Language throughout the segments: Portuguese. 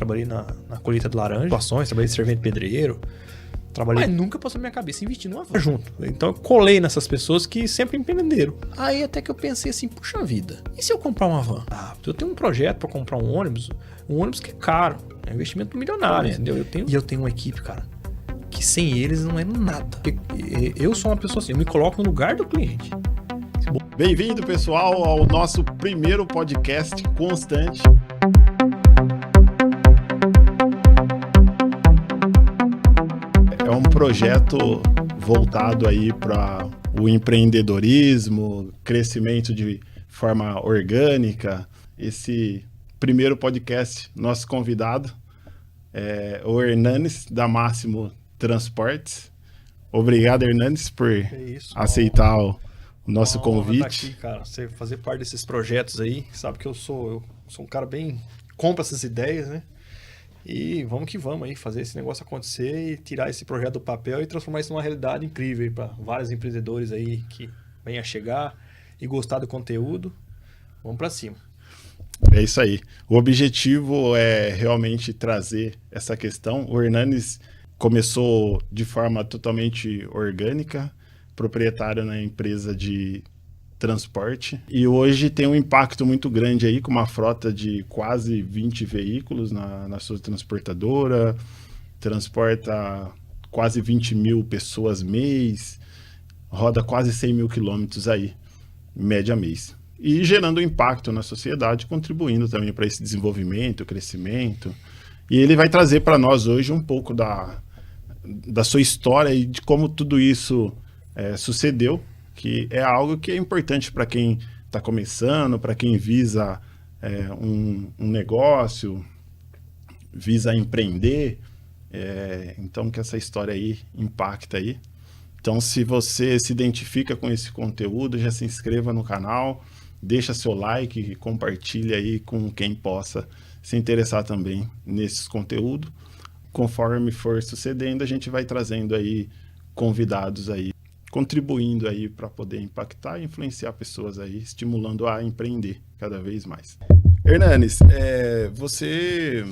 trabalhei na colheita de laranja, trabalhei de servente pedreiro, mas nunca passou na minha cabeça investir numa van junto. Então eu colei nessas pessoas que sempre empreenderam. Aí até que eu pensei assim, puxa vida, e se eu comprar uma van? Eu tenho um projeto para comprar um ônibus que é caro, é um investimento milionário, entendeu? Eu tenho uma equipe, cara, que sem eles não é nada. Eu sou uma pessoa assim, eu me coloco no lugar do cliente. Bem-vindo, pessoal, ao nosso primeiro podcast constante. É um projeto voltado aí para o empreendedorismo, crescimento de forma orgânica. Esse primeiro podcast, nosso convidado é o Hernanes, da Máximo Transportes. Obrigado, Hernanes, por aceitar o nosso convite. Tá aqui, cara, você fazer parte desses projetos aí, sabe que eu sou um cara bem compra essas ideias, né? E vamos que vamos aí, fazer esse negócio acontecer e tirar esse projeto do papel e transformar isso numa realidade incrível para vários empreendedores aí que venham a chegar e gostar do conteúdo. Vamos para cima. É isso aí. O objetivo é realmente trazer essa questão. O Hernanes começou de forma totalmente orgânica, proprietário na empresa de transporte, e hoje tem um impacto muito grande aí, com uma frota de quase 20 veículos na sua transportadora, transporta quase 20 mil pessoas mês, roda quase 100 mil quilômetros aí, média mês, e gerando impacto na sociedade, contribuindo também para esse desenvolvimento, crescimento. E ele vai trazer para nós hoje um pouco da sua história e de como tudo isso sucedeu, que é algo que é importante para quem está começando, para quem visa um negócio, visa empreender. Então, que essa história aí impacta aí. Então, se você se identifica com esse conteúdo, já se inscreva no canal, deixa seu like, compartilha aí com quem possa se interessar também nesses conteúdos. Conforme for sucedendo, a gente vai trazendo aí convidados aí, contribuindo aí para poder impactar e influenciar pessoas aí, estimulando a empreender cada vez mais. Hernanes, você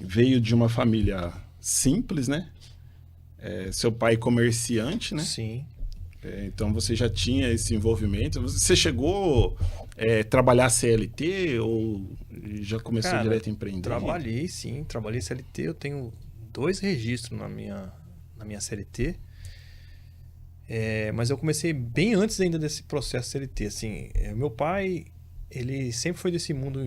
veio de uma família simples, né? Seu pai comerciante, né? Sim. Então você já tinha esse envolvimento. Você chegou a trabalhar CLT ou já começou direto a empreender? Trabalhei CLT. Eu tenho 2 registros na minha CLT. Mas eu comecei bem antes ainda desse processo CLT. Assim, meu pai, ele sempre foi desse mundo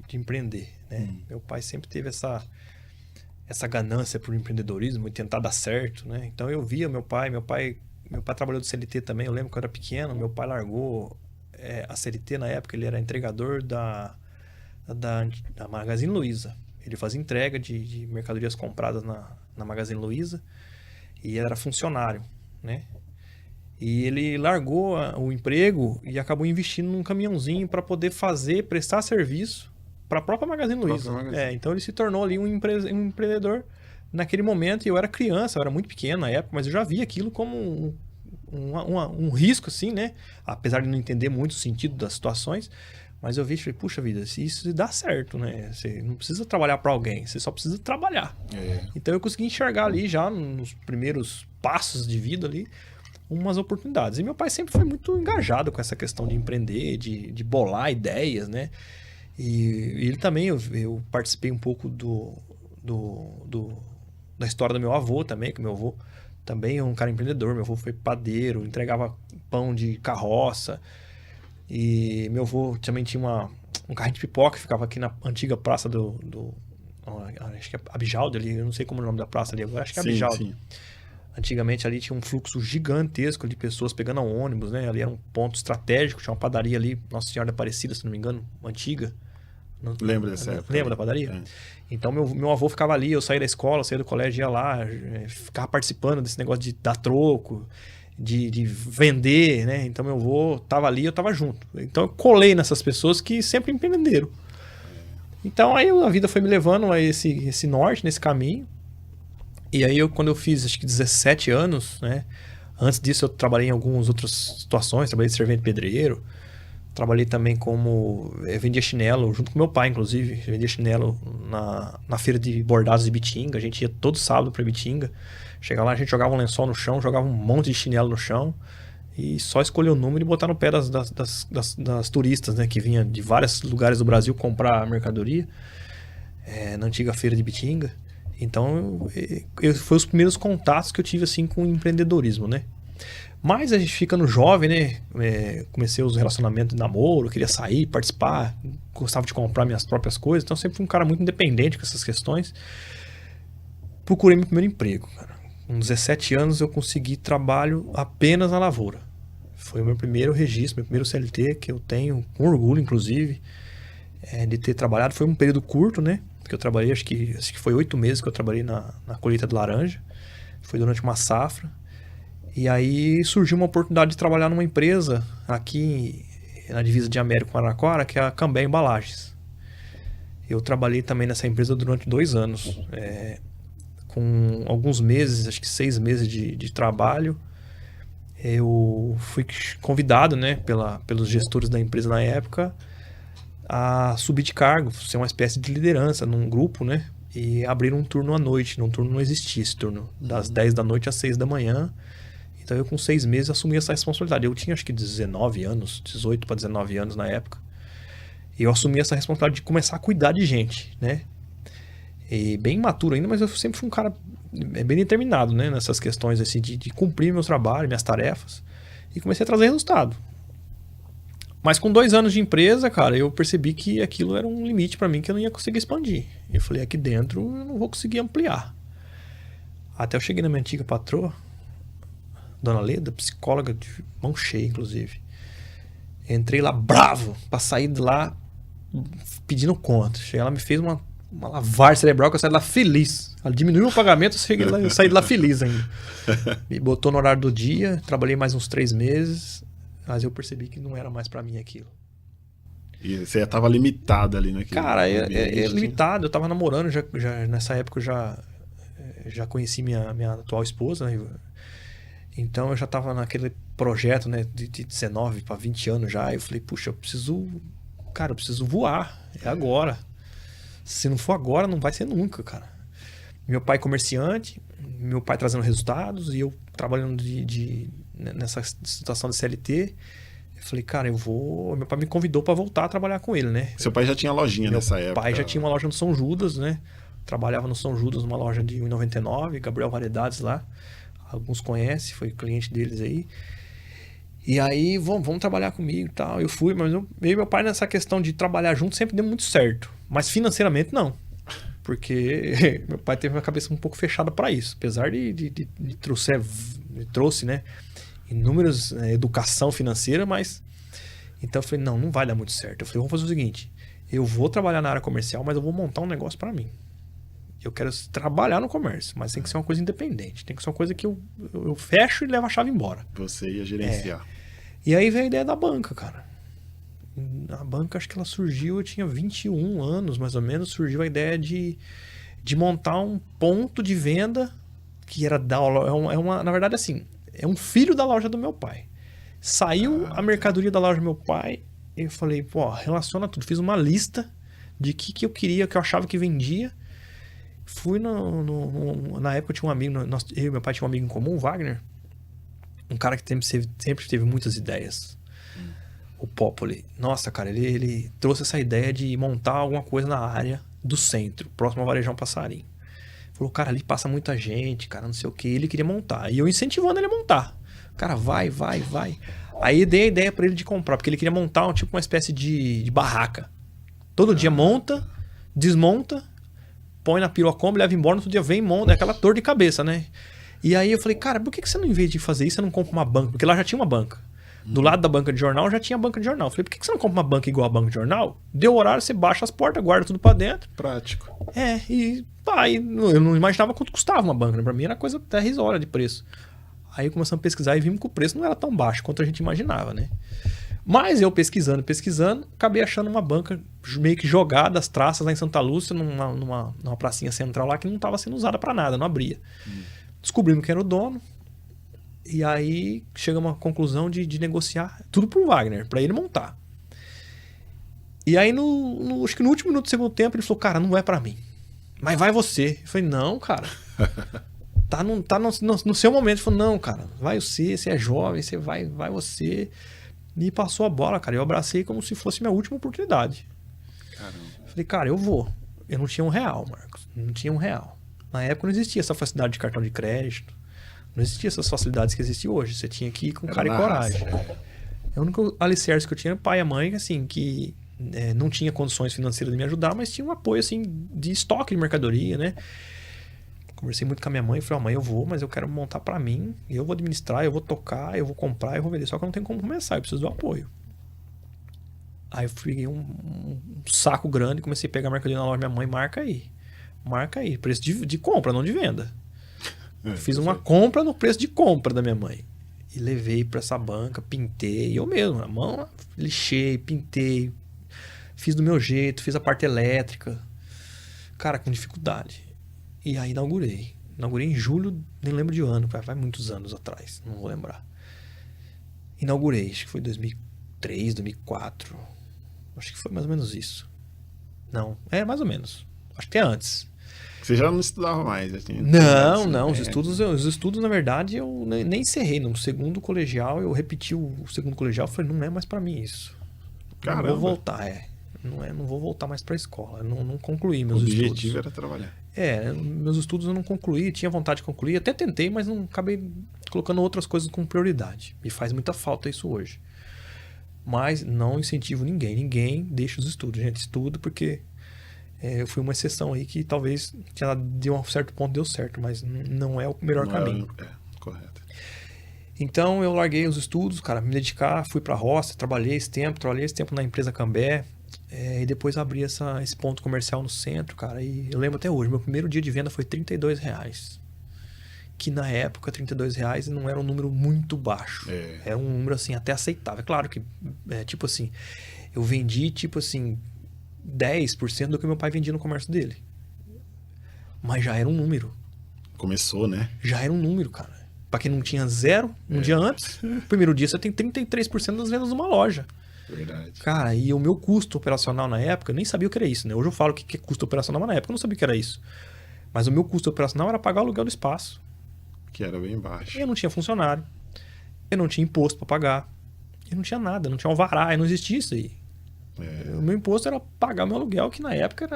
de empreender, né? Meu pai sempre teve essa ganância por empreendedorismo e tentar dar certo, né? Então eu via meu pai trabalhou de CLT também. Eu lembro que eu era pequeno, meu pai largou a CLT na época, ele era entregador da Magazine Luiza. Ele fazia entrega de mercadorias compradas na Magazine Luiza e era funcionário, né? E ele largou o emprego e acabou investindo num caminhãozinho para poder prestar serviço para a própria Magazine Luiza. Então ele se tornou ali um empreendedor naquele momento. E eu era criança, eu era muito pequeno na época, mas eu já via aquilo como um risco, assim, né? Apesar de não entender muito o sentido das situações, mas eu vi e falei, puxa vida, se isso dá certo, né? Você não precisa trabalhar para alguém, você só precisa trabalhar. Então eu consegui enxergar ali já nos primeiros passos de vida ali umas oportunidades. E meu pai sempre foi muito engajado com essa questão de empreender, de bolar ideias, né? E ele também, eu participei um pouco da história do meu avô também, que meu avô também é um cara empreendedor. Meu avô foi padeiro, entregava pão de carroça. E meu avô também tinha um carrinho de pipoca que ficava aqui na antiga praça acho que é Abijaldo ali, eu não sei como é o nome da praça ali agora, acho que é Abijaldo. Sim. Antigamente ali tinha um fluxo gigantesco de pessoas pegando ônibus, né? Ali era um ponto estratégico, tinha uma padaria ali, Nossa Senhora da Aparecida, se não me engano, antiga. Lembra dessa época? Lembra da padaria? Então meu avô ficava ali, eu saía da escola, saía do colégio, ia lá, ficava participando desse negócio de dar troco, de vender, né? Então meu avô tava ali, eu tava junto. Então eu colei nessas pessoas que sempre empreenderam. Então aí a vida foi me levando a esse norte, nesse caminho. E aí quando eu fiz acho que 17 anos, né? Antes disso eu trabalhei em algumas outras situações, trabalhei de servente pedreiro, Trabalhei também como... vendia chinelo, junto com meu pai, inclusive. Vendia chinelo na feira de bordados de Bitinga. A gente ia todo sábado pra Bitinga. Chegava lá, a gente jogava um lençol no chão, jogava um monte de chinelo no chão. E só escolher o número e botar no pé das turistas, né? Que vinha de vários lugares do Brasil comprar mercadoria. Na antiga feira de Bitinga. Então, foi os primeiros contatos que eu tive, assim, com o empreendedorismo, né? Mas a gente fica no jovem, né? Comecei os relacionamentos de namoro, queria sair, participar, gostava de comprar minhas próprias coisas. Então, sempre fui um cara muito independente com essas questões. Procurei meu primeiro emprego, cara. Com 17 anos eu consegui trabalho apenas na lavoura. Foi o meu primeiro registro, meu primeiro CLT, que eu tenho com orgulho, inclusive, de ter trabalhado. Foi um período curto, né? Que eu trabalhei, acho que foi 8 meses que eu trabalhei na colheita de laranja. Foi durante uma safra. E aí surgiu uma oportunidade de trabalhar numa empresa aqui na divisa de Américo com Araraquara, que é a Cambé Embalagens. Eu trabalhei também nessa empresa durante 2 anos. Com alguns meses, acho que 6 meses de trabalho, eu fui convidado, né, pelos gestores da empresa na época a subir de cargo, ser uma espécie de liderança num grupo, né, e abrir um turno à noite. Num turno não existia esse turno, das 10 da noite às 6 da manhã. Então eu com 6 meses assumi essa responsabilidade. Eu tinha acho que 19 anos, 18 para 19 anos na época. E eu assumi essa responsabilidade de começar a cuidar de gente, né? E bem imaturo ainda, mas eu sempre fui um cara bem determinado, né? Nessas questões assim, de cumprir meus trabalhos, minhas tarefas. E comecei a trazer resultado. Mas com 2 anos de empresa, cara, eu percebi que aquilo era um limite para mim que eu não ia conseguir expandir. Eu falei, aqui dentro eu não vou conseguir ampliar. Até eu cheguei na minha antiga patroa, Dona Leda, psicóloga de mão cheia, inclusive. Entrei lá bravo, pra sair de lá pedindo conta. Cheguei lá, me fez uma lavagem cerebral que eu saí de lá feliz. Ela diminuiu o pagamento, eu saí de lá feliz ainda. Me botou no horário do dia, trabalhei mais uns 3 meses, mas eu percebi que não era mais pra mim aquilo. E você já tava limitado ali naquele Cara, é limitado. Eu tava namorando, já nessa época eu já conheci minha atual esposa, né? Então eu já tava naquele projeto, né, de 19 para 20 anos já. Eu falei, puxa, eu preciso voar, é agora. Se não for agora, não vai ser nunca, cara. Meu pai comerciante, meu pai trazendo resultados e eu trabalhando nessa situação de CLT. Eu falei, cara, meu pai me convidou para voltar a trabalhar com ele, né? Seu pai já tinha lojinha nessa época? Meu pai já tinha uma loja no São Judas, né? Trabalhava no São Judas, numa loja de R$1,99, Gabriel Variedades lá. Alguns conhecem, foi cliente deles aí. E aí, vamos trabalhar comigo e tal. Eu fui, mas eu e meu pai nessa questão de trabalhar junto sempre deu muito certo. Mas financeiramente não. Porque meu pai teve uma cabeça um pouco fechada para isso. Apesar de trouxe, né, inúmeras educação financeira, mas... Então eu falei, não vai dar muito certo. Eu falei, vamos fazer o seguinte. Eu vou trabalhar na área comercial, mas eu vou montar um negócio para mim. Eu quero trabalhar no comércio, mas tem que ser uma coisa independente. Tem que ser uma coisa que eu fecho e levo a chave embora. Você ia gerenciar. E aí veio a ideia da banca, cara. A banca, acho que ela surgiu, eu tinha 21 anos, mais ou menos, surgiu a ideia de montar um ponto de venda que era na verdade, assim, é um filho da loja do meu pai. Saiu a mercadoria da loja do meu pai, e eu falei, pô, relaciona tudo. Fiz uma lista de que eu queria, que eu achava que vendia. Fui na época eu tinha um amigo, eu e meu pai tinha um amigo em comum, o Wagner, um cara que sempre teve muitas ideias. O Popoli. Nossa, cara, ele trouxe essa ideia de montar alguma coisa na área do centro, próximo ao Varejão Passarinho. Falou, cara, ali passa muita gente, cara, não sei o que. Ele queria montar. E eu incentivando ele a montar. Cara, vai. Aí dei a ideia pra ele de comprar, porque ele queria montar uma espécie de barraca. Todo dia monta, desmonta, põe na pirocombi, leva embora, no outro dia vem e monta. É aquela dor de cabeça, né? E aí eu falei, cara, por que você não, em vez de fazer isso, você não compra uma banca? Porque lá já tinha uma banca. Do lado da banca de jornal já tinha banca de jornal. Eu falei, por que você não compra uma banca igual a banca de jornal? Deu horário, você baixa as portas, guarda tudo pra dentro. Prático. Eu não imaginava quanto custava uma banca, né? Pra mim era coisa até risória de preço. Aí começamos a pesquisar e vimos que o preço não era tão baixo quanto a gente imaginava, né? Mas eu pesquisando, acabei achando uma banca meio que jogada, as traças lá em Santa Lúcia, numa pracinha central lá que não estava sendo usada para nada, não abria. Descobrimos quem era o dono. E aí chegamos à conclusão de negociar tudo pro Wagner, para ele montar. E aí, acho que no último minuto do segundo tempo, ele falou, cara, não é pra mim. Mas vai você. Eu falei, não, cara. Tá no seu momento. Ele falou, não, cara, vai você é jovem, você vai você. E passou a bola, cara. Eu abracei como se fosse minha última oportunidade. Caramba. Falei, cara, eu vou. Eu não tinha R$1, Marcos. Não tinha R$1. Na época não existia essa facilidade de cartão de crédito. Não existia essas facilidades que existem hoje. Você tinha que ir com cara e coragem. O único alicerce que eu tinha era pai e mãe, assim, que não tinha condições financeiras de me ajudar, mas tinha um apoio, assim, de estoque de mercadoria, né? Conversei muito com a minha mãe e falei, mãe, eu vou, mas eu quero montar pra mim, eu vou administrar, eu vou tocar, eu vou comprar, eu vou vender, só que eu não tenho como começar, eu preciso do apoio. Aí eu peguei um saco grande, comecei a pegar a mercadoria na loja da minha mãe, marca aí, preço de compra, não de venda. Fiz uma compra no preço de compra da minha mãe. E levei pra essa banca, pintei, eu mesmo, na mão, lixei, pintei, fiz do meu jeito, fiz a parte elétrica. Cara, com dificuldade. E aí inaugurei. Inaugurei em julho, nem lembro de ano, vai muitos anos atrás, não vou lembrar. Inaugurei, acho que foi 2003, 2004. Acho que foi mais ou menos isso. Não, mais ou menos. Acho que até antes. Você já não estudava mais? Assim, não. Os estudos, na verdade, eu nem encerrei. No segundo colegial, eu repeti o segundo colegial. Falei, não é mais pra mim isso. Caramba. Não vou voltar, não vou voltar mais pra escola. Não concluí meus estudos. O objetivo era trabalhar. Meus estudos eu não concluí, tinha vontade de concluir. Até tentei, mas não acabei colocando outras coisas como prioridade. Me faz muita falta isso hoje. Mas não incentivo ninguém. Ninguém deixa os estudos. Gente, estudo porque... eu fui uma exceção aí que talvez de um certo ponto deu certo, mas não é o melhor caminho. Correto. Então eu larguei os estudos, cara, me dedicar, fui pra roça, trabalhei esse tempo na empresa Cambé, e depois abri esse ponto comercial no centro, cara, e eu lembro até hoje, meu primeiro dia de venda foi R$32. Que na época R$32 não era um número muito baixo, era um número assim até aceitável. Claro que, tipo assim, eu vendi tipo assim 10% do que meu pai vendia no comércio dele. Mas já era um número. Começou, né? Já era um número, cara. Pra quem não tinha zero um dia antes, no primeiro dia você tem 33% das vendas numa loja. Verdade. Cara, e o meu custo operacional na época, eu nem sabia o que era isso, né? Hoje eu falo o que é custo operacional, mas na época eu não sabia o que era isso. Mas o meu custo operacional era pagar o aluguel do espaço. Que era bem baixo. Eu não tinha funcionário. Eu não tinha imposto pra pagar. Eu não tinha nada, não tinha alvará, não existia isso aí. O meu imposto era pagar meu aluguel, que na época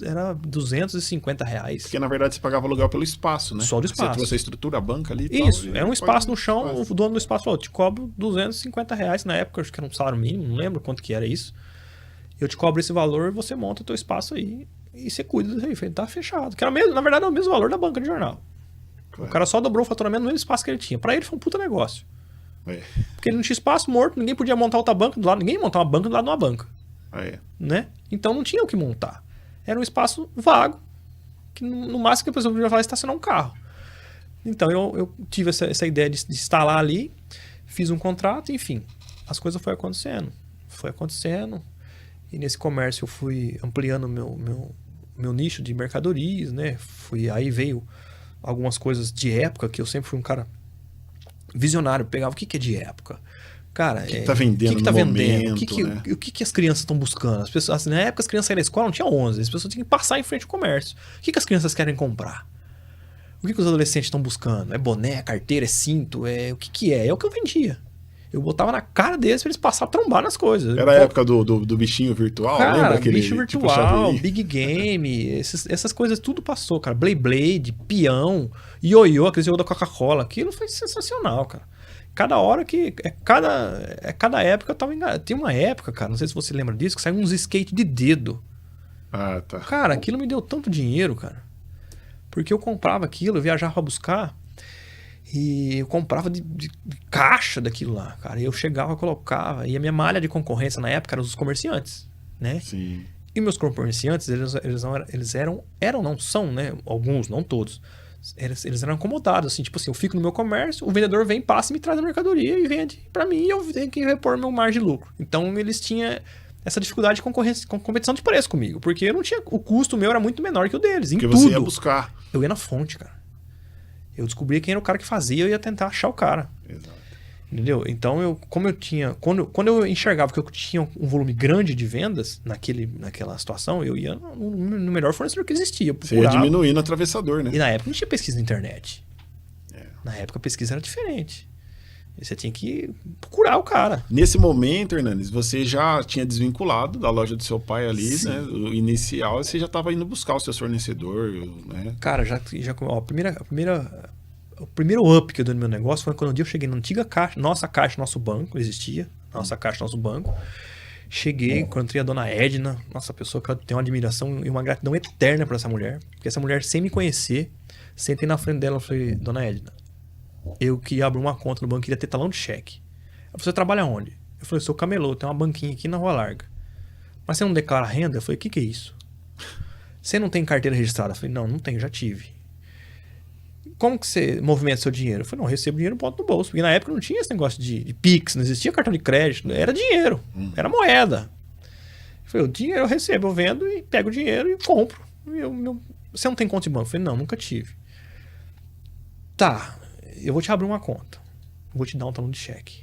era R$250. Porque na verdade você pagava aluguel pelo espaço, né? Só do espaço. Você estrutura a banca ali e isso, tal, era um espaço no chão, o dono do espaço falou, te cobro R$250 na época, acho que era um salário mínimo, não lembro quanto que era isso. Eu te cobro esse valor, você monta o teu espaço aí e você cuida disso aí. Falei, tá fechado. Que era mesmo, na verdade, era o mesmo valor da banca de jornal. Claro. O cara só dobrou o faturamento no mesmo espaço que ele tinha. Pra ele foi um puta negócio. Porque ele não tinha espaço morto, ninguém podia montar outra banca do lado, ninguém ia montar uma banca do lado de uma banca. Né? Então não tinha o que montar. Era um espaço vago, que no máximo que a pessoa podia fazer é estacionar um carro. Então eu tive essa ideia de instalar ali, fiz um contrato, enfim, as coisas foram acontecendo. Foi acontecendo, e nesse comércio eu fui ampliando meu nicho de mercadorias, né? Aí veio algumas coisas de época, que eu sempre fui um cara visionário, pegava o que é de época. Cara, o que tá vendendo no momento, né? O que as crianças estão buscando? As pessoas, assim, na época as crianças saíram da escola, não tinha 11, as pessoas tinham que passar em frente ao comércio. O que as crianças querem comprar? O que os adolescentes estão buscando? É boné, é carteira, é cinto, o que é? É o que eu vendia. Eu botava na cara deles pra eles passar a trombar nas coisas. Era a época do bichinho virtual? Cara, lembra aquele bicho virtual, tipo Big Game, essas coisas tudo passou, cara. Blade, peão, ioiô, aquele jogo da Coca-Cola. Aquilo foi sensacional, cara. Cada hora que... Cada época eu tava enganado. Tem uma época, cara, não sei se você lembra disso, que saiu uns skate de dedo. Ah, tá. Cara, aquilo me deu tanto dinheiro, cara. Porque eu comprava aquilo, eu viajava pra buscar... E eu comprava de caixa daquilo lá, cara. E eu chegava, colocava. E a minha malha de concorrência na época eram os comerciantes, né? Sim. E meus comerciantes, são, né? Alguns, não todos. Eles eram acomodados, assim. Tipo assim, eu fico no meu comércio, o vendedor vem, passa e me traz a mercadoria e vende pra mim e eu tenho que repor meu margem de lucro. Então eles tinham essa dificuldade de competição de preço comigo. Porque eu não tinha... O custo meu era muito menor que o deles, em tudo. Porque você ia buscar. Eu ia na fonte, cara. Eu descobri quem era o cara que fazia, eu ia tentar achar o cara. Exato. Entendeu? Então, quando eu enxergava que eu tinha um volume grande de vendas naquela situação, eu ia no melhor fornecedor que existia. Você ia diminuindo o atravessador, né? E na época não tinha pesquisa na internet. É. Na época a pesquisa era diferente. E você tinha que procurar o cara. Nesse momento, Hernanes, você já tinha desvinculado da loja do seu pai ali, Sim. né? O inicial, você já estava indo buscar o seu fornecedor, né? Cara, ó, o primeiro up que eu dei no meu negócio foi quando um dia eu cheguei na antiga caixa, nosso banco existia, nossa caixa, nosso banco. Cheguei, encontrei a dona Edna, nossa pessoa que eu tenho uma admiração e uma gratidão eterna por essa mulher, porque essa mulher, sem me conhecer, sentei na frente dela e falei, dona Edna, eu queria abrir uma conta no banco, queria ter talão de cheque. Ela falou, você trabalha onde? Eu falei, eu sou camelô, tem uma banquinha aqui na Rua Larga. Mas você não declara renda? Eu falei, o que é isso? Você não tem carteira registrada? Eu falei, não tenho, já tive. Como que você movimenta seu dinheiro? Eu falei, não, eu recebo dinheiro e boto no bolso. Porque na época não tinha esse negócio de Pix, não existia cartão de crédito, era dinheiro, era moeda. Eu falei, o dinheiro eu recebo, eu vendo e pego o dinheiro e compro. Você não tem conta de banco? Eu falei, não, nunca tive. Tá, eu vou te abrir uma conta. Vou te dar um talão de cheque.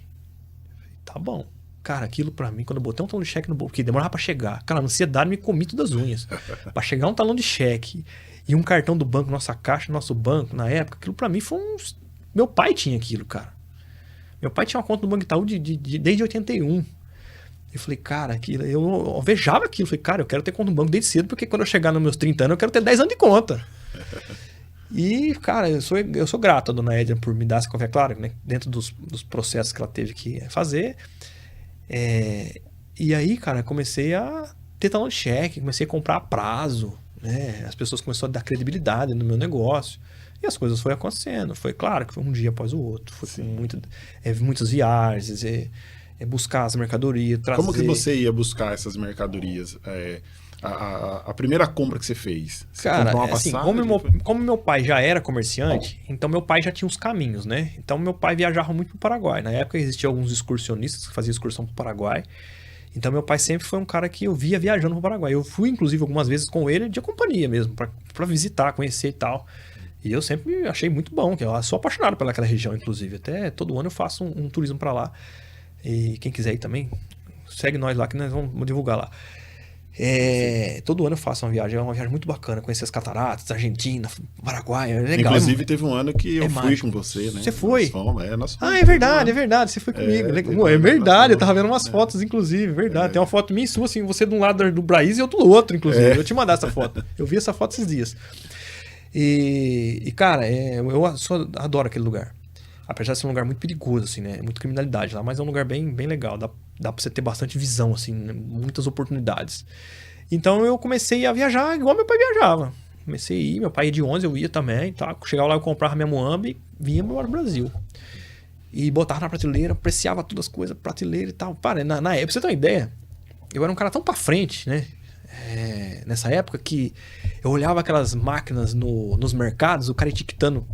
Eu falei, tá bom. Cara, aquilo pra mim, quando eu botei um talão de cheque no bolso, porque demorava pra chegar. Cara, a ansiedade me comi todas as unhas. Pra chegar um talão de cheque e um cartão do banco, nossa caixa, nosso banco, na época, aquilo pra mim foi um... Meu pai tinha aquilo, cara. Meu pai tinha uma conta no Banco Itaú desde 81. Eu falei, cara, aquilo, eu alvejava aquilo. Eu falei, cara, eu quero ter conta no banco desde cedo, porque quando eu chegar nos meus 30 anos, eu quero ter 10 anos de conta. E, cara, eu sou grato à dona Edna por me dar essa confiança, claro, né, dentro dos processos que ela teve que fazer. E aí, cara, comecei a ter talão de cheque, comecei a comprar a prazo, né? As pessoas começaram a dar credibilidade no meu negócio. E as coisas foram acontecendo. Foi claro que foi um dia após o outro. Foi muitas viagens, buscar as mercadorias, trazer... Como que você ia buscar essas mercadorias? A primeira compra que você fez? Você Cara, comprou uma assim, passagem? como meu pai já era comerciante, então meu pai já tinha uns caminhos, né? Então meu pai viajava muito pro Paraguai. Na época existiam alguns excursionistas que faziam excursão pro Paraguai. Então meu pai sempre foi um cara que eu via viajando pro Paraguai. Eu fui, inclusive, algumas vezes com ele de companhia mesmo, pra visitar, conhecer e tal. E eu sempre achei muito bom, que eu sou apaixonado pelaquela região, inclusive. Até todo ano eu faço um turismo pra lá. E quem quiser ir também, segue nós lá que nós vamos divulgar lá. Todo ano eu faço uma viagem, é uma viagem muito bacana, conhecer as cataratas, Argentina, Paraguai, é legal. Inclusive teve um ano que eu fui mágico. Com você, né? Você foi? Nós fomos, Ah, é verdade, você foi comigo. É verdade, eu tava vendo umas fotos, inclusive, verdade. Tem uma foto minha e sua, assim, você de um lado do Brasil e eu do outro, inclusive. Eu te mandar essa foto. Eu vi essa foto esses dias. E cara, eu adoro aquele lugar. Apesar de ser um lugar muito perigoso, assim, né? Muita criminalidade lá, mas é um lugar bem, bem legal. Dá pra você ter bastante visão, assim, né? Muitas oportunidades. Então eu comecei a viajar igual meu pai viajava. Comecei a ir, meu pai ia de 11, eu ia também, tá? Chegava lá, eu comprava minha muamba e vinha embora pro Brasil. E botava na prateleira, apreciava todas as coisas, prateleira e tal. Para, na época, pra você ter uma ideia, eu era um cara tão pra frente, né? Nessa época que eu olhava aquelas máquinas nos mercados, o cara etiquetando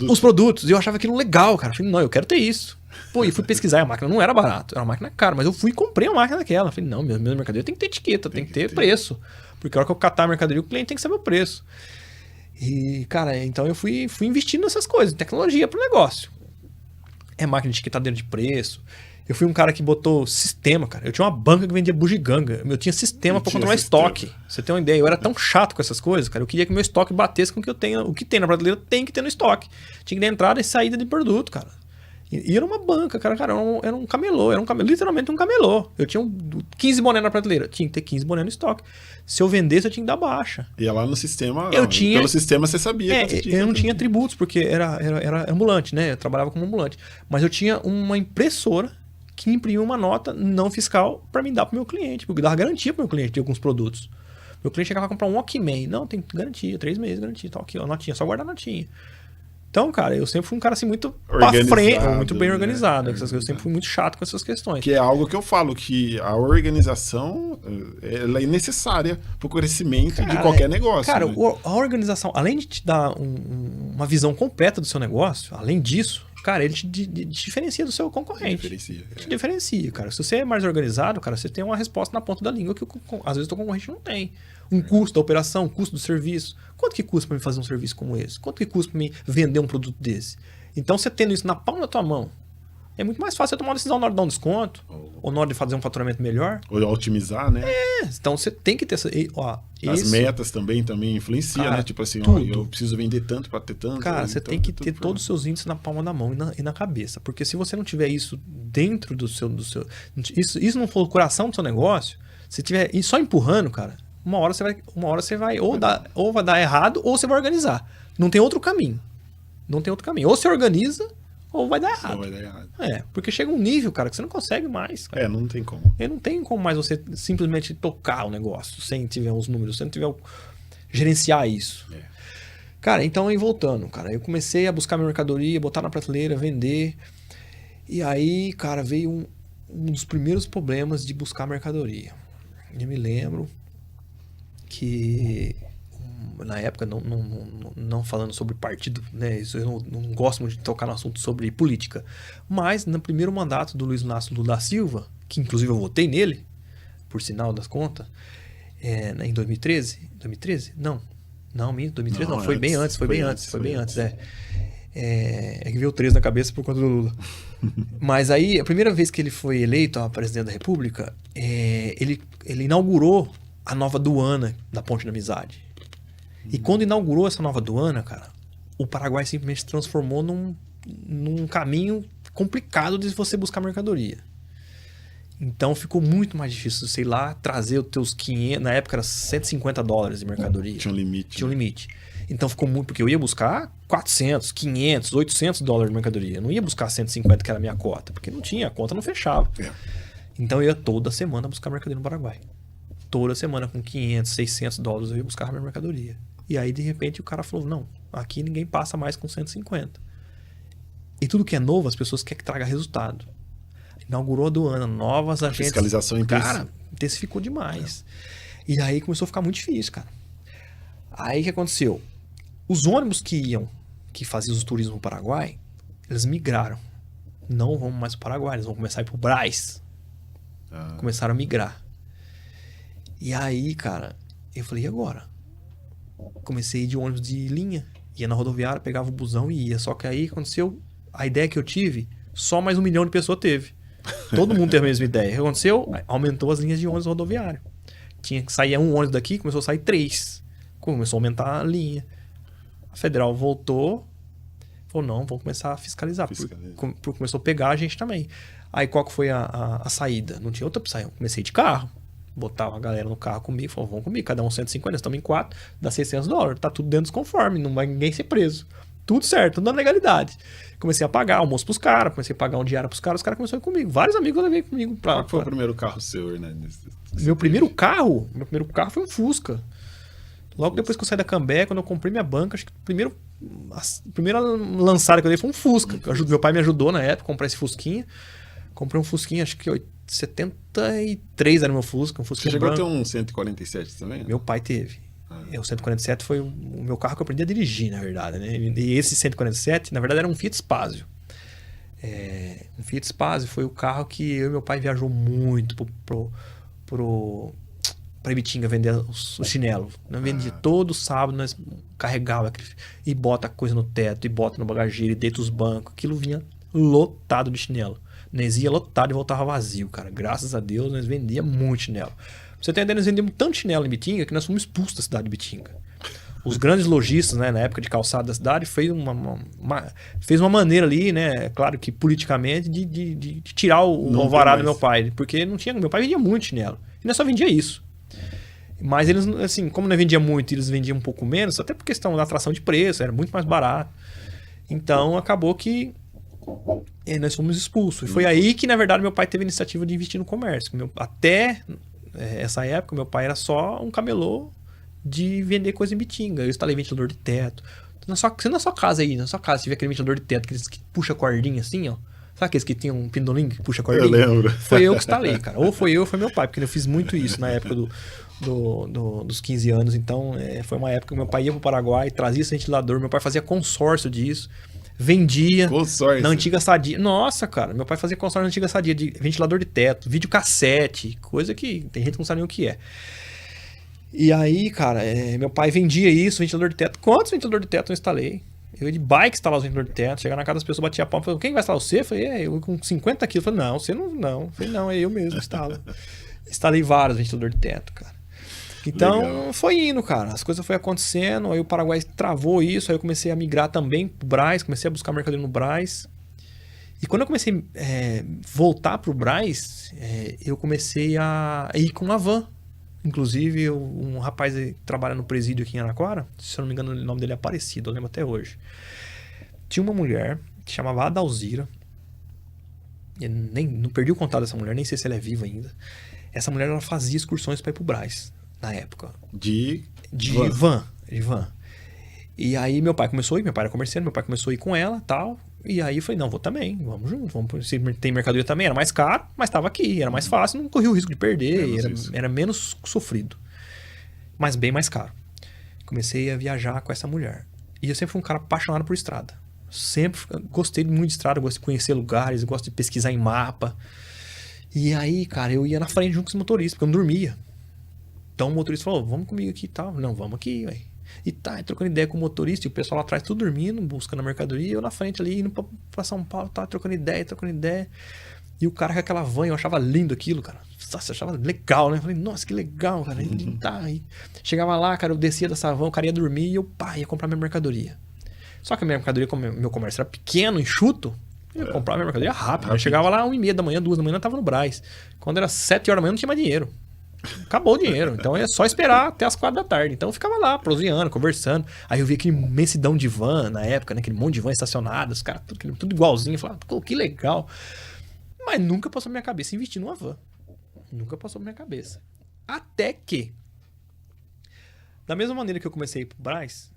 os produtos, e eu achava aquilo legal, cara. Eu falei, não, eu quero ter isso. Pô, e fui pesquisar, e a máquina não era barato, era uma máquina cara, mas eu fui e comprei uma máquina daquela. Eu falei, não, meu mercadoria tem que ter etiqueta, tem que ter preço. Porque a hora que eu catar a mercadoria, o cliente tem que saber o preço. E, cara, então eu fui investindo nessas coisas, tecnologia pro negócio. Máquina de etiquetadeira de preço. Eu fui um cara que botou sistema, cara. Eu tinha uma banca que vendia bugiganga. Eu tinha sistema para controlar estoque. Você tem uma ideia? Eu era tão chato com essas coisas, cara. Eu queria que meu estoque batesse com o que eu tenho. O que tem na prateleira tem que ter no estoque. Tinha que ter entrada e saída de produto, cara. E era uma banca, cara. Era um camelô. Literalmente um camelô. Eu tinha 15 boné na prateleira. Tinha que ter 15 boné no estoque. Se eu vendesse, eu tinha que dar baixa. E lá no sistema, pelo sistema você sabia. Eu não tinha tributos, porque era ambulante, né? Eu trabalhava como ambulante. Mas eu tinha uma impressora que imprimiu uma nota não fiscal para me dar pro meu cliente, porque dava garantia pro meu cliente de alguns produtos. Meu cliente chegava a comprar um Walkman. Não, tem garantia, 3 meses de garantia, tal, aqui, ó, notinha, só guardar a notinha. Então, cara, eu sempre fui um cara assim muito pra frente, muito bem organizado. Essas coisas, eu sempre fui muito chato com essas questões. Que é algo que eu falo, que a organização ela é necessária pro crescimento, cara, de qualquer negócio. Cara, né? A organização, além de te dar uma visão completa do seu negócio, além disso, cara, ele te diferencia do seu concorrente. Te diferencia, cara. Se você é mais organizado, cara, você tem uma resposta na ponta da língua que às vezes o teu concorrente não tem. Um custo da operação, um custo do serviço. Quanto que custa para me fazer um serviço como esse? Quanto que custa para me vender um produto desse? Então, você tendo isso na palma da tua mão, é muito mais fácil você tomar uma decisão na hora de dar um desconto, ou na hora de fazer um faturamento melhor. Ou otimizar, né? Então, você tem que ter essa... As metas também influenciam, cara, né? Tipo assim, tudo. eu preciso vender tanto para ter tanto. Cara, você então, tem que ter todos os seus índices na palma da mão e na cabeça. Porque se você não tiver isso dentro do seu... Isso não for o coração do seu negócio, se tiver só empurrando, cara, uma hora você vai ou vai dar errado ou você vai organizar. Não tem outro caminho. Não tem outro caminho. Ou você organiza ou vai dar errado. Vai dar errado. Porque chega um nível, cara, que você não consegue mais. Cara. Não tem como. Não tem como mais você simplesmente tocar o negócio sem tiver os números, sem tiver gerenciar isso. Cara, então aí voltando, cara, eu comecei a buscar minha mercadoria, botar na prateleira, vender. E aí, cara, veio um dos primeiros problemas de buscar mercadoria. Eu me lembro que na época, não falando sobre partido, né? Isso eu não gosto muito de tocar no assunto sobre política. Mas no primeiro mandato do Luiz Inácio Lula da Silva, que inclusive eu votei nele, por sinal das contas, em 2013. 2013? Não, 2013 não, foi bem antes. Foi bem antes. É que veio o 13 na cabeça por conta do Lula. Mas aí, a primeira vez que ele foi eleito a presidente da República, ele inaugurou a nova aduana da Ponte da Amizade. E quando inaugurou essa nova aduana, cara, o Paraguai simplesmente se transformou num caminho complicado de você buscar mercadoria. Então ficou muito mais difícil, sei lá, trazer os teus 500, na época era $150 de mercadoria. Tinha um limite. Então ficou muito, porque eu ia buscar 400, 500, $800 de mercadoria. Eu não ia buscar 150, que era a minha cota, porque não tinha, a conta não fechava. Então eu ia toda semana buscar mercadoria no Paraguai. Toda semana com $500, $600 eu ia buscar a minha mercadoria. E aí, de repente, o cara falou, não, aqui ninguém passa mais com 150. E tudo que é novo, as pessoas querem que traga resultado. Inaugurou a aduana, novas agências. Fiscalização cara, intensificou demais. E aí começou a ficar muito difícil, cara. Aí o que aconteceu? Os ônibus que faziam os turismo no Paraguai, eles migraram. Não vão mais para o Paraguai, eles vão começar a ir para o Brás. Começaram a migrar. E aí, cara, eu falei, e agora? Comecei a ir de ônibus de linha, ia na rodoviária, pegava o busão e ia. Só que aí aconteceu, a ideia que eu tive, só mais 1 milhão de pessoas teve. Todo mundo teve a mesma ideia. O que aconteceu? Aumentou as linhas de ônibus rodoviário. Tinha que sair um ônibus daqui, começou a sair 3. Começou a aumentar a linha. A federal voltou, falou, não, vamos começar a fiscalizar. Começou a pegar a gente também. Aí qual que foi a saída? Não tinha outra opção. Eu comecei de carro. Botava a galera no carro comigo, falou, vamos comigo, cada um 150, estamos em 4, dá $600, tá tudo dentro dos conformes, não vai ninguém ser preso. Tudo certo, tudo na legalidade. Comecei a pagar almoço pros caras, comecei a pagar um diário pros caras, os caras começaram a ir comigo. Vários amigos eu levei comigo. Qual foi o primeiro carro seu, né? Meu primeiro carro foi um Fusca. Logo depois que eu saí da Cambé, quando eu comprei minha banca, acho que a primeira lançada que eu dei foi um Fusca. Meu pai me ajudou na época a comprar esse Fusquinha. Comprei um Fusquinha, acho que 73 era meu Fusca. Você chegou a ter um 147 também? Meu pai teve. O 147 foi o meu carro que eu aprendi a dirigir, na verdade. Né? E esse 147, na verdade, era um Fiat Spazio. Um Fiat Spazio foi o carro que eu e meu pai viajou muito para Ibitinga vender os chinelos. Nós vendia todo sábado, nós carregava e bota coisa no teto, e bota no bagageiro, e deita os bancos. Aquilo vinha lotado de chinelo. Nós ia lotado e voltava vazio, cara. Graças a Deus, nós vendíamos muito chinelo. Pra você ter ideia, nós vendíamos tanto chinelo em Ibitinga que nós fomos expulsos da cidade de Ibitinga. Os grandes lojistas, né, na época de calçado da cidade, fez uma maneira ali, né, claro que politicamente, de tirar o alvará do meu pai. Porque meu pai vendia muito chinelo. E nós só vendia isso. Mas eles, assim, como nós vendia muito e eles vendiam um pouco menos, até por questão da atração de preço, era muito mais barato. Então, acabou que nós fomos expulsos. E foi aí que, na verdade, meu pai teve a iniciativa de investir no comércio. Até essa época, meu pai era só um camelô de vender coisa em Ibitinga. Eu instalei ventilador de teto. Na sua casa aí, se tiver aquele ventilador de teto, aqueles que puxa cordinha assim, ó. Sabe aqueles que tem um pindolim que puxa cordinha? Eu lembro. Foi eu que instalei, cara. Ou foi eu ou foi meu pai, porque eu fiz muito isso na época dos 15 anos. Então, foi uma época que meu pai ia pro Paraguai, trazia esse ventilador. Meu pai fazia consórcio disso. Vendia consórcio. Na antiga Sadia. Nossa, cara, meu pai fazia consórcio na antiga Sadia de ventilador de teto, videocassete, coisa que tem gente que não sabe nem o que é. E aí, cara, meu pai vendia isso, ventilador de teto. Quantos ventilador de teto eu instalei? Eu ia de bike instalar os ventiladores de teto, chegar na casa das pessoas, batia a palma, falei, quem vai instalar você? Eu falei, eu com 50 quilos. Eu falei, não, você não. Eu falei, não, é eu mesmo que instalo. Instalei vários ventiladores de teto, cara. Então, legal. Foi indo, cara. As coisas foram acontecendo, aí o Paraguai travou isso, aí eu comecei a migrar também pro Brás, comecei a buscar mercadoria no Brás. E quando eu comecei a voltar pro Brás, eu comecei a ir com uma van. Inclusive, um rapaz que trabalha no presídio aqui em Araraquara, se eu não me engano, o nome dele é Aparecido, eu lembro até hoje. Tinha uma mulher que chamava Adalzira. Eu não perdi o contato dessa mulher, nem sei se ela é viva ainda. Essa mulher, ela fazia excursões para ir pro Brás, na época. De van. E aí meu pai começou a ir, meu pai era comerciante, meu pai começou a ir com ela e tal. E aí eu falei, não, vou também, vamos junto. Se tem mercadoria também, era mais caro, mas estava aqui, era mais fácil, não corria o risco de perder, era menos sofrido. Mas bem mais caro. Comecei a viajar com essa mulher. E eu sempre fui um cara apaixonado por estrada. Sempre gostei muito de estrada, gosto de conhecer lugares, gosto de pesquisar em mapa. E aí, cara, eu ia na frente junto com os motoristas, porque eu não dormia. Então o motorista falou, vamos comigo aqui e tal. Não, vamos aqui, velho. E trocando ideia com o motorista, e o pessoal lá atrás tudo dormindo, buscando a mercadoria, e eu na frente ali, indo pra São Paulo, trocando ideia. E o cara com aquela van, eu achava lindo aquilo, cara. Nossa, eu achava legal, né? Eu falei, nossa, que legal, cara. E chegava lá, cara, eu descia dessa van, o cara ia dormir e eu, ia comprar minha mercadoria. Só que a minha mercadoria, como meu comércio era pequeno, enxuto, eu comprava minha mercadoria rápido. Eu chegava lá 1h30 da manhã, 2 da manhã, eu tava no Brás. Quando era 7 horas da manhã, não tinha mais dinheiro. Acabou o dinheiro. Então é só esperar até as 4 da tarde. Então eu ficava lá, proseando, conversando. Aí eu vi aquele imensidão de van na época, né? Aquele monte de van estacionada, os caras tudo igualzinho. Eu falava, pô, que legal. Mas nunca passou na minha cabeça investir numa van. Nunca passou na minha cabeça. Até que, da mesma maneira que eu comecei a ir pro Brás,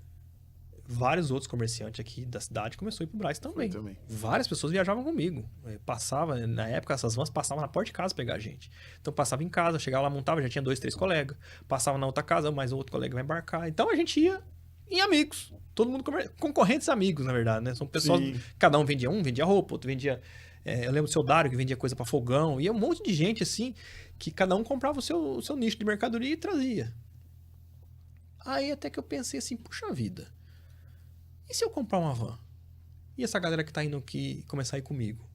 vários outros comerciantes aqui da cidade começaram a ir pro Brás também. Várias pessoas viajavam comigo. Passava, na época, essas vans passavam na porta de casa pegar a gente. Então passava em casa, chegava lá, montava, já tinha 2, 3 colegas. Passava na outra casa, mais outro colega vai embarcar. Então a gente ia em amigos. Todo mundo concorrentes amigos, na verdade, né? São pessoas, cada um vendia roupa, outro vendia... eu lembro do seu Dário, que vendia coisa para fogão. E um monte de gente, assim, que cada um comprava o seu nicho de mercadoria e trazia. Aí até que eu pensei assim, puxa vida, e se eu comprar uma van? E essa galera que tá indo aqui começar a ir comigo?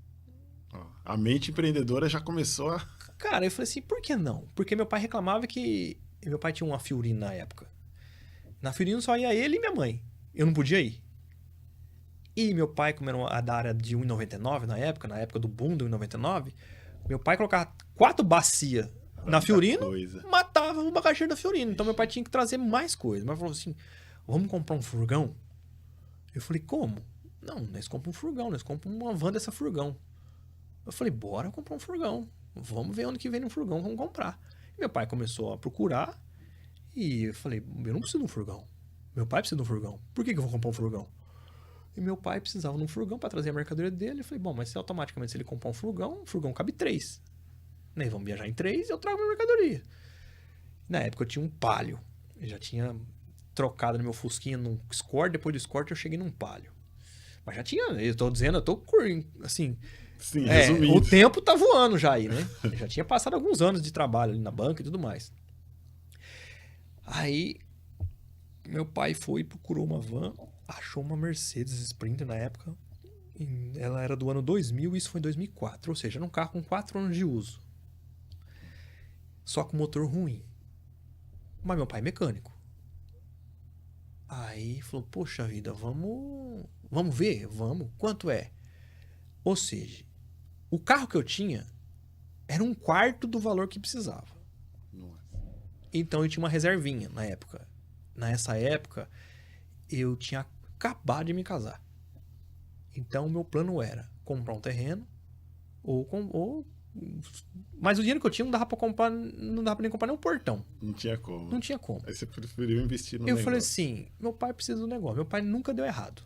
A mente empreendedora já começou a... Cara, eu falei assim, por que não? Porque meu pai reclamava que... Meu pai tinha uma Fiorino na época. Na Fiorino só ia ele e minha mãe. Eu não podia ir. E meu pai, como era da área de 1,99 na época do boom do 1,99, meu pai colocava 4 bacias na Fiorino, matava o bagageiro da Fiorino. Então meu pai tinha que trazer mais coisa. Mas falou assim, vamos comprar um furgão? Eu falei, como? Não, nós compramos um furgão, nós compramos uma van dessa furgão. Eu falei, bora comprar um furgão. Vamos ver onde que vem um furgão, vamos comprar. E meu pai começou a procurar e eu falei, eu não preciso de um furgão. Meu pai precisa de um furgão. Por que eu vou comprar um furgão? E meu pai precisava de um furgão para trazer a mercadoria dele. Eu falei, bom, mas se automaticamente se ele comprar um furgão cabe 3. Né? Vamos viajar em 3 e eu trago minha mercadoria. Na época eu tinha um Palio. Eu já tinha trocado no meu Fusquinha num Escort, depois do Escort eu cheguei num Palio. Mas já tinha, eu tô dizendo, eu tô assim... Sim, resumindo. O tempo tá voando já aí, né? Eu já tinha passado alguns anos de trabalho ali na banca e tudo mais. Aí, meu pai foi, procurou uma van, achou uma Mercedes Sprinter na época. Ela era do ano 2000 e isso foi em 2004. Ou seja, era um carro com 4 anos de uso. Só com motor ruim. Mas meu pai é mecânico. Aí falou, poxa vida, vamos ver? Vamos. Quanto é? Ou seja, o carro que eu tinha era 1/4 do valor que precisava. Nossa. Então eu tinha uma reservinha na época. Nessa época, eu tinha acabado de me casar. Então o meu plano era comprar um terreno mas o dinheiro que eu tinha não dava pra comprar, não dava pra nem comprar nem um portão. Não tinha como. Não tinha como. Aí você preferiu investir no negócio. Eu falei assim, meu pai precisa do negócio. Meu pai nunca deu errado.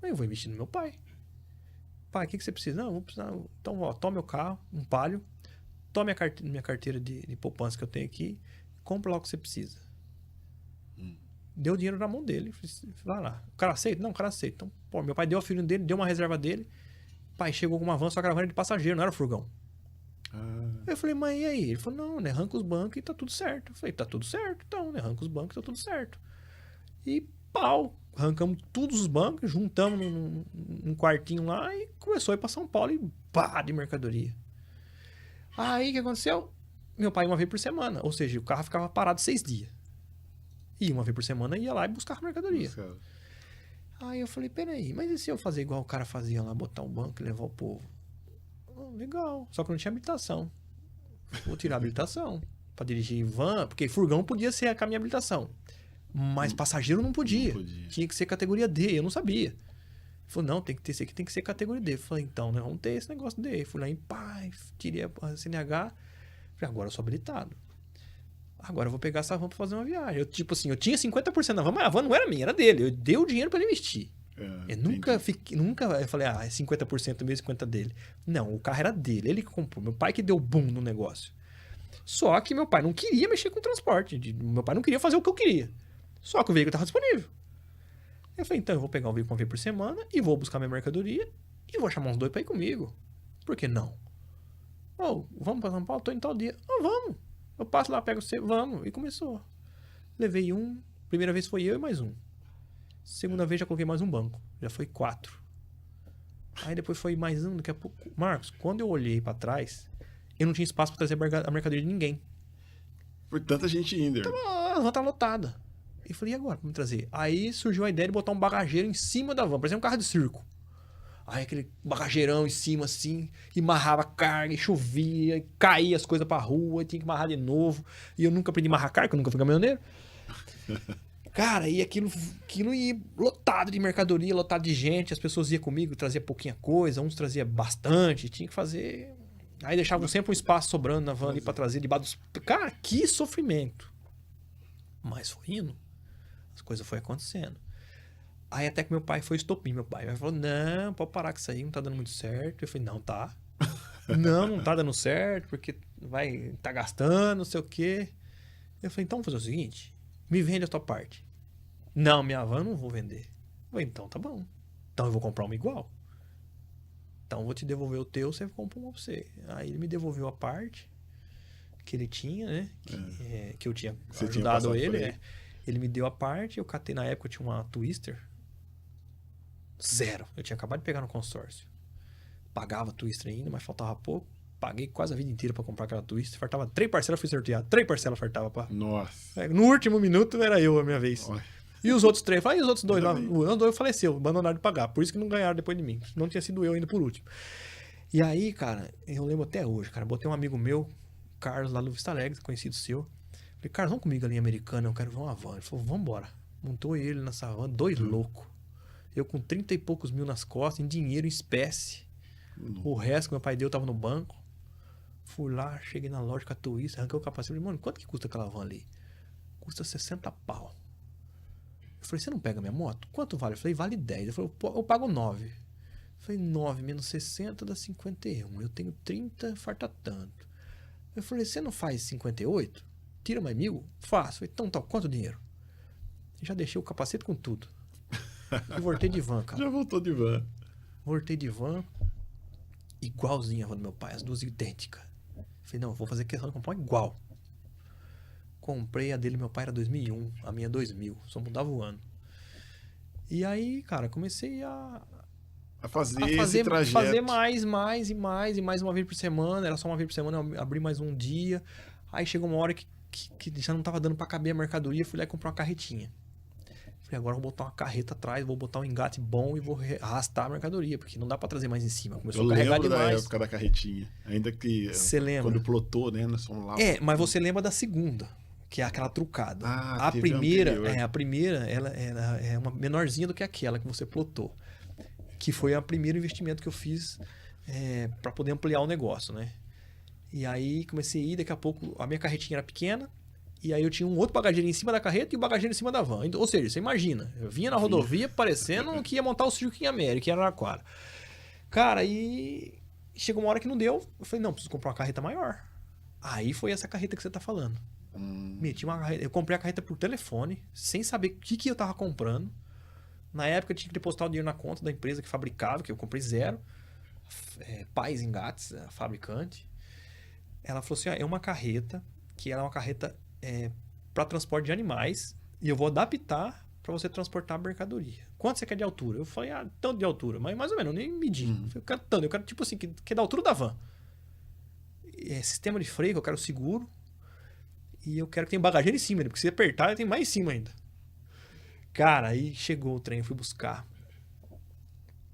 Aí eu vou investir no meu pai. Pai, o que você precisa? Não, eu vou precisar. Então, ó, toma meu carro, um Palio, toma minha carteira de poupança que eu tenho aqui, compra lá o que você precisa. Deu dinheiro na mão dele. Vai lá. O cara aceita? Não, o cara aceita. Então, pô, meu pai deu a filho dele, deu uma reserva dele. Pai, chegou com uma van, só que a van era de passageiro, não era furgão. Eu falei, mas e aí? Ele falou, não, né, arranca os bancos e tá tudo certo. Eu falei, tá tudo certo, então, né, arranca os bancos e tá tudo certo. E pau. Arrancamos todos os bancos, juntamos num quartinho lá e começou a ir pra São Paulo e pá, de mercadoria. Aí o que aconteceu? Meu pai uma vez por semana, ou seja, o carro ficava parado 6 dias. E uma vez por semana ia lá e buscava mercadoria. Aí eu falei, peraí, mas e se eu fazer igual o cara fazia lá, botar um banco e levar o povo? Legal, só que não tinha habilitação. Vou tirar a habilitação pra dirigir van, porque furgão podia ser com a minha habilitação. Mas passageiro não podia. Tinha que ser categoria D, eu não sabia. Ele falou, não, tem que ter esse aqui, tem que ser categoria D. Eu falei, então, né, vamos ter esse negócio D. Fui lá em paz, tirei a CNH. Falei, agora eu sou habilitado. Agora eu vou pegar essa van pra fazer uma viagem. Eu, tipo assim, eu tinha 50% da van, mas a van não era minha, era dele. Eu dei o dinheiro pra ele investir. Eu nunca eu falei, é 50% meu e 50% dele. Não, o carro era dele, ele que comprou. Meu pai que deu boom no negócio. Só que meu pai não queria mexer com transporte. Meu pai não queria fazer o que eu queria. Só que o veículo estava disponível. Eu falei, então eu vou pegar um veículo uma vez por semana e vou buscar minha mercadoria e vou chamar uns dois para ir comigo. Por que não? Vamos para São Paulo? Tô em tal dia. Vamos. Eu passo lá, pego você, vamos. E começou. Levei um. Primeira vez foi eu e mais um. Segunda vez já coloquei mais um banco. Já foi 4. Aí depois foi mais um, daqui a pouco. Marcos, quando eu olhei para trás, eu não tinha espaço para trazer a mercadoria de ninguém. Por tanta gente indo. A van tá lotada. E falei, e agora? Vamos trazer. Aí surgiu a ideia de botar um bagageiro em cima da van, parecia um carro de circo. Aí aquele bagageirão em cima assim, e amarrava carga, e chovia, e caía as coisas pra rua, e tinha que amarrar de novo. E eu nunca aprendi a amarrar carga, porque eu nunca fui caminhoneiro. Cara, e aquilo ia lotado de mercadoria, lotado de gente, as pessoas iam comigo, trazia pouquinha coisa, uns trazia bastante, tinha que fazer. Aí deixavam sempre um espaço sobrando na van ali pra trazer debaixo dos. Cara, que sofrimento. Mas foi indo. As coisas foram acontecendo. Aí até que meu pai foi estopim. Meu pai falou, não, pode parar com isso aí, não tá dando muito certo. Eu falei, não, tá. Não tá dando certo, porque tá gastando, não sei o quê. Eu falei, então vamos fazer o seguinte, me vende a tua parte. Não, minha van eu não vou vender. Eu falei, então tá bom. Então eu vou comprar uma igual. Então eu vou te devolver o teu, você compra uma pra você. Aí ele me devolveu a parte que ele tinha, né? Que eu tinha ajudado ele, Ele me deu a parte, eu catei na época, eu tinha uma Twister. 0. Eu tinha acabado de pegar no consórcio. Pagava a Twister ainda, mas faltava pouco. Paguei quase a vida inteira pra comprar aquela Twister. Faltava 3 parcelas, fui sorteado. 3 parcelas faltava pra... Nossa. No último minuto era eu a minha vez. Nossa. E os outros 3? E os outros 2 lá? Os 2 faleceu, abandonaram de pagar. Por isso que não ganharam depois de mim. Não tinha sido eu ainda por último. E aí, cara, eu lembro até hoje, cara. Botei um amigo meu, Carlos, lá no Vista Alegre, conhecido seu. Falei, Carlos, vamos comigo ali em Americana, eu quero ver uma van. Ele falou, vambora. Montou ele nessa van, 2 loucos. Eu com 30 e poucos mil nas costas, em dinheiro, em espécie. O resto que meu pai deu tava no banco. Fui lá, cheguei na loja com a Twister, arranquei o capacete. Falei, mano, quanto que custa aquela van ali? Custa 60 pau. Eu falei, você não pega minha moto? Quanto vale? Eu falei, vale 10. Ele falou, eu pago 9. Eu falei, 9 menos 60 dá 51. Eu tenho 30, farta tanto. Eu falei, você não faz 58? Tira mais 1.000? Faço. Falei, então, quanto dinheiro? Já deixei o capacete com tudo. E voltei de van, cara. Já voltou de van. Voltei de van, igualzinha a van do meu pai, as duas idênticas. Falei, não, vou fazer questão de comprar igual. Comprei a dele, meu pai era 2001, a minha 2000, só mudava o ano. E aí, cara, comecei a fazer esse trajeto. Fazer mais uma vez por semana. Era só uma vez por semana, eu abri mais um dia. Aí chegou uma hora que já não tava dando pra caber a mercadoria, fui lá e comprei uma carretinha. Falei, agora eu vou botar uma carreta atrás, vou botar um engate bom e vou arrastar a mercadoria, porque não dá pra trazer mais em cima. Começou a carregar demais. Eu lembro da época da carretinha. Ainda que... Você lembra? Quando plotou, né? Nós fomos lá. Mas você lembra da segunda, que é aquela trucada. A primeira, ela é uma menorzinha do que aquela que você plotou. Que foi o primeiro investimento que eu fiz pra poder ampliar o negócio, né? E aí comecei a ir, daqui a pouco a minha carretinha era pequena, e aí eu tinha um outro bagageiro em cima da carreta e o bagageiro em cima da van. Ou seja, você imagina, eu vinha na rodovia parecendo que ia montar o circo em América, em Araraquara. Cara, aí chegou uma hora que não deu, eu falei, não, preciso comprar uma carreta maior. Aí foi essa carreta que você tá falando. Meti uma carreta, eu comprei a carreta por telefone, sem saber o que eu tava comprando. Na época eu tinha que depositar o dinheiro na conta da empresa que fabricava, que eu comprei 0. Pais Engates, a fabricante. Ela falou assim, é uma carreta, que ela é uma carreta para transporte de animais, e eu vou adaptar para você transportar a mercadoria. Quanto você quer de altura? Eu falei, tanto de altura, mas mais ou menos, eu nem medi. Eu quero tanto, eu quero tipo assim, que é da altura da van. Sistema de freio, eu quero seguro. E eu quero que tenha bagageiro em cima, porque se apertar, tem mais em cima ainda. Cara, aí chegou o trem, eu fui buscar.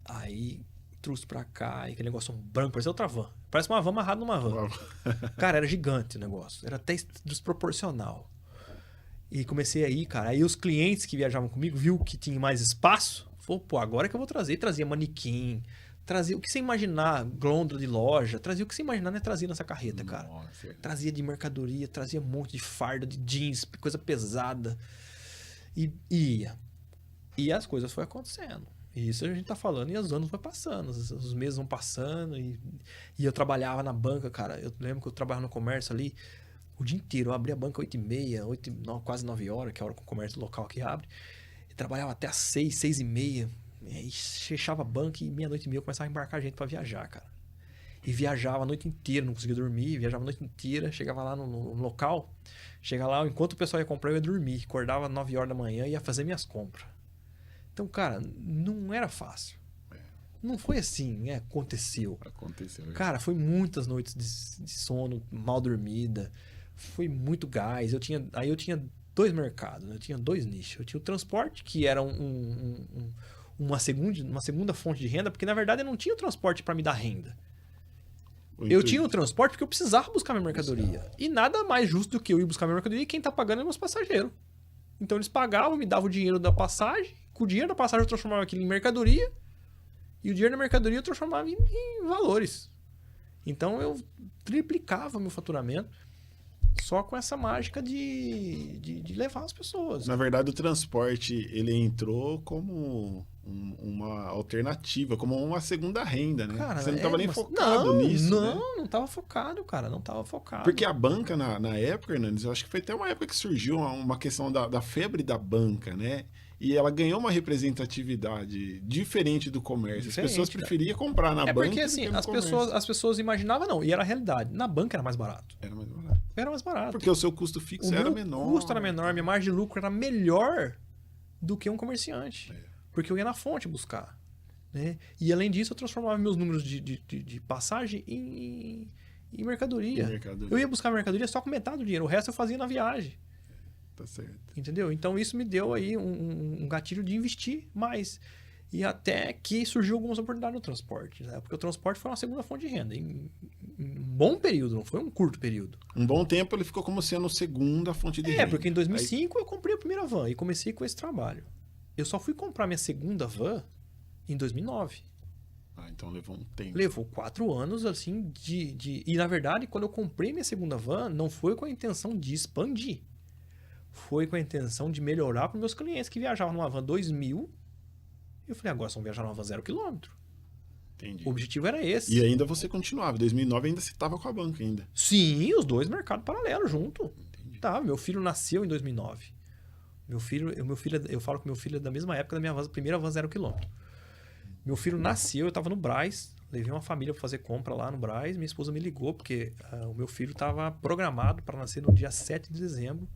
Aí trouxe pra cá, e aquele negócio branco, parecia outra van. Parece uma van amarrada numa van. Cara, era gigante o negócio. Era até desproporcional. E comecei aí, cara. Aí os clientes que viajavam comigo viu que tinha mais espaço. Falou, pô, agora que eu vou trazer. Trazia manequim, trazia o que você imaginar, glôndula de loja, trazia o que você imaginar, né? Trazia nessa carreta, cara. Nossa. Trazia de mercadoria, trazia um monte de farda, de jeans, coisa pesada. E ia. E as coisas foram acontecendo. E isso a gente tá falando e os anos vão passando, os meses vão passando. E eu trabalhava na banca, cara. Eu lembro que eu trabalhava no comércio ali o dia inteiro. Eu abria a banca 8h30, quase 9 horas, que é a hora que o comércio local aqui abre. E trabalhava até às 6, 6h30. E fechava a banca e meia-noite e meia eu começava a embarcar gente pra viajar, cara. E viajava a noite inteira, não conseguia dormir. Viajava a noite inteira, chegava lá no local. Chegava lá, enquanto o pessoal ia comprar, eu ia dormir. Acordava às 9 horas da manhã e ia fazer minhas compras. Então, cara, não era fácil. Não foi assim, aconteceu. Cara, foi muitas noites de sono mal dormida. Foi muito gás. Aí eu tinha 2 mercados, né? Eu tinha 2 nichos. Eu tinha o transporte, que era uma segunda fonte de renda, porque na verdade eu não tinha o transporte para me dar renda. Eu tinha o transporte porque eu precisava buscar minha mercadoria. E nada mais justo do que eu ir buscar minha mercadoria e quem tá pagando é meus passageiros. Então eles pagavam, me davam o dinheiro da passagem. Com o dinheiro da passagem eu transformava aquilo em mercadoria. E o dinheiro da mercadoria eu transformava em valores. Então eu triplicava meu faturamento só com essa mágica de levar as pessoas. Na verdade, o transporte ele entrou como uma alternativa, como uma segunda renda, né? Cara, você não estava nem focado nisso, né? Não estava focado, cara. Não estava focado. Porque a banca, na época, Hernandes, eu acho que foi até uma época que surgiu uma questão da febre da banca, né? E ela ganhou uma representatividade diferente do comércio. As pessoas preferiam comprar na banca. Porque assim, as pessoas imaginavam, não, e era a realidade. Na banca era mais barato. Era mais barato. Porque o seu custo fixo era menor. O custo era menor, minha margem de lucro era melhor do que um comerciante. Porque eu ia na fonte buscar. Né? E além disso, eu transformava meus números de passagem em mercadoria. Eu ia buscar mercadoria só com metade do dinheiro. O resto eu fazia na viagem. Tá certo. Entendeu? Então isso me deu aí um gatilho de investir mais. E até que surgiu algumas oportunidades no transporte. Né? Porque o transporte foi uma segunda fonte de renda. Em um bom período, não foi um curto período. Um bom tempo ele ficou como sendo segunda fonte de renda. Porque em 2005 eu comprei a primeira van e comecei com esse trabalho. Eu só fui comprar minha segunda van em 2009. Então levou um tempo. Levou 4 anos, assim, E na verdade, quando eu comprei minha segunda van, não foi com a intenção de expandir. Foi com a intenção de melhorar para os meus clientes que viajavam numa van 2000. Eu falei, agora só vão viajar numa van 0 km. Entendi. O objetivo era esse. E ainda você continuava. Em 2009 ainda você estava com a banca ainda. Sim, os dois mercados paralelos junto. Entendi. Tá, meu filho nasceu em 2009. Eu falo que meu filho é da mesma época da minha primeira van 0 km. Meu filho nasceu, eu estava no Brás, levei uma família para fazer compra lá no Brás. Minha esposa me ligou porque o meu filho estava programado para nascer no dia 7 de dezembro.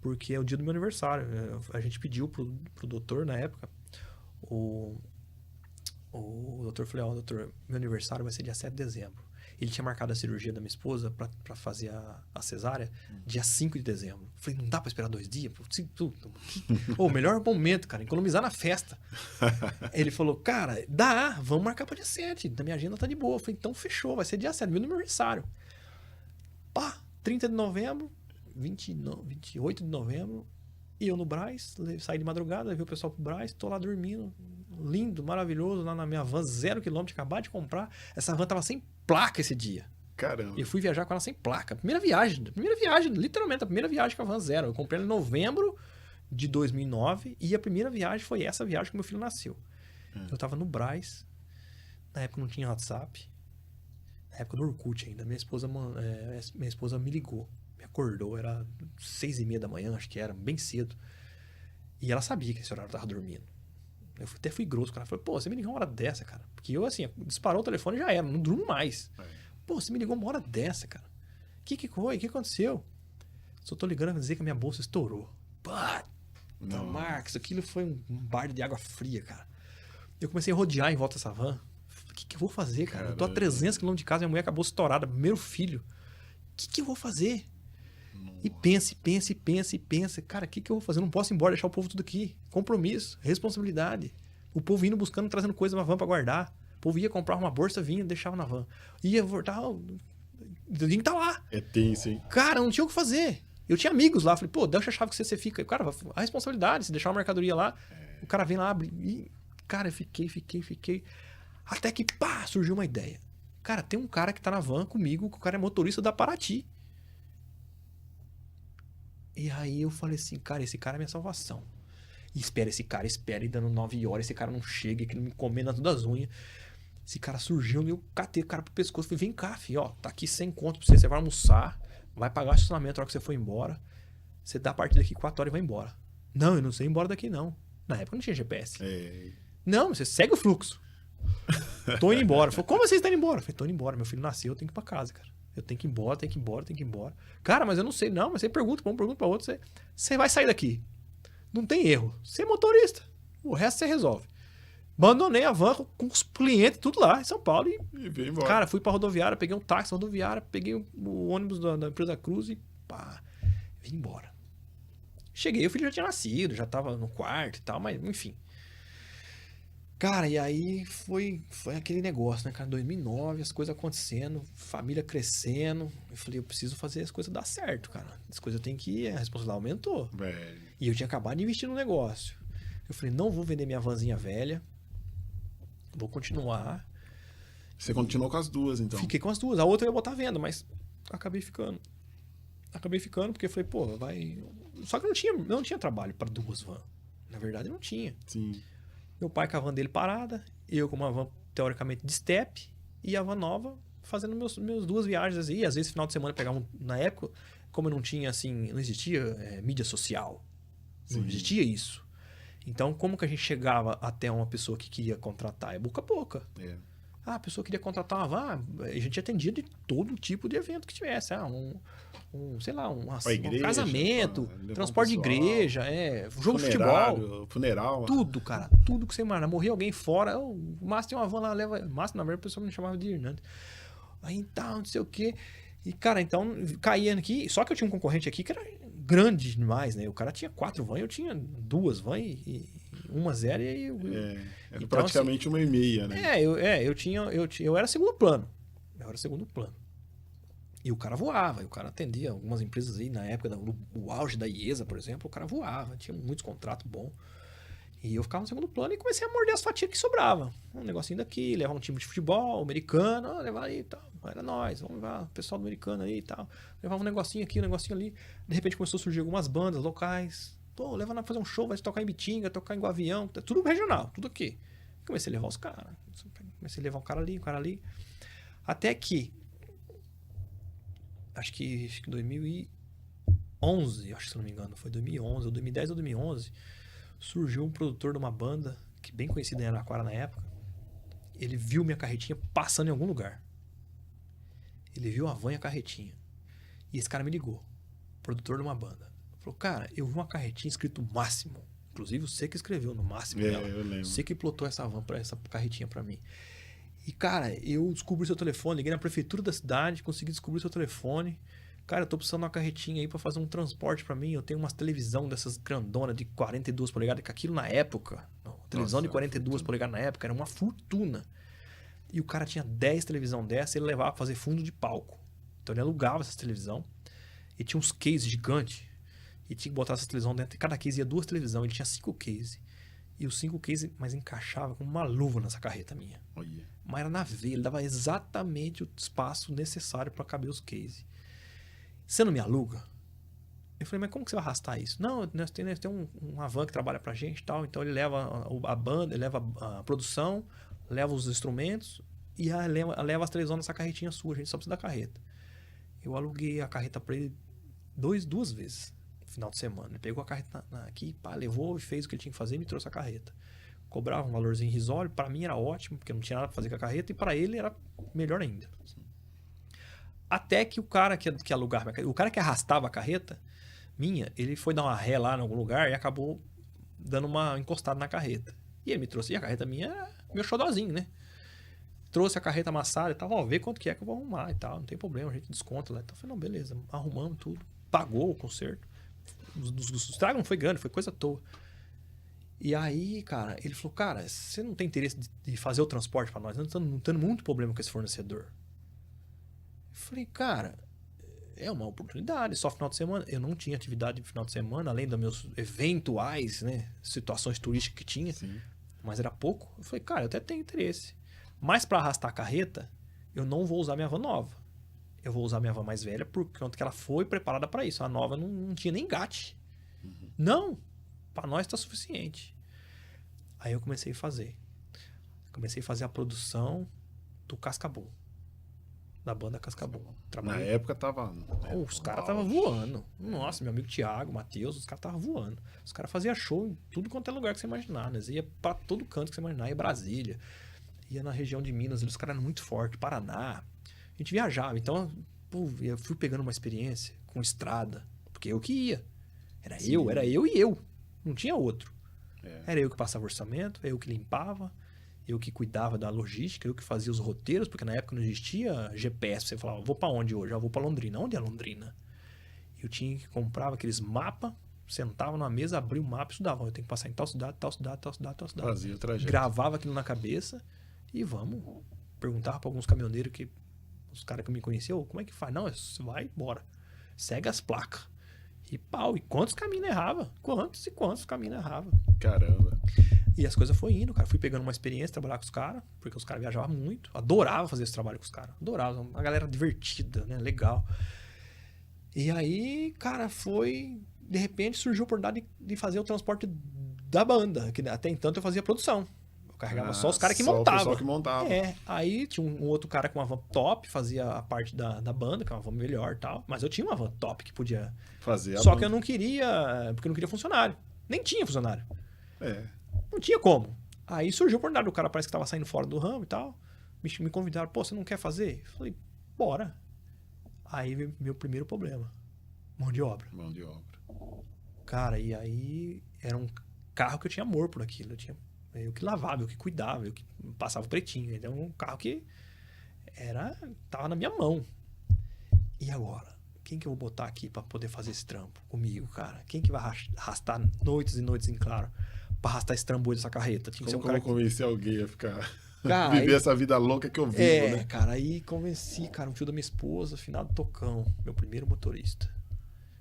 Porque é o dia do meu aniversário. A gente pediu pro doutor na época. O doutor falou, doutor, meu aniversário vai ser dia 7 de dezembro. Ele tinha marcado a cirurgia da minha esposa para fazer a cesárea dia 5 de dezembro. Eu falei, não dá para esperar 2 dias? O melhor momento, cara, economizar na festa. Ele falou, cara, dá, vamos marcar para dia 7. Da minha agenda tá de boa. Eu falei, então fechou, vai ser dia 7, meu aniversário. 30 de novembro, 28 de novembro, e eu no Brás, saí de madrugada, levei o pessoal pro Brás, tô lá dormindo, lindo, maravilhoso, lá na minha van 0 km, acabado de comprar. Essa van tava sem placa esse dia. Caramba. E eu fui viajar com ela sem placa. Primeira viagem, literalmente, a primeira viagem com a van 0. Eu comprei ela em novembro de 2009 e a primeira viagem foi essa viagem que meu filho nasceu. Eu tava no Brás, na época não tinha WhatsApp, na época do Orkut ainda. Minha esposa me ligou. Me acordou, era 6h30 da manhã, acho que era, bem cedo. E ela sabia que esse horário eu tava dormindo. Eu até fui grosso com ela. Falei, pô, você me ligou uma hora dessa, cara? Porque eu, assim, disparou o telefone e já era, não durmo mais. Pô, você me ligou uma hora dessa, cara. O que foi? O que aconteceu? Só tô ligando pra dizer que a minha bolsa estourou. Pá! Marcos, aquilo foi um balde de água fria, cara. Eu comecei a rodear em volta dessa van. O que eu vou fazer, cara? Eu tô a 300 km de casa, minha mulher acabou estourada, primeiro filho. O que eu vou fazer? E pensa. Cara, o que eu vou fazer? Eu não posso ir embora, deixar o povo tudo aqui. Compromisso, responsabilidade. O povo indo buscando, trazendo coisa na van pra guardar. O povo ia comprar uma bolsa, vinha, deixava na van. Ia voltar, eu tinha que estar lá. É tenso, hein? Cara, não tinha o que fazer. Eu tinha amigos lá, falei, pô, deixa a chave que você fica. Cara, a responsabilidade, se deixar uma mercadoria lá, o cara vem lá, abre. E, cara, eu fiquei. Até que, pá, surgiu uma ideia. Cara, tem um cara que tá na van comigo, que o cara é motorista da Paraty. E aí eu falei assim, cara, esse cara é minha salvação. E espera, e dando 9 horas, esse cara não chega, que ele me comendo todas as unhas. Esse cara surgiu, eu catei o cara pro pescoço, falei, vem cá, filho, ó, tá aqui 100 conto pra você vai almoçar, vai pagar o estacionamento na hora que você for embora, você dá a partir daqui 4 horas e vai embora. Não, eu não sei ir embora daqui não. Na época não tinha GPS. Não, você segue o fluxo. Tô indo embora. Falei, como você está indo embora? Falei, tô indo embora, meu filho nasceu, eu tenho que ir pra casa, cara. Eu tenho que ir embora. Cara, mas eu não sei. Não, mas você pergunta pra um, pergunta pra outro. Você vai sair daqui. Não tem erro. Você é motorista. O resto você resolve. Abandonei a van com os clientes, tudo lá em São Paulo. E veio embora. Cara, fui pra rodoviária, peguei um táxi na rodoviária, peguei o ônibus da empresa Cruz e pá, vim embora. Cheguei, o filho já tinha nascido, já tava no quarto e tal, mas enfim. Cara, e aí foi aquele negócio, né, cara? 2009, as coisas acontecendo, família crescendo. Eu falei, eu preciso fazer as coisas dar certo, cara. As coisas tem que ir, a responsabilidade aumentou. Velho. E eu tinha acabado de investir no negócio. Eu falei, não vou vender minha vanzinha velha. Vou continuar. Você continuou com as duas, então? Fiquei com as duas. A outra eu ia botar à venda, mas acabei ficando. Porque eu falei, pô, vai... Só que eu não tinha trabalho para duas vans. Na verdade, não tinha. Sim. Meu pai com a van dele parada, eu com uma van teoricamente de step e a van nova fazendo meus 2 viagens aí. Às vezes, final de semana, pegava na época, como eu não tinha, assim, não existia mídia social. Não existia isso. Então, como que a gente chegava até uma pessoa que queria contratar? É boca a boca. A pessoa queria contratar uma van, a gente atendia de todo tipo de evento que tivesse. Sei lá, um casamento, transporte de igreja, jogo de futebol. Funeral. Tudo, cara. Tudo que você imaginar. Morria alguém fora. O Márcio tem uma van lá, leva. Márcio, na verdade, a pessoa me chamava de Hernandes. Aí então, não sei o quê. E, cara, então, caía aqui. Só que eu tinha um concorrente aqui que era grande demais, né? O cara tinha 4 vans, eu tinha 2 vans e uma zero. Era então, praticamente assim, 1,5, né? Eu era segundo plano. E o cara voava, e o cara atendia algumas empresas aí na época, no auge da IESA, por exemplo, o cara voava, tinha muitos contratos bons. E eu ficava no segundo plano e comecei a morder as fatias que sobravam. Um negocinho daqui, levar um time de futebol americano, levar aí e tal. Era nós, vamos levar o pessoal do americano aí e tal. Levava um negocinho aqui, um negocinho ali. De repente começou a surgir algumas bandas locais. Pô, leva lá pra fazer um show, vai tocar em Bitinga, tocar em Guavião, tudo regional, tudo aqui. Comecei a levar os caras. Comecei a levar um cara ali. Até que acho que 2011, acho que se não me engano, foi 2011, ou 2010 ou 2011, surgiu um produtor de uma banda, que bem conhecida em Araraquara na época. Ele viu minha carretinha passando em algum lugar. Ele viu a van e a carretinha. E esse cara me ligou, produtor de uma banda. Falou, cara, eu vi uma carretinha escrito Máximo. Inclusive você que escreveu no Máximo dela. Eu lembro. Você que plotou essa van, essa carretinha pra mim. E, cara, eu descobri seu telefone, liguei na prefeitura da cidade, consegui descobrir seu telefone. Cara, eu tô precisando de uma carretinha aí pra fazer um transporte pra mim. Eu tenho umas televisão dessas grandonas de 42 polegadas, que aquilo na época, televisão de 42 polegadas na época era uma fortuna. E o cara tinha 10 televisão dessa, ele levava pra fazer fundo de palco. Então ele alugava essas televisão e tinha uns cases gigantes. E tinha que botar essas televisão dentro. E cada case ia 2 televisão, ele tinha 5 cases. E os 5 cases, mas encaixava como uma luva nessa carreta minha. Mas era na veia, ele dava exatamente o espaço necessário para caber os cases. Você não me aluga? Eu falei, mas como que você vai arrastar isso? Não, nós temos uma van que trabalha pra gente e tal, então ele leva a banda, ele leva a produção, leva os instrumentos e leva as televisões nessa carretinha sua, a gente só precisa da carreta. Eu aluguei a carreta pra ele 2 vezes no final de semana. Ele pegou a carreta aqui, pá, levou e fez o que ele tinha que fazer e me trouxe a carreta. Cobrava um valorzinho irrisório, pra mim era ótimo, porque não tinha nada pra fazer com a carreta, e pra ele era melhor ainda. Até que o cara que alugava, o cara que arrastava a carreta, minha, ele foi dar uma ré lá em algum lugar e acabou dando uma encostada na carreta. E ele me trouxe, e a carreta minha era meu xodózinho, né? Trouxe a carreta amassada e tal, ó, vê quanto que é que eu vou arrumar e tal, não tem problema, a gente desconta lá. Então eu falei, não, beleza, arrumamos tudo, pagou o conserto. Os estragos não foi grande, foi coisa à toa. E aí, cara, ele falou, cara, você não tem interesse de fazer o transporte pra nós? Nós estamos tendo muito problema com esse fornecedor. Eu falei, cara, é uma oportunidade, só final de semana. Eu não tinha atividade no final de semana, além dos meus eventuais, né, situações turísticas que tinha. Sim. Mas era pouco. Eu falei, cara, eu até tenho interesse. Mas para arrastar a carreta, eu não vou usar minha van nova. Eu vou usar minha van mais velha, por conta que ela foi preparada para isso. A nova não tinha nem engate. Uhum. Não, para nós está suficiente. Aí eu comecei a fazer. Comecei a fazer a produção do Cascabel. Da banda Cascabel. Na época tava... os caras estavam voando. Nossa, meu amigo Thiago, Matheus, os caras estavam voando. Os caras faziam show em tudo quanto é lugar que você imaginar, né? Ia pra todo canto que você imaginar. Ia Brasília, ia na região de Minas, os caras eram muito fortes, Paraná. A gente viajava. Então, eu fui pegando uma experiência com estrada, porque eu que ia. Era eu e eu. Não tinha outro. Era eu que passava orçamento, eu que limpava, eu que cuidava da logística, eu que fazia os roteiros, porque na época não existia GPS. Você falava, vou pra onde hoje? Eu vou pra Londrina. Onde é Londrina? Eu tinha que comprar aqueles mapas, sentava numa mesa, abria o mapa e estudava. Eu tenho que passar em tal cidade, tal cidade, tal cidade, tal cidade. Fazia o trajeto. Gravava aquilo na cabeça e vamos. Perguntava pra alguns caminhoneiros, os caras que me conheciam, como é que faz? Não, você vai, bora. Segue as placas. E pau, e quantos caminhos errava? Quantos e quantos caminhos errava? Caramba. E as coisas foram indo, cara. Fui pegando uma experiência, trabalhar com os caras, porque os caras viajavam muito. Adorava fazer esse trabalho com os caras. Adorava. Uma galera divertida, né? Legal. E aí, cara, de repente surgiu a oportunidade de fazer o transporte da banda, que até então eu fazia produção. Eu carregava só os caras que montavam. O pessoal que montava. Aí tinha um outro cara com uma van top, fazia a parte da banda, que é uma van melhor e tal. Mas eu tinha uma van top que podia fazer só que eu não queria, porque eu não queria funcionário. Nem tinha funcionário. Não tinha como. Aí surgiu a oportunidade, o cara parece que estava saindo fora do ramo e tal. Me convidaram, pô, você não quer fazer? Eu falei, bora. Aí veio meu primeiro problema. Mão de obra. Cara, e aí era um carro que eu tinha amor por aquilo. Eu que lavava, eu que cuidava, eu que passava o pretinho. Então, um carro que tava na minha mão. E agora? Quem que eu vou botar aqui pra poder fazer esse trampo comigo, cara? Quem que vai arrastar noites e noites em claro pra arrastar esse trambolho dessa carreta? Tinha que ser um cara que... convencer alguém a ficar... viver essa vida louca que eu vivo, né? Cara, aí convenci, cara, um tio da minha esposa, finado Tocão, meu primeiro motorista.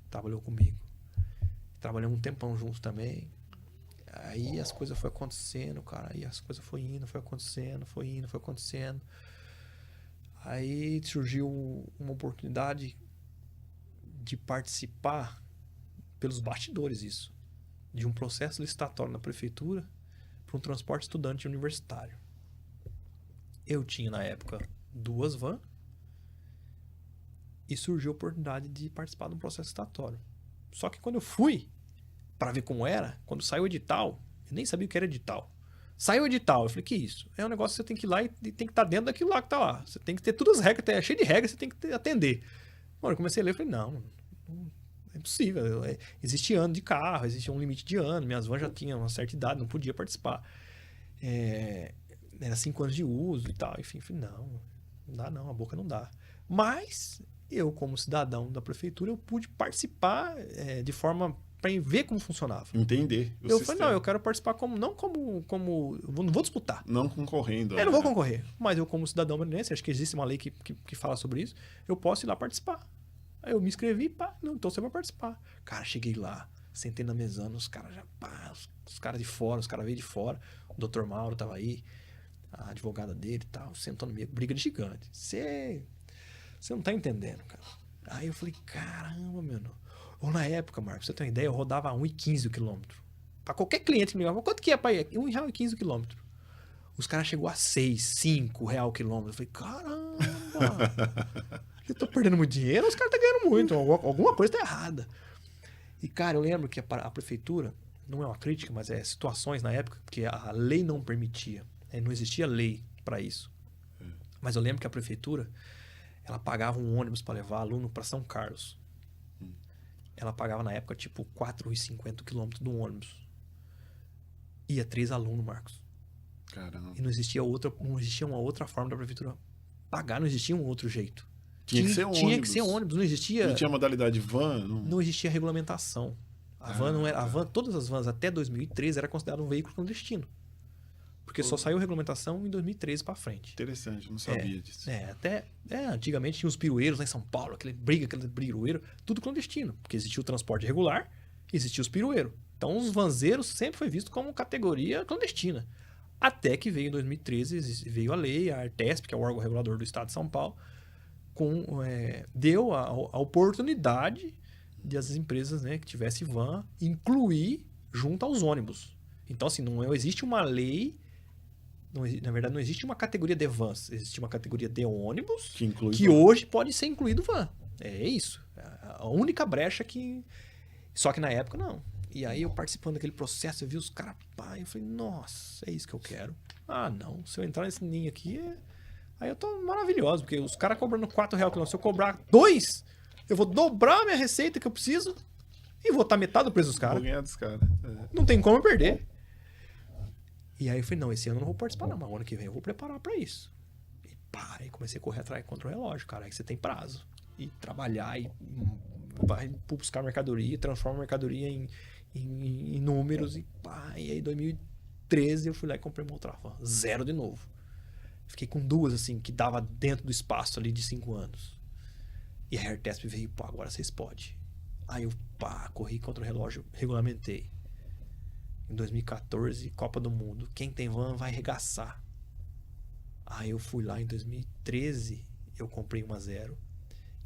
Trabalhou comigo. Trabalhamos um tempão juntos também. Aí as coisas foram acontecendo, cara. Aí as coisas foi indo, foi acontecendo. Aí surgiu uma oportunidade de participar, pelos bastidores isso, de um processo licitatório na prefeitura para um transporte estudante universitário. Eu tinha, na época, 2 vans e surgiu a oportunidade de participar de um processo licitatório. Só que quando eu fui para ver como era, quando saiu o edital, eu nem sabia o que era edital. Saiu o edital, eu falei, que isso? É um negócio que você tem que ir lá e tem que estar dentro daquilo lá que tá lá. Você tem que ter todas as regras, é cheio de regras, você tem que atender. Bom, eu comecei a ler e falei, não é impossível. Existe ano de carro, existe um limite de ano, minhas vans já tinham uma certa idade, não podia participar. Era 5 anos de uso e tal. Enfim, falei, não dá não, a boca não dá. Mas eu, como cidadão da prefeitura, eu pude participar de forma para ver como funcionava. Entender o eu sistema. Falei, não, eu quero participar não vou disputar. Não concorrendo. Eu não vou concorrer, mas eu como cidadão maranhense, acho que existe uma lei que fala sobre isso, eu posso ir lá participar. Aí eu me inscrevi, então você vai participar. Cara, cheguei lá, sentei na mesana, os caras já, os caras de fora, os caras veio de fora, o Dr. Mauro tava aí, a advogada dele e tal, sentou no meio, briga de gigante. Você não tá entendendo, cara. Aí eu falei, caramba, mano. Ou na época, Marcos, pra você ter uma ideia, eu rodava 1,15 o quilômetro. Pra qualquer cliente que me ligava, quanto que é pra ir? R$1,15 o quilômetro. Os caras chegou a 6, 5 real o quilômetro. Eu falei, caramba, eu tô perdendo muito dinheiro, os caras tá ganhando muito, alguma coisa tá errada. E, cara, eu lembro que a prefeitura, não é uma crítica, mas situações na época, porque a lei não permitia, não existia lei para isso. Mas eu lembro que a prefeitura, ela pagava um ônibus para levar aluno para São Carlos. ela pagava na época tipo 4,50 km do ônibus. Ia 3 alunos, Marcos. Caramba. E não existia uma outra forma da prefeitura pagar, não existia um outro jeito. Tinha que ser ônibus. Tinha que ser ônibus, não existia. Não tinha modalidade van? Não existia regulamentação. A van não era. A van, todas as vans até 2013 era considerado um veículo clandestino. Porque só saiu regulamentação em 2013 para frente. Interessante, eu não sabia disso. Antigamente tinha os pirueiros lá em São Paulo, aquele pirueiro, tudo clandestino. Porque existia o transporte regular, existia os pirueiros. Então os vanzeiros sempre foi visto como categoria clandestina. Até que veio em 2013, veio a lei, a Artesp, que é o órgão regulador do Estado de São Paulo, deu a oportunidade de as empresas, né, que tivesse van incluir junto aos ônibus. Então, assim, não existe uma lei, na verdade, não existe uma categoria de vans, existe uma categoria de ônibus que hoje pode ser incluído van. É isso. A única brecha que... Só que na época, não. E aí, eu participando daquele processo, eu vi os caras, eu falei, nossa, é isso que eu quero. Ah, não, se eu entrar nesse ninho aqui, aí eu tô maravilhoso, porque os caras cobrando R$4, se eu cobrar 2, eu vou dobrar a minha receita que eu preciso e vou estar metade do preço dos caras. Vou ganhar dos caras. Não tem como eu perder. E aí eu falei, não, esse ano eu não vou participar não, mas ano que vem eu vou preparar pra isso. E aí comecei a correr atrás contra o relógio, cara, aí você tem prazo. E trabalhar, e vai buscar mercadoria, transforma a mercadoria em números, e aí em 2013 eu fui lá e comprei uma outra van, 0 de novo. Fiquei com 2, assim, que dava dentro do espaço ali de 5 anos. E a Artesp veio, agora vocês podem. Aí eu, corri contra o relógio, regulamentei. Em 2014, Copa do Mundo. Quem tem van vai arregaçar. Aí eu fui lá em 2013, eu comprei uma 0.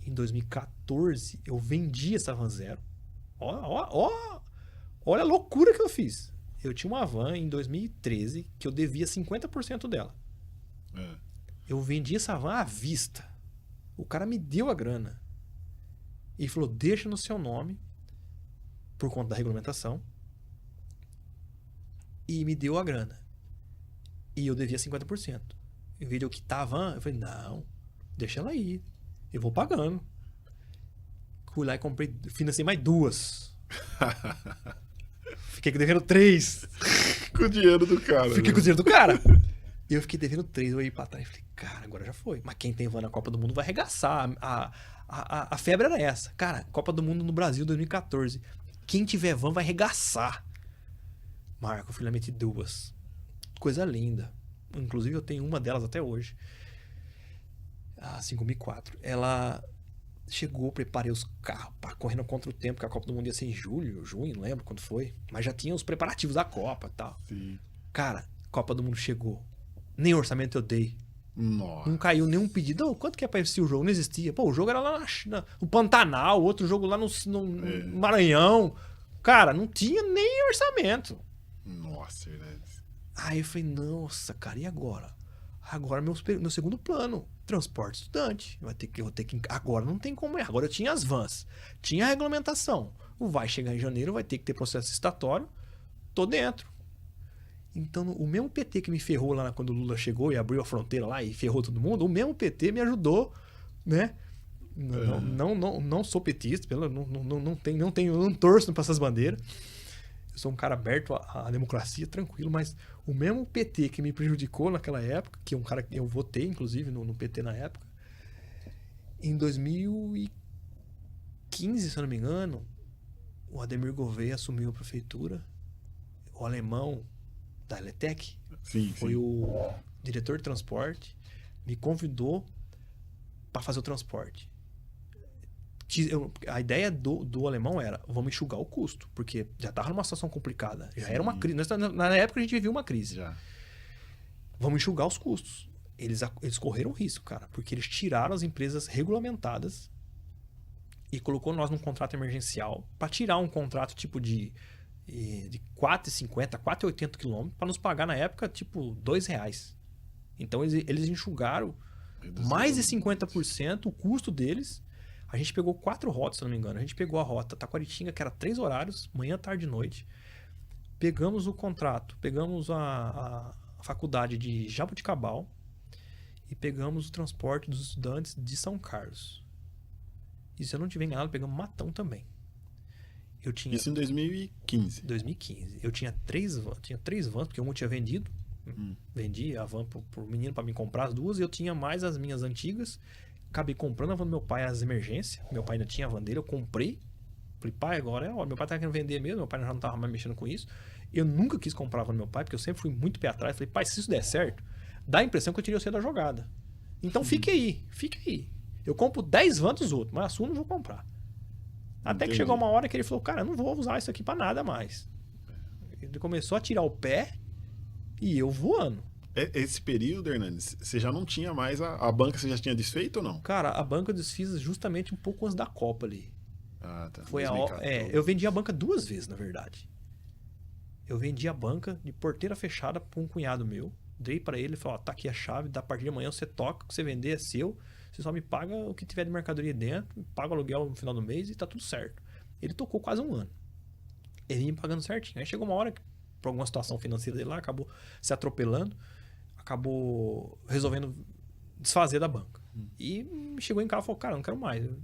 Em 2014, eu vendi essa van 0. Olha a loucura que eu fiz. Eu tinha uma van em 2013 que eu devia 50% dela. Eu vendi essa van à vista. O cara me deu a grana. E falou, deixa no seu nome, por conta da regulamentação. E me deu a grana. E eu devia 50%. Em vez de eu quitar a van, eu falei, não, deixa ela aí. Eu vou pagando. Fui lá e comprei, financei mais 2. Fiquei devendo 3. Com o dinheiro do cara. Fiquei com o dinheiro do cara. E eu fiquei devendo 3. Eu olhei pra trás e falei, cara, agora já foi. Mas quem tem van na Copa do Mundo vai arregaçar. A febre era essa. Cara, Copa do Mundo no Brasil 2014. Quem tiver van vai arregaçar. Marco, eu fui lá e meti 2. Coisa linda. Inclusive eu tenho uma delas até hoje. A 5004. Ela chegou, preparei os carros, correndo contra o tempo, que a Copa do Mundo ia ser em julho, junho, não lembro quando foi. Mas já tinha os preparativos da Copa e tal. Sim. Cara, Copa do Mundo chegou. Nem orçamento eu dei. Nossa. Não caiu nenhum pedido. Oh, quanto que é pra assistir o jogo? Não existia. Pô, o jogo era lá no Pantanal, outro jogo lá no Maranhão. Cara, não tinha nem orçamento. Nossa, verdade. Aí eu falei, nossa, cara, e agora? Agora meu segundo plano, transporte estudante. Eu vou ter que. Agora não tem como errar. Agora eu tinha as vans, tinha a regulamentação. Vai chegar em janeiro, vai ter que ter processo estatório. Tô dentro. Então, o mesmo PT que me ferrou lá quando o Lula chegou e abriu a fronteira lá e ferrou todo mundo, o mesmo PT me ajudou, né? Não sou petista, não torço para essas bandeiras. Eu sou um cara aberto à democracia, tranquilo, mas o mesmo PT que me prejudicou naquela época, que é um cara que eu votei, inclusive, no PT na época, em 2015, se eu não me engano, o Ademir Gouveia assumiu a prefeitura, o alemão da Eletec foi o diretor de transporte, me convidou para fazer o transporte. A ideia do alemão era, vamos enxugar o custo, porque já estava numa situação complicada, já era uma crise, na época a gente vivia uma crise. Já. Vamos enxugar os custos. Eles correram risco, cara, porque eles tiraram as empresas regulamentadas e colocou nós num contrato emergencial para tirar um contrato tipo de 4,50, 4,80 km para nos pagar na época tipo R$2. Então eles enxugaram mais de 50% o custo deles. A gente pegou 4 rotas, se eu não me engano. A gente pegou a rota Taquaritinga, que era 3 horários, manhã, tarde e noite. Pegamos o contrato, pegamos a faculdade de Jaboticabal e pegamos o transporte dos estudantes de São Carlos. E se eu não tiver enganado, pegamos Matão também. Eu tinha... Isso em 2015. 2015. Eu tinha três vans, porque uma eu tinha vendido. Vendi a van pro menino para me comprar as duas. E eu tinha mais as minhas antigas. Acabei comprando a van do meu pai às emergências. Meu pai ainda tinha a van dele, eu comprei. Falei, pai, agora é hora. Meu pai tá querendo vender mesmo, meu pai já não tava mais mexendo com isso. Eu nunca quis comprar a van do meu pai, porque eu sempre fui muito pé atrás. Falei, pai, se isso der certo, dá a impressão que eu tirei você da jogada. Então fique aí. Eu compro 10 vans dos outros, mas a sua eu não vou comprar. Até que chegou uma hora que ele falou, cara, eu não vou usar isso aqui pra nada mais. Ele começou a tirar o pé e eu voando. Esse período, Hernanes, você já não tinha mais a banca, você já tinha desfeito ou não? Cara, a banca eu desfiz justamente um pouco antes da Copa ali. Ah, tá. Foi eu vendi a banca 2 vezes, na verdade. Eu vendi a banca de porteira fechada pra um cunhado meu. Dei pra ele, falou, tá aqui a chave, da partir de amanhã você toca, o que você vender é seu. Você só me paga o que tiver de mercadoria dentro, paga o aluguel no final do mês e tá tudo certo. Ele tocou quase um ano. Ele ia me pagando certinho. Aí chegou uma hora que, por alguma situação financeira dele lá, acabou se atropelando, acabou resolvendo desfazer da banca. E chegou em casa e falou, cara, eu não quero mais. Eu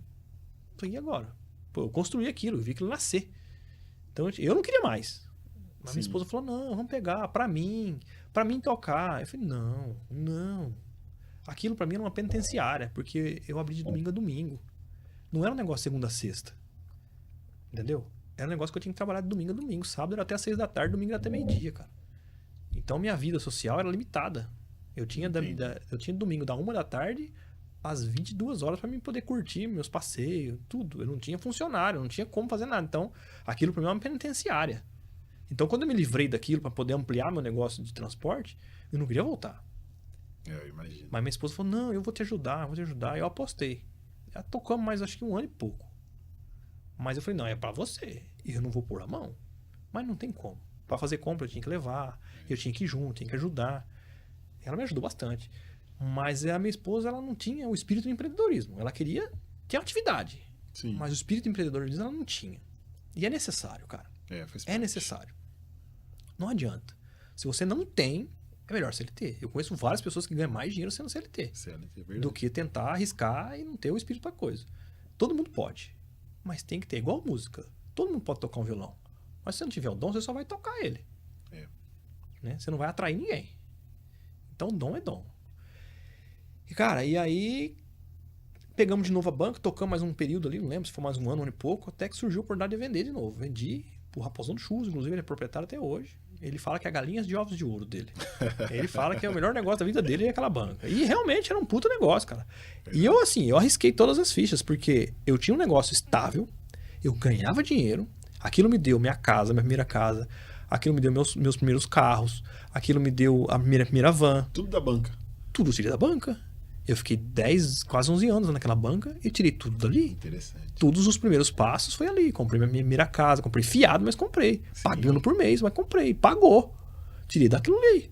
falei, e agora? Pô, eu construí aquilo, eu vi aquilo nascer. Então eu não queria mais. Mas minha esposa falou, não, vamos pegar pra mim tocar. Eu falei, não. Aquilo pra mim era uma penitenciária, porque eu abri de domingo a domingo. Não era um negócio segunda a sexta. Entendeu? Era um negócio que eu tinha que trabalhar de domingo a domingo. Sábado era até às 6 da tarde, domingo era até meio-dia, cara. Então minha vida social era limitada. Eu tinha domingo da 1 da tarde às 22 horas pra mim poder curtir meus passeios, tudo. Eu não tinha funcionário, eu não tinha como fazer nada. Então aquilo pra mim era uma penitenciária. Então quando eu me livrei daquilo pra poder ampliar meu negócio de transporte, eu não queria voltar. Eu imagino. Mas minha esposa falou, não, eu vou te ajudar. E eu apostei. Já tocamos mais acho que 1 ano e pouco. Mas eu falei, não, é pra você. E eu não vou pôr a mão. Mas não tem como. Pra fazer compra eu tinha que levar. Eu tinha que ir junto, tinha que ajudar. Ela me ajudou bastante. Mas a minha esposa, ela não tinha o espírito de empreendedorismo. Ela queria ter atividade. Sim. Mas o espírito de empreendedorismo ela não tinha. E é necessário, cara. É necessário. Não adianta. Se você não tem, é melhor CLT. Eu conheço várias pessoas que ganham mais dinheiro sendo CLT. Do que tentar arriscar e não ter o espírito pra coisa. Todo mundo pode. Mas tem que ter, igual música. Todo mundo pode tocar um violão. Mas se você não tiver o dom, você só vai tocar ele. Né? Você não vai atrair ninguém. Então, dom é dom. E, cara, e aí pegamos de novo a banca, tocamos mais um período ali, não lembro se foi mais um ano e pouco, até que surgiu a oportunidade de vender de novo. Vendi pro Raposão do Churros, inclusive ele é proprietário até hoje. Ele fala que é a galinhas de ovos de ouro dele. Ele fala que é o melhor negócio da vida dele é aquela banca. E realmente era um puta negócio, cara. E eu, assim, eu arrisquei todas as fichas, porque eu tinha um negócio estável, eu ganhava dinheiro, aquilo me deu minha casa, minha primeira casa, aquilo me deu meus primeiros carros, aquilo me deu a minha primeira van. Tudo da banca. Tudo eu tirei da banca. Eu fiquei 10, quase 11 anos naquela banca e tirei tudo dali. Interessante. Todos os primeiros passos foi ali. Comprei minha primeira casa, comprei fiado, mas comprei. Sim. Pagando por mês, mas comprei. Pagou. Tirei daquilo ali.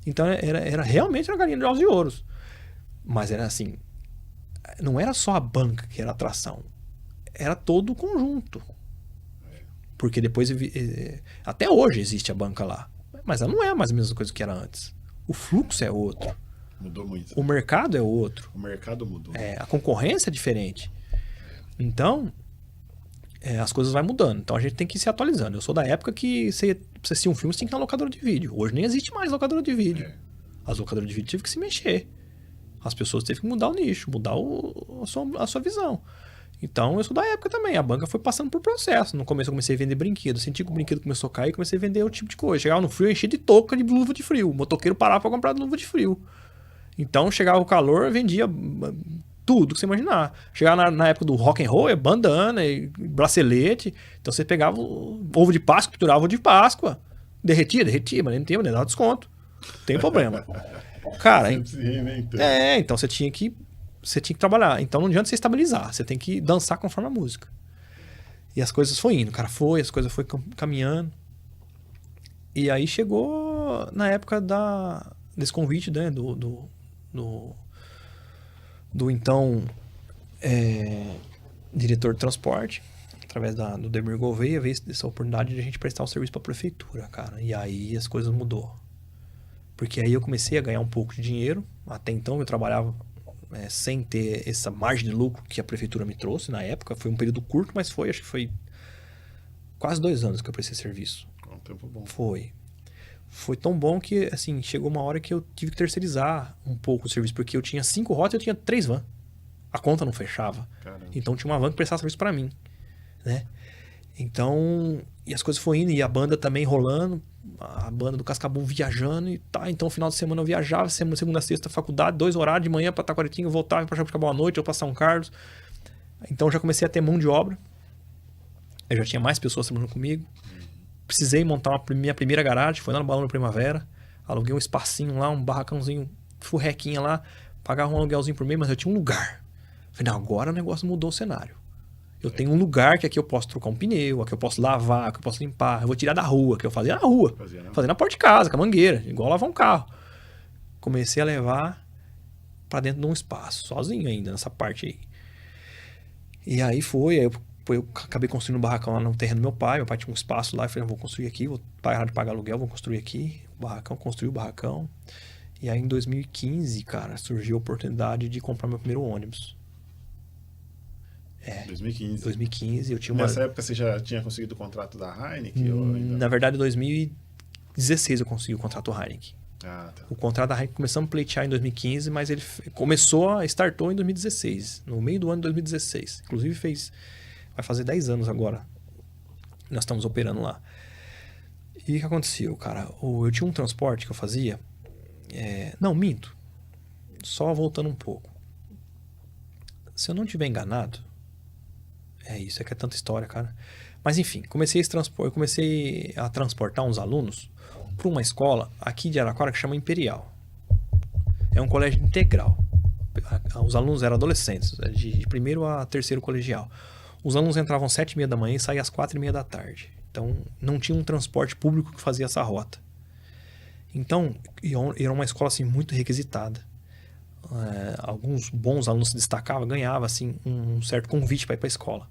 Então era realmente uma galinha de ovos de ouros. Mas era assim, não era só a banca que era atração. Era todo o conjunto. Porque depois, até hoje existe a banca lá. Mas ela não é mais a mesma coisa que era antes. O fluxo é outro. Mudou muito. O mercado é outro. O mercado mudou. A concorrência é diferente. Então, as coisas vão mudando. Então a gente tem que ir se atualizando. Eu sou da época que você assistir um filme, você tem que ir na locadora de vídeo. Hoje nem existe mais locadora de vídeo. As locadoras de vídeo tiveram que se mexer. As pessoas teve que mudar o nicho, mudar a sua visão. Então eu sou da época também. A banca foi passando por processo. No começo eu comecei a vender brinquedo. Senti que o brinquedo começou a cair, comecei a vender outro tipo de coisa. Chegava no frio, eu enchia de touca de luva de frio. O motoqueiro parava para comprar luva de frio. Então chegava o calor, vendia tudo que você imaginar. Chegava na época do rock and roll, bandana, bracelete. Então você pegava o ovo de Páscoa, triturava o ovo de Páscoa. Derretia, mas nem tempo, nem dava desconto. Não tem problema. Cara, então você tinha que trabalhar. Então não adianta você estabilizar, você tem que dançar conforme a música. E as coisas foram indo, cara, as coisas foram caminhando. E aí chegou na época desse convite, né, do então diretor de transporte, através do Demir Gouveia, veio essa oportunidade de a gente prestar um serviço para a prefeitura, cara. E aí as coisas mudou. Porque aí eu comecei a ganhar um pouco de dinheiro. Até então eu trabalhava sem ter essa margem de lucro que a prefeitura me trouxe na época. Foi um período curto, mas acho que foi quase 2 anos que eu prestei serviço. Um tempo bom. Foi tão bom que, assim, chegou uma hora que eu tive que terceirizar um pouco o serviço, porque eu tinha 5 rotas e eu tinha 3 vans. A conta não fechava. Caramba. Então tinha uma van que prestava serviço pra mim, né? Então, e as coisas foram indo, e a banda também rolando, a banda do Cascabum viajando, e tá. Então, no final de semana eu viajava, segunda a sexta, faculdade, 2 horários de manhã pra Taquaritinga, eu voltava pra Jabuticabal à noite, ou pra São Carlos. Então, já comecei a ter mão de obra. Eu já tinha mais pessoas trabalhando comigo. Precisei montar minha primeira garagem, foi lá no Balão da Primavera. Aluguei um espacinho lá, um barracãozinho, furrequinha lá, pagava um aluguelzinho por mês, mas eu tinha um lugar. Falei, não, agora o negócio mudou o cenário. Eu tenho um lugar que aqui eu posso trocar um pneu, aqui eu posso lavar, aqui eu posso limpar. Eu vou tirar da rua, que eu fazia na rua. Fazia na porta de casa, com a mangueira, igual lavar um carro. Comecei a levar pra dentro de um espaço, sozinho ainda, nessa parte aí. E aí eu acabei construindo um barracão lá no terreno do meu pai. Meu pai tinha um espaço lá, eu falei, vou construir aqui, vou parar de pagar aluguel, vou construir aqui. O barracão, construí o barracão. E aí em 2015, cara, surgiu a oportunidade de comprar meu primeiro ônibus. 2015, eu tinha uma... Nessa época você já tinha conseguido o contrato da Heineken? Ou ainda... Na verdade, em 2016 eu consegui o contrato Heineken. Ah, tá. O contrato da Heineken começamos a pleitear em 2015, mas ele startou em 2016, no meio do ano de 2016. Inclusive vai fazer 10 anos agora. Nós estamos operando lá. E o que aconteceu, cara? Eu tinha um transporte que eu fazia... Não, minto. Só voltando um pouco. Se eu não estiver enganado... isso aqui é tanta história, cara. Mas enfim, eu comecei a transportar uns alunos para uma escola aqui de Araraquara que chama Imperial. É um colégio integral. Os alunos eram adolescentes, de primeiro a terceiro colegial. Os alunos entravam às 7h30 da manhã e saíam às 4h30 da tarde. Então, não tinha um transporte público que fazia essa rota. Então, era uma escola assim, muito requisitada. Alguns bons alunos se destacavam, ganhavam assim, um certo convite para ir para a escola.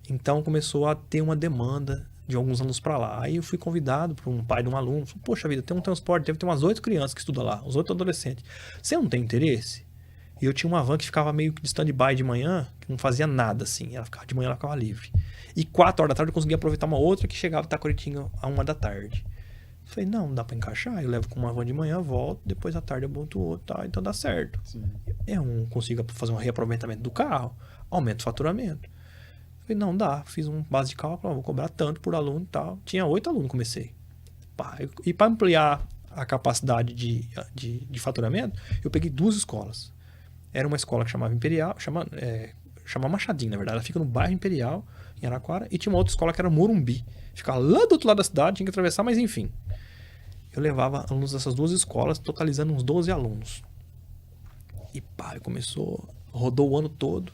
Então, começou a ter uma demanda de alguns alunos para lá. Aí eu fui convidado por um pai de um aluno. Falei, poxa vida, tem um transporte, deve ter umas 8 crianças que estudam lá, uns 8 adolescentes. Você não tem interesse? E eu tinha uma van que ficava meio que de stand-by de manhã, que não fazia nada assim. De manhã ela ficava livre. E 4 horas da tarde eu conseguia aproveitar uma outra que chegava em Taquaritinga a 1 da tarde. Falei, não dá pra encaixar. Eu levo com uma van de manhã, volto, depois à tarde eu boto outra, tá? Então dá certo. Sim. Eu consigo fazer um reaproveitamento do carro, aumento o faturamento. Falei, não dá. Fiz um base de cálculo, vou cobrar tanto por aluno e tal. Tinha 8 alunos, comecei. E para ampliar a capacidade de faturamento, eu peguei 2 escolas. Era uma escola que chamava Imperial, chama Machadinho, na verdade. Ela fica no bairro Imperial, em Araraquara, e tinha uma outra escola que era Morumbi. Ficava lá do outro lado da cidade, tinha que atravessar, mas enfim. Eu levava alunos dessas 2 escolas, totalizando uns 12 alunos. E rodou o ano todo.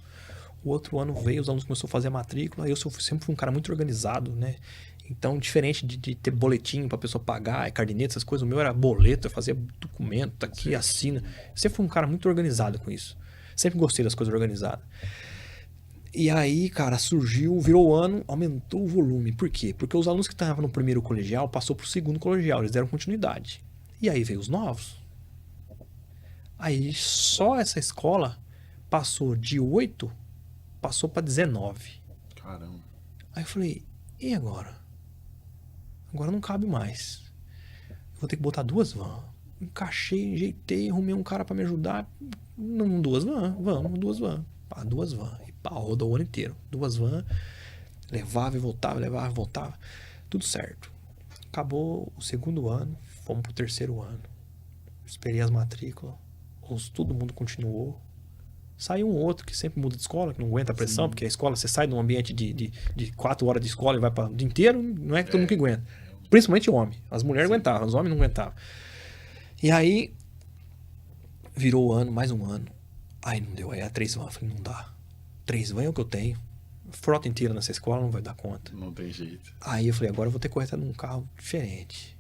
O outro ano veio, os alunos começaram a fazer a matrícula. Eu sempre fui um cara muito organizado, né? Então, diferente de ter boletim pra pessoa pagar, carnê, essas coisas, o meu era boleto, eu fazia documento, tá aqui, sim, assina. Eu sempre fui um cara muito organizado com isso. Sempre gostei das coisas organizadas. E aí, cara, virou o ano, aumentou o volume. Por quê? Porque os alunos que estavam no primeiro colegial passou pro segundo colegial, eles deram continuidade. E aí veio os novos. Aí só essa escola passou de 8, passou para 19. Caramba. Aí eu falei, e agora? Agora não cabe mais. Eu vou ter que botar 2 vans. Encaixei, enjeitei, arrumei um cara para me ajudar. Não, 2 vans, vamos, 2 vans. 2 vans. E rodou o ano inteiro. 2 vans, levava e voltava. Tudo certo. Acabou o segundo ano, fomos pro terceiro ano. Esperei as matrículas. Todo mundo continuou. Saiu um outro que sempre muda de escola, que não aguenta a pressão, sim, porque a escola, você sai de um ambiente de 4 horas de escola e vai para o dia inteiro, não é que todo mundo que aguenta. Principalmente o homem. As mulheres aguentavam, os homens não aguentavam. E aí, virou o ano, mais um ano. Aí não deu, aí a 3 vans. Eu falei, não dá. 3 vans é o que eu tenho. Frota inteira nessa escola não vai dar conta. Não tem jeito. Aí eu falei, agora eu vou ter que correr num carro diferente.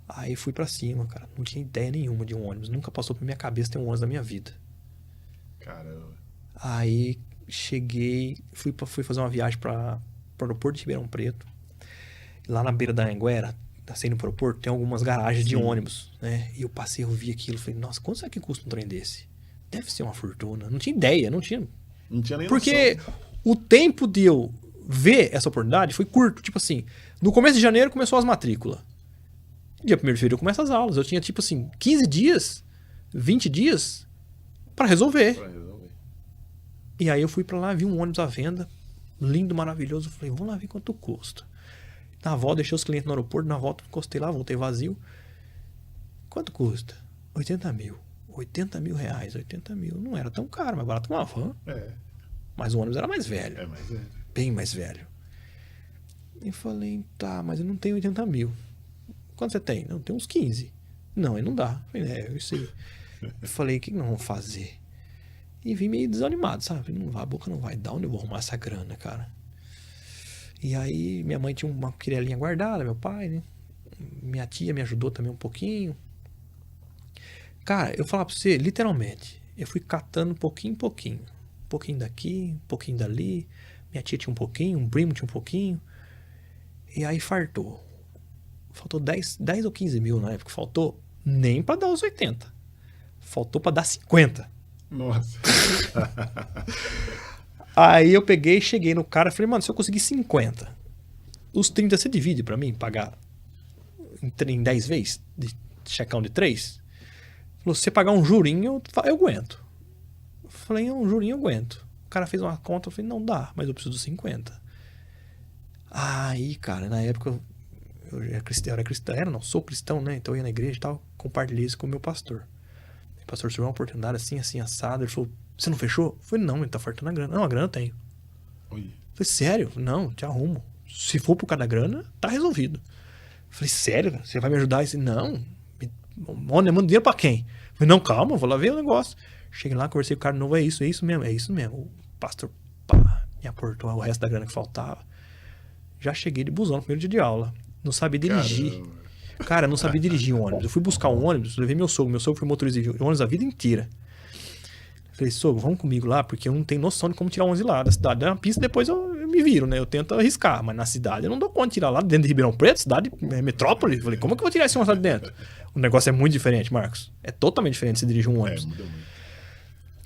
Aí fui pra cima, cara. Não tinha ideia nenhuma de um ônibus. Nunca passou pra minha cabeça ter um ônibus na minha vida. Caramba. Aí cheguei, fui fazer uma viagem para o aeroporto de Ribeirão Preto. Lá na beira da Anhanguera, saindo pro aeroporto, tem algumas garagens, sim, de ônibus, né? E eu vi aquilo, falei, nossa, quanto será que custa um trem desse? Deve ser uma fortuna. Não tinha ideia, não tinha nem porque noção. O tempo de eu ver essa oportunidade foi curto. Tipo assim, no começo de janeiro começou as matrículas. Dia 1º de fevereiro começa as aulas. Eu tinha, tipo assim, 15 dias, 20 dias pra resolver. E aí eu fui pra lá, vi um ônibus à venda, lindo, maravilhoso. Falei, vamos lá ver quanto custa. Na volta, deixei os clientes no aeroporto, na volta encostei lá, voltei vazio. Quanto custa? 80 mil. 80 mil reais, 80 mil. Não era tão caro, mais barato que uma van. Mas o ônibus era mais velho. É mais velho. Bem mais velho. E falei, tá, mas eu não tenho 80 mil. Quanto você tem? Não, tem uns 15. Não, aí não dá. Falei, eu sei. Eu falei, o que nós vamos fazer? E vim meio desanimado, sabe? A boca não vai dar, onde eu vou arrumar essa grana, cara? E aí, minha mãe tinha uma quirelinha guardada, meu pai, né? Minha tia me ajudou também um pouquinho. Cara, eu falar pra você, literalmente, eu fui catando pouquinho em pouquinho. Um pouquinho daqui, um pouquinho dali. Minha tia tinha um pouquinho, um primo tinha um pouquinho. E aí fartou. Faltou 10 ou 15 mil na época. Faltou nem pra dar os 80. Faltou pra dar 50. Nossa. Aí eu peguei, cheguei no cara e falei, mano, se eu conseguir 50, os 30 você divide pra mim, pagar em 10 vezes, de checão de 3? Falou, se você pagar um jurinho, eu aguento. Eu falei, um jurinho eu aguento. O cara fez uma conta, eu falei, não dá, mas eu preciso dos 50. Aí, cara, na época eu era cristão, não, sou cristão, né? Então eu ia na igreja e tal, compartilhei isso com o meu pastor. O pastor surgiu uma oportunidade assim, assado. Ele falou, você não fechou? Eu falei, não, ele tá faltando a grana. Não, a grana eu tenho. Oi. Eu falei, sério? Não, te arrumo. Se for por causa da grana, tá resolvido. Eu falei, sério? Você vai me ajudar? Ele disse, não. Manda dinheiro pra quem? Eu falei, não, calma, vou lá ver o negócio. Cheguei lá, conversei com o cara de novo, é isso mesmo. O pastor, pá, me aportou o resto da grana que faltava. Já cheguei de busão no primeiro dia de aula. Não sabia dirigir. Caramba. Cara, eu não sabia dirigir um ônibus. Eu fui buscar um ônibus, levei meu sogro. Meu sogro foi motorista de ônibus a vida inteira. Falei, sogro, vamos comigo lá, porque eu não tenho noção de como tirar 11 lá da cidade. Na pista depois eu me viro, né? Eu tento arriscar, mas na cidade eu não dou conta de tirar lá dentro de Ribeirão Preto, cidade, metrópole. Falei, como é que eu vou tirar esse ônibus lá de dentro? O negócio é muito diferente, Marcos. É totalmente diferente você dirigir um ônibus. Muda muito.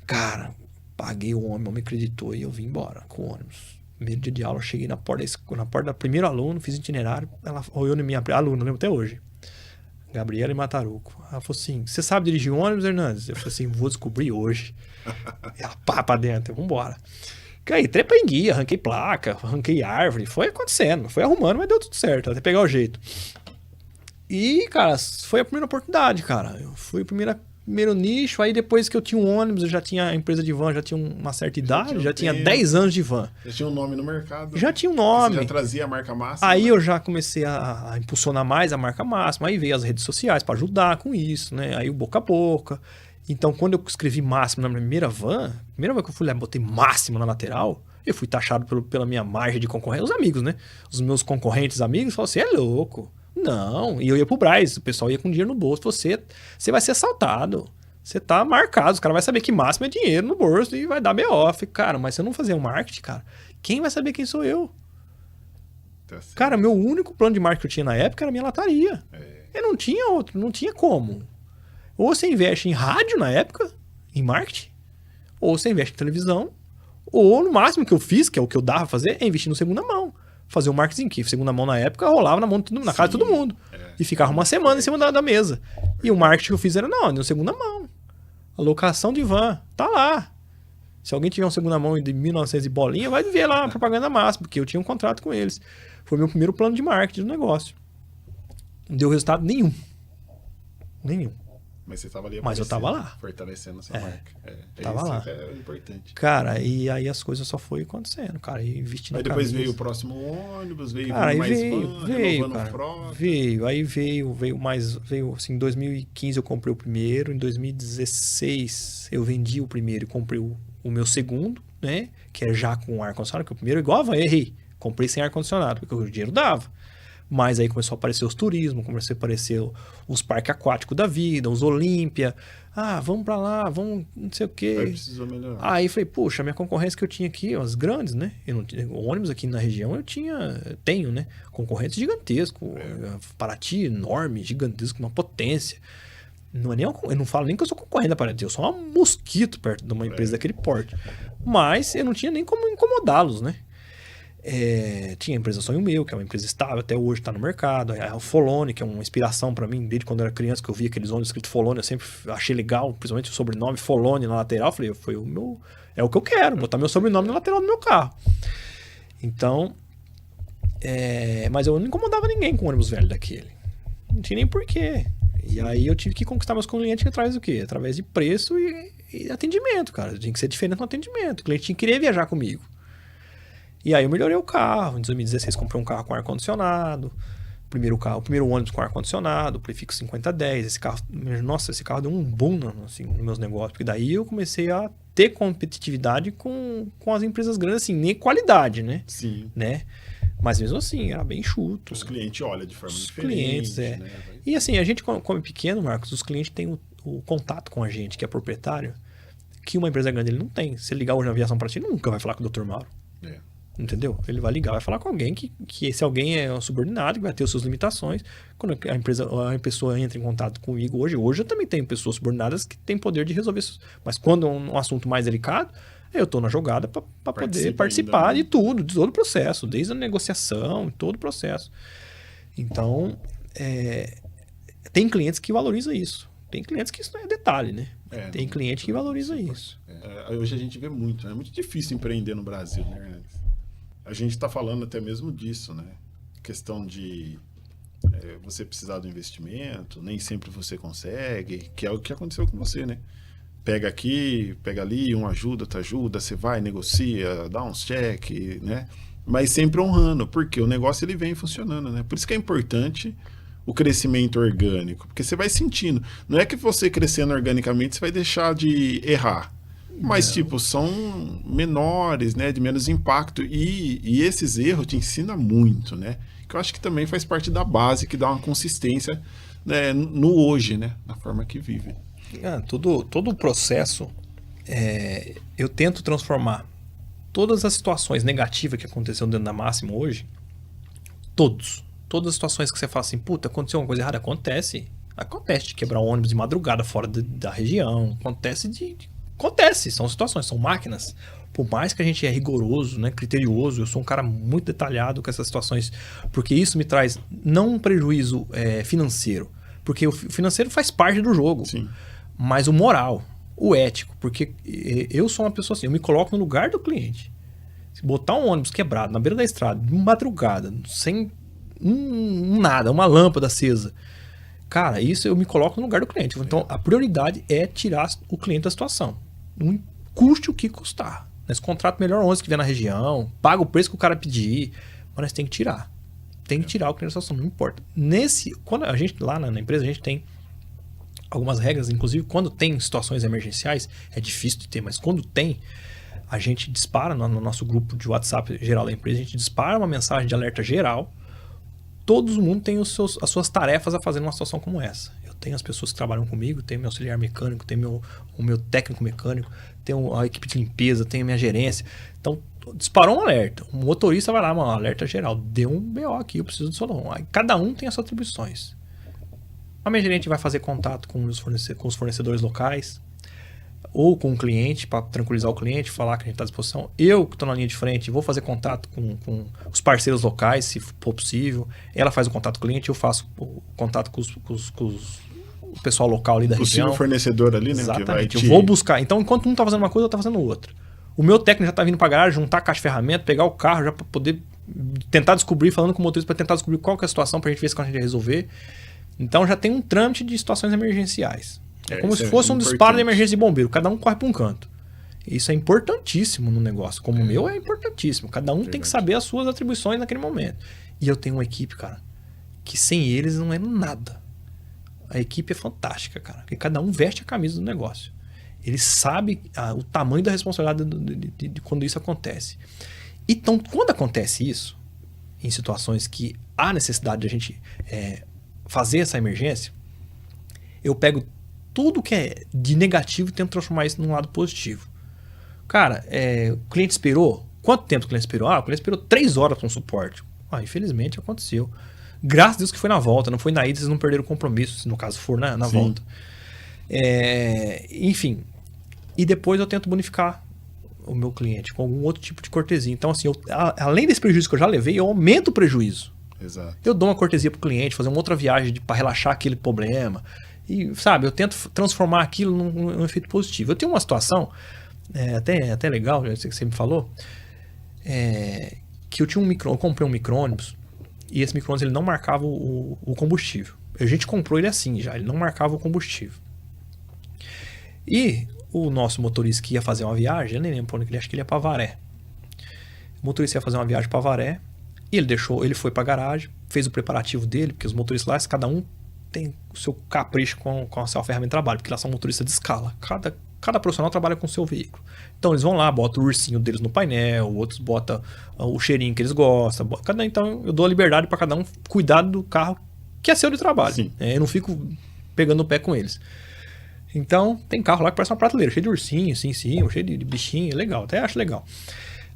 Cara, paguei o ônibus, me acreditou e eu vim embora com o ônibus. Primeiro dia de aula, eu cheguei na porta da primeira aluno, fiz itinerário, ela olhou na minha aluna, lembro até hoje. Gabriela e Mataruco. Ela falou assim, você sabe dirigir um ônibus, Hernandes? Eu falei assim, vou descobrir hoje. Ela pá pra dentro, vambora. Aí, trepei em guia, arranquei placa, arranquei árvore, foi acontecendo, foi arrumando, mas deu tudo certo, até pegar o jeito. E, cara, foi a primeira oportunidade, cara. Eu fui o primeiro nicho, aí depois que eu tinha um ônibus, eu já tinha a empresa de van, já tinha uma certa idade, já tinha 10 anos de van. Já tinha um nome no mercado. Já tinha um nome. Você já trazia a marca máxima. Aí eu já comecei a impulsionar mais a marca máxima, aí veio as redes sociais para ajudar com isso, né? Aí o boca a boca. Então, quando eu escrevi máximo na primeira van que eu fui lá e botei máximo na lateral, eu fui taxado pela minha margem de concorrência. Os amigos, né? Os meus concorrentes amigos falaram, você é louco. Não. E eu ia pro Braz, o pessoal ia com dinheiro no bolso. Você vai ser assaltado. Você tá marcado. Os caras vão saber que máximo é dinheiro no bolso e vai dar B.O. Cara, mas se eu não fazer um marketing, cara, quem vai saber quem sou eu? Tá certo. Cara, meu único plano de marketing que eu tinha na época era a minha lataria. Eu não tinha outro, não tinha como. Ou você investe em rádio na época, em marketing, ou você investe em televisão, ou no máximo que eu fiz, que é o que eu dava pra fazer, é investir no segunda mão. Fazer o marketing que segunda mão na época rolava na casa de todo mundo. E ficava uma semana em cima da mesa. E o marketing que eu fiz era, não, no segunda mão. A locação de van, tá lá. Se alguém tiver um segunda mão de 1900 e bolinha, vai ver lá a propaganda máxima, porque eu tinha um contrato com eles. Foi meu primeiro plano de marketing do negócio. Não deu resultado nenhum. Nenhum. Mas você tava ali Mas eu tava lá. Fortalecendo a sua marca. Tava isso lá. que é importante. Cara, e aí as coisas só foi acontecendo, cara. E investindo Aí depois veio o próximo ônibus, veio cara, aí mais veio, van, cara. frota. Veio assim, em 2015 eu comprei o primeiro, em 2016 eu vendi o primeiro e comprei o meu segundo, né? Que é já com ar-condicionado, que o primeiro igual a van, errei. Comprei sem ar-condicionado, porque o dinheiro dava. Mas aí começou a aparecer os turismos, começou a aparecer os parques aquáticos da vida, os Olímpia. Ah, vamos pra lá, vamos não sei o quê. Aí precisou melhorar. Aí falei, puxa, a minha concorrência que eu tinha aqui, as grandes, né? Ônibus aqui na região tenho, né? Concorrentes gigantescos. Paraty enorme, gigantesco, uma potência. Não é nem, eu não falo nem que eu sou concorrente da Paraty, eu sou um mosquito perto de uma empresa daquele porte. Mas eu não tinha nem como incomodá-los, né? Tinha a empresa Sonho Meu, que é uma empresa estável, até hoje está no mercado. O Folone, que é uma inspiração para mim, desde quando eu era criança, que eu via aqueles ônibus escrito Folone, eu sempre achei legal, principalmente o sobrenome Folone na lateral. Falei, é o que eu quero, botar meu sobrenome na lateral do meu carro. Então, mas eu não incomodava ninguém com o ônibus velho daquele. Não tinha nem porquê. E aí eu tive que conquistar meus clientes através do quê? Através de preço e atendimento, cara. Tinha que ser diferente no atendimento. O cliente tinha que querer viajar comigo. E aí eu melhorei o carro. Em 2016 comprei um carro com ar-condicionado. O primeiro ônibus com ar-condicionado, o prefixo 5010. Esse carro deu um boom assim, nos meus negócios. Porque daí eu comecei a ter competitividade com as empresas grandes, assim, nem qualidade, né? Sim. Né? Mas mesmo assim, era bem chuto. Os clientes olham de forma diferente. Clientes, né? E assim, a gente, como é pequeno, Marcos, os clientes têm o contato com a gente, que é proprietário, que uma empresa grande ele não tem. Se ele ligar hoje na Aviação Praça, ele nunca vai falar com o Dr. Mauro. Entendeu? Ele vai ligar, vai falar com alguém que esse alguém é um subordinado, que vai ter as suas limitações. Quando a pessoa entra em contato comigo hoje eu também tenho pessoas subordinadas que têm poder de resolver isso. Mas quando é um assunto mais delicado, eu estou na jogada para poder participar de tudo, de todo o processo, desde a negociação, todo o processo. Então, tem clientes que valorizam isso. Tem clientes que isso não é detalhe, né? Tem cliente que valoriza isso. Hoje a gente vê muito, né? É muito difícil empreender no Brasil, né? A gente está falando até mesmo disso, né? Questão de você precisar do investimento, nem sempre você consegue, que é o que aconteceu com você, né? Pega aqui, pega ali, um ajuda, outro ajuda, você vai, negocia, dá uns check, né? Mas sempre honrando, porque o negócio ele vem funcionando, né? Por isso que é importante o crescimento orgânico, porque você vai sentindo. Não é que você crescendo organicamente você vai deixar de errar, mas tipo, são menores, né? De menos impacto, e esses erros te ensinam muito, né? Que eu acho que também faz parte da base, que dá uma consistência, né, no hoje, né? Na forma que vive. Todo o processo, eu tento transformar todas as situações negativas que aconteceram dentro da Máximo hoje, todas as situações que você fala assim, puta, aconteceu uma coisa errada, acontece de quebrar um ônibus de madrugada fora da região, acontece, são situações, são máquinas. Por mais que a gente é rigoroso, né, criterioso, eu sou um cara muito detalhado com essas situações, porque isso me traz não um prejuízo financeiro, porque o financeiro faz parte do jogo. Sim. Mas o moral, o ético, porque eu sou uma pessoa assim, eu me coloco no lugar do cliente. Se botar um ônibus quebrado na beira da estrada, de madrugada, sem nada, uma lâmpada acesa, cara, isso eu me coloco no lugar do cliente. Então a prioridade é tirar o cliente da situação, não custe o que custar. Nós contrata o melhor ônibus que vier na região, paga o preço que o cara pedir, mas nós tem que tirar. Tem que tirar o cliente da situação, não importa. Quando a gente, lá na empresa, a gente tem algumas regras, inclusive quando tem situações emergenciais, é difícil de ter, mas quando tem, a gente dispara no nosso grupo de WhatsApp geral da empresa, a gente dispara uma mensagem de alerta geral. Todo mundo tem as suas tarefas a fazer numa situação como essa. Eu tenho as pessoas que trabalham comigo, tenho meu auxiliar mecânico, tenho o meu técnico mecânico, tenho a equipe de limpeza, tenho a minha gerência. Então, disparou um alerta. O motorista vai lá, um alerta geral. Deu um BO aqui, eu preciso de solução. Aí, cada um tem as suas atribuições. A minha gerente vai fazer contato com os fornecedores locais ou com o cliente para tranquilizar o cliente, falar que a gente está à disposição. Eu, que estou na linha de frente, vou fazer contato com os parceiros locais, se for possível. Ela faz o contato com o cliente, eu faço o contato com o pessoal local ali da região. O fornecedor ali, né? Exatamente. Eu vou buscar. Então, enquanto um está fazendo uma coisa, eu estou fazendo outra. O meu técnico já está vindo para a garagem, juntar a caixa de ferramenta, pegar o carro já para poder tentar descobrir, falando com o motorista para tentar descobrir qual que é a situação para a gente ver se a gente resolver. Então já tem um trâmite de situações emergenciais. É como se fosse um disparo de emergência de bombeiro. Cada um corre para um canto. Isso é importantíssimo no negócio. Como o meu é importantíssimo. Cada um tem que saber as suas atribuições naquele momento. E eu tenho uma equipe, cara, que sem eles não é nada. A equipe é fantástica, cara. Porque cada um veste a camisa do negócio. Ele sabe o tamanho da responsabilidade de quando isso acontece. Então, quando acontece isso, em situações que há necessidade de a gente fazer essa emergência, eu pego tudo que é de negativo e tento transformar isso num lado positivo. Cara, o cliente esperou. Quanto tempo o cliente esperou? O cliente esperou 3 horas para um suporte. Infelizmente aconteceu. Graças a Deus que foi na volta, não foi na ida, vocês não perderam o compromisso, se no caso for na volta. Enfim. E depois eu tento bonificar o meu cliente com algum outro tipo de cortesia. Então, assim, além desse prejuízo que eu já levei, eu aumento o prejuízo. Exato. Eu dou uma cortesia pro cliente, fazer uma outra viagem para relaxar aquele problema. E, sabe, eu tento transformar aquilo num efeito positivo. Eu tenho uma situação, até legal, que você me falou, que eu comprei um micro-ônibus, e esse micro-ônibus ele não marcava o combustível. A gente comprou ele assim já, ele não marcava o combustível. E o nosso motorista que ia fazer uma viagem, eu nem lembro para onde ele, acho que ele ia para Avaré. O motorista ia fazer uma viagem para Avaré, e ele foi para a garagem, fez o preparativo dele, porque os motoristas lá, cada um tem o seu capricho com a sua ferramenta de trabalho, porque lá são motoristas de escala. Cada profissional trabalha com o seu veículo. Então eles vão lá, botam o ursinho deles no painel, outros botam o cheirinho que eles gostam. Então eu dou a liberdade para cada um cuidar do carro que é seu de trabalho. Eu não fico pegando o pé com eles. Então tem carro lá que parece uma prateleira, cheio de ursinho, assim, sim, cheio de bichinho, legal, até acho legal.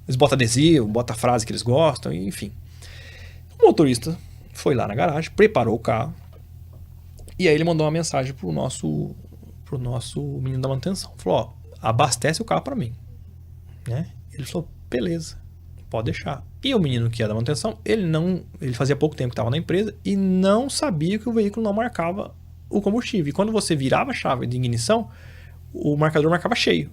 Eles botam adesivo, botam a frase que eles gostam, enfim. O motorista foi lá na garagem, preparou o carro, e aí ele mandou uma mensagem pro nosso menino da manutenção. Falou, abastece o carro para mim. Né? Ele falou, beleza, pode deixar. E o menino que é da manutenção, ele fazia pouco tempo que estava na empresa e não sabia que o veículo não marcava o combustível. E quando você virava a chave de ignição, o marcador marcava cheio.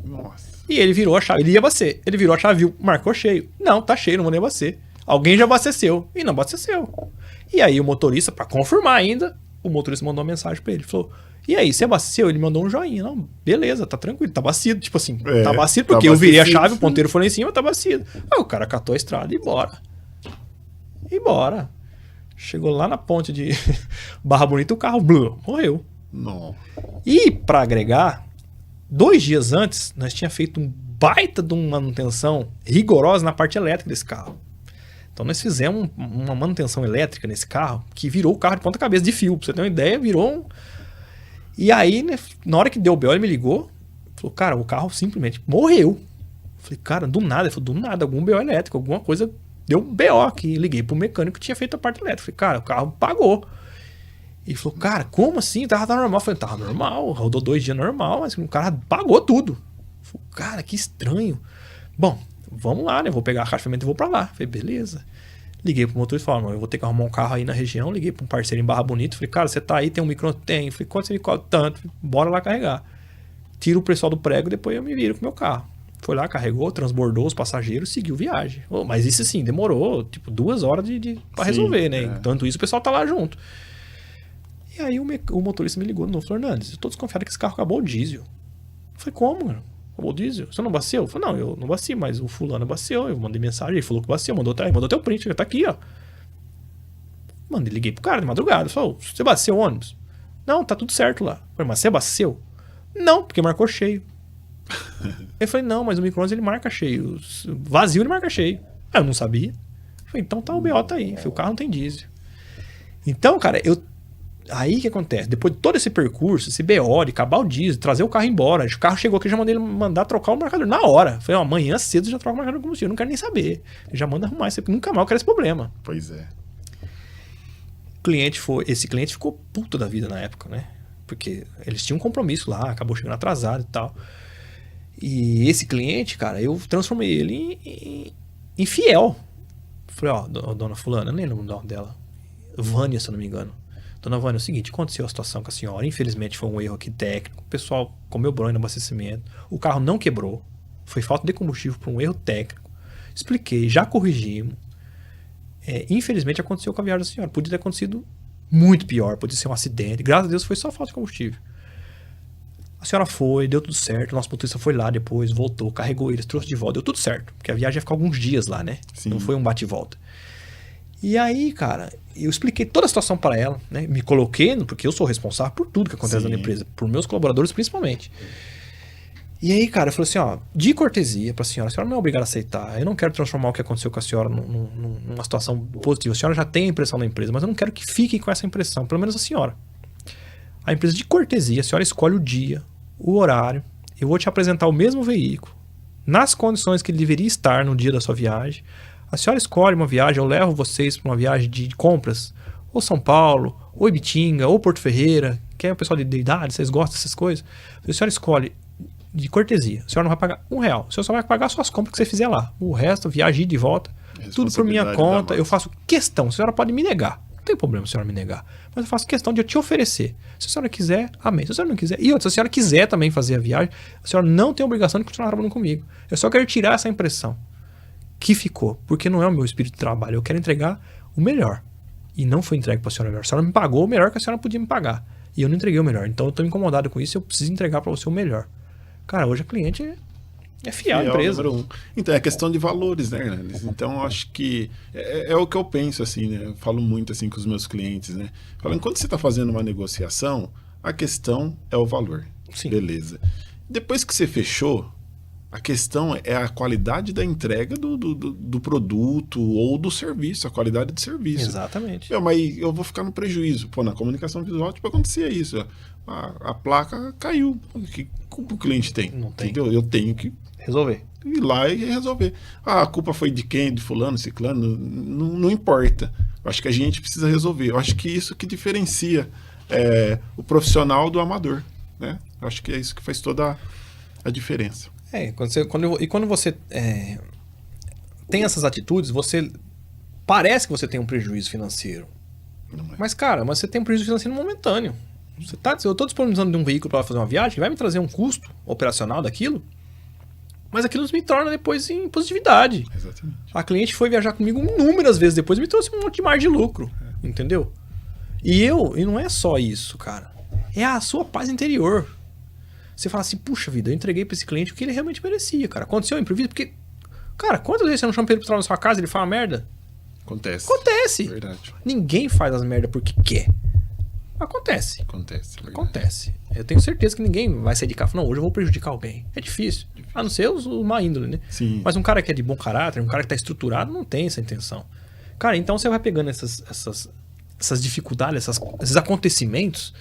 Nossa. E ele virou a chave, ele ia abastecer. Ele virou a chave, viu, marcou cheio. Não, tá cheio, não vou nem abastecer. Alguém já abasteceu. E não abasteceu. E aí o motorista, para confirmar ainda, o motorista mandou uma mensagem para ele. Falou, e aí, você abasteceu? Ele mandou um joinha. Não, beleza, tá tranquilo, tá abastecido. Tipo assim, tá abastecido porque eu virei a chave, o ponteiro foi lá em cima, tá abastecido. Aí o cara catou a estrada e bora. Chegou lá na ponte de Barra Bonita, o carro morreu. Não. E para agregar, 2 dias antes, nós tínhamos feito um baita de uma manutenção rigorosa na parte elétrica desse carro. Então nós fizemos uma manutenção elétrica nesse carro que virou o carro de ponta cabeça de fio. Pra você ter uma ideia, virou um... E aí, né, na hora que deu o BO, ele me ligou, falou, cara, o carro simplesmente morreu. Falei, cara, do nada. Ele falou, do nada, algum BO elétrico, alguma coisa deu um BO aqui. Liguei pro mecânico que tinha feito a parte elétrica. Falei, cara, o carro pagou. Ele falou, cara, como assim? Tava normal. Eu falei, tava normal, rodou 2 dias normal, mas o cara pagou tudo. Falei, cara, que estranho. Bom, vamos lá, né? Vou pegar a caixa de ferramenta e vou pra lá. Falei, beleza. Liguei pro motorista e falei, eu vou ter que arrumar um carro aí na região. Liguei pra um parceiro em Barra Bonita. Falei, cara, você tá aí, tem um micro? Tem. Falei, quanto você me cobra? Tanto. Falei, bora lá carregar. Tiro o pessoal do prego, depois eu me viro com o meu carro. Foi lá, carregou, transbordou os passageiros, seguiu viagem. Mas isso assim, demorou tipo 2 horas pra resolver, né? Enquanto isso, o pessoal tá lá junto. E aí o motorista me ligou de novo, falou, Hernandes, eu tô desconfiado que esse carro acabou o diesel. Eu falei, como, mano? Acabou o diesel? Você não abasteceu? Eu falei, não, eu não abasteci, mas o fulano abasteceu. Eu mandei mensagem, ele falou que abasteceu, mandou teu print, já tá aqui, ó. Mano, liguei pro cara de madrugada, falou, você abasteceu o ônibus? Não, tá tudo certo lá. Eu falei, mas você abasteceu? Não, porque marcou cheio. Eu falei, não, mas o micro-ondas ele marca cheio. Vazio ele marca cheio. Aí eu não sabia. Eu falei, então tá, o BO tá aí. Eu falei, o carro não tem diesel. Então, cara, aí que acontece? Depois de todo esse percurso, esse BO, de acabar o diesel, trazer o carro embora. O carro chegou aqui, já mandei ele mandar trocar o marcador na hora. Eu falei, amanhã cedo já troca o marcador de combustível. Eu não quero nem saber. Ele já manda arrumar. Nunca mais eu quero esse problema. Pois é. Esse cliente ficou puto da vida na época, né? Porque eles tinham um compromisso lá, acabou chegando atrasado e tal. E esse cliente, cara, eu transformei ele em fiel. Falei, ó, dona fulana, eu nem lembro o nome dela. Vânia, se eu não me engano. Dona Vânia, é o seguinte, aconteceu a situação com a senhora. Infelizmente foi um erro aqui técnico. O pessoal comeu bronha no abastecimento. O carro não quebrou. Foi falta de combustível por um erro técnico. Expliquei, já corrigimos. Infelizmente aconteceu com a viagem da senhora. Podia ter acontecido muito pior. Podia ser um acidente. Graças a Deus foi só falta de combustível. A senhora foi, deu tudo certo. O nosso motorista foi lá depois, voltou, carregou eles, trouxe de volta. Deu tudo certo. Porque a viagem ia ficar alguns dias lá, né? Sim. Não foi um bate e volta. E aí, cara, eu expliquei toda a situação para ela, né? Me coloquei, porque eu sou responsável por tudo que acontece na empresa, por meus colaboradores principalmente. E aí, cara, eu falei assim, ó, de cortesia pra senhora, a senhora não é obrigada a aceitar. Eu não quero transformar o que aconteceu com a senhora numa situação positiva. A senhora já tem a impressão da empresa, mas eu não quero que fique com essa impressão, pelo menos a senhora. A empresa de cortesia, a senhora escolhe o dia, o horário, eu vou te apresentar o mesmo veículo, nas condições que ele deveria estar no dia da sua viagem. A senhora escolhe uma viagem, eu levo vocês para uma viagem de compras, ou São Paulo, ou Ibitinga, ou Porto Ferreira, que é o pessoal de idade, vocês gostam dessas coisas. A senhora escolhe de cortesia. A senhora não vai pagar R$1. A senhora só vai pagar suas compras que você fizer lá. O resto, viagem de volta, tudo por minha conta. Eu faço questão. A senhora pode me negar. Não tem problema se a senhora me negar. Mas eu faço questão de eu te oferecer. Se a senhora quiser, amém. Se a senhora não quiser... E outra, se a senhora quiser também fazer a viagem, a senhora não tem obrigação de continuar trabalhando comigo. Eu só quero tirar essa impressão que ficou. Porque não é o meu espírito de trabalho. Eu quero entregar o melhor. E não foi entregue para a senhora melhor. A senhora me pagou o melhor que a senhora podia me pagar. E eu não entreguei o melhor. Então eu estou incomodado com isso. Eu preciso entregar para você o melhor. Cara, hoje a cliente é fiel à empresa. Então, é questão de valores, né, Hernanes? Então, eu acho que é o que eu penso, assim, né? Eu falo muito, assim, com os meus clientes, né? Falando, quando você está fazendo uma negociação, a questão é o valor. Sim. Beleza. Depois que você fechou, a questão é a qualidade da entrega do produto ou do serviço, a qualidade do serviço. Exatamente. Mas eu vou ficar no prejuízo. Pô, na comunicação visual, tipo, acontecia isso. A placa caiu. Que culpa o cliente tem? Não tem. Entendeu? Eu tenho que resolver. Ir lá e resolver. A culpa foi de quem? De fulano, ciclano? Não importa. Eu acho que a gente precisa resolver. Eu acho que isso que diferencia o profissional do amador, né? Eu acho que é isso que faz toda a diferença. Quando você tem essas atitudes, parece que você tem um prejuízo financeiro. Não é. Mas, cara, você tem um prejuízo financeiro momentâneo. Eu estou disponibilizando de um veículo para fazer uma viagem que vai me trazer um custo operacional daquilo, mas aquilo me torna depois em positividade. Exatamente. A cliente foi viajar comigo inúmeras vezes depois e me trouxe um monte de margem de lucro. Entendeu? E não é só isso, cara. É a sua paz interior. Você fala assim, puxa vida, eu entreguei para esse cliente o que ele realmente merecia, cara. Aconteceu imprevisto, porque, cara, quantas vezes você não chama ele pra trabalhar na sua casa e ele fala merda? Acontece. Verdade. Ninguém faz as merdas porque quer. Acontece. Acontece. Eu tenho certeza que ninguém vai sair de casa e falar, não, hoje eu vou prejudicar alguém. É difícil. A não ser os má índole, né? Sim. Mas um cara que é de bom caráter, um cara que tá estruturado, não tem essa intenção. Cara, então você vai pegando essas dificuldades, esses acontecimentos,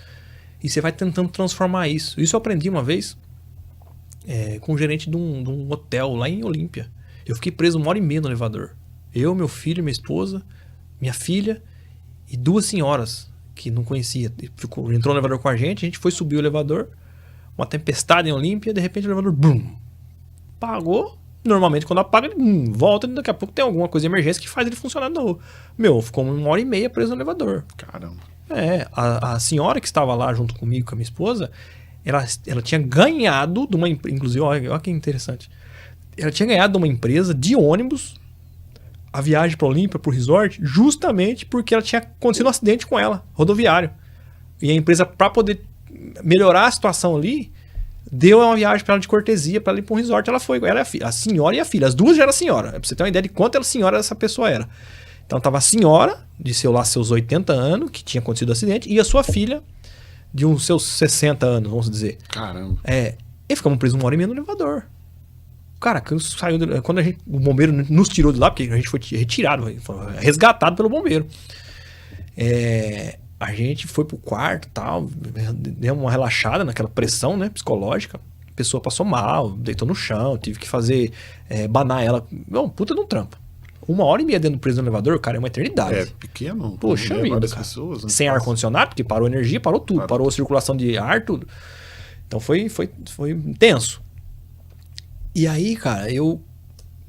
e você vai tentando transformar isso. Isso eu aprendi uma vez com um gerente de um hotel lá em Olímpia. Eu fiquei preso 1h30 no elevador. Eu, meu filho, minha esposa, minha filha e 2 senhoras que não conhecia. Entrou no elevador com a gente foi subir o elevador, uma tempestade em Olímpia, de repente o elevador brum, pagou. Normalmente quando apaga ele volta, daqui a pouco tem alguma coisa de emergência que faz ele funcionar de novo. Ficou 1h30 preso no elevador. Caramba. A senhora que estava lá junto comigo, com a minha esposa, ela tinha ganhado de uma empresa, inclusive, olha que interessante, ela tinha ganhado de uma empresa de ônibus a viagem para Olímpia, para o resort, justamente porque ela tinha acontecido um acidente com ela, rodoviário. E a empresa, para poder melhorar a situação ali, deu uma viagem para ela de cortesia, para ela ir para um resort. Ela foi, ela é a senhora e a filha. As duas já eram senhora. Para você ter uma ideia de quanto senhora essa pessoa era. Então tava a senhora, de seus 80 anos, que tinha acontecido o acidente, e a sua filha, de uns seus 60 anos, vamos dizer. Caramba. E ficamos presos 1h30 no elevador. Cara, quando o bombeiro nos tirou de lá, porque a gente foi retirado, foi resgatado pelo bombeiro. A gente foi pro quarto e tal, deu uma relaxada naquela pressão, né, psicológica. A pessoa passou mal, deitou no chão, tive que fazer, banar ela. Puta de um trampo. 1h30 dentro do preso no elevador, cara, é uma eternidade. É pequeno. Poxa vida, cara. Pessoas, sem ar-condicionado, porque parou a energia, parou tudo. Parou a circulação de ar, tudo. Então foi tenso. E aí, cara, eu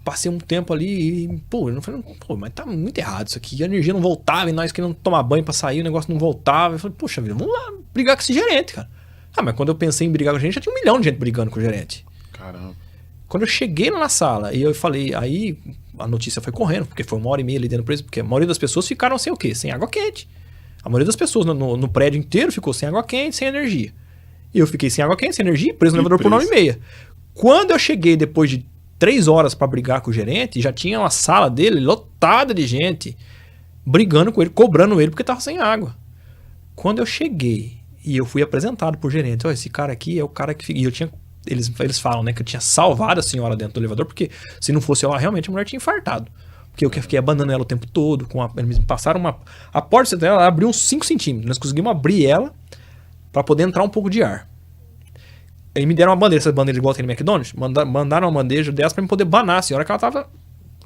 passei um tempo ali e, eu falei, mas tá muito errado isso aqui. A energia não voltava e nós querendo tomar banho pra sair, o negócio não voltava. Eu falei, poxa vida, vamos lá brigar com esse gerente, cara. Mas quando eu pensei em brigar com o gerente, já tinha 1 milhão de gente brigando com o gerente. Caramba. Quando eu cheguei lá na sala e eu falei, aí a notícia foi correndo, porque foi 1h30 ali dentro do preso, porque a maioria das pessoas ficaram sem o quê? Sem água quente. A maioria das pessoas no prédio inteiro ficou sem água quente, sem energia. E eu fiquei sem água quente, sem energia, preso no elevador por 1h30. Quando eu cheguei depois de 3 horas para brigar com o gerente, já tinha uma sala dele lotada de gente brigando com ele, cobrando ele porque tava sem água. Quando eu cheguei e eu fui apresentado por gerente, esse cara aqui é o cara que... E eu tinha... Eles falam, né, que eu tinha salvado a senhora dentro do elevador, porque se não fosse ela, realmente a mulher tinha infartado. Porque eu fiquei abanando ela o tempo todo, eles me passaram a porta dela abriu uns 5 centímetros, nós conseguimos abrir ela para poder entrar um pouco de ar. Aí me deram uma bandeja, essas bandeiras igual tem no McDonald's, mandaram uma bandeja dessa pra me poder banar a senhora, que ela tava...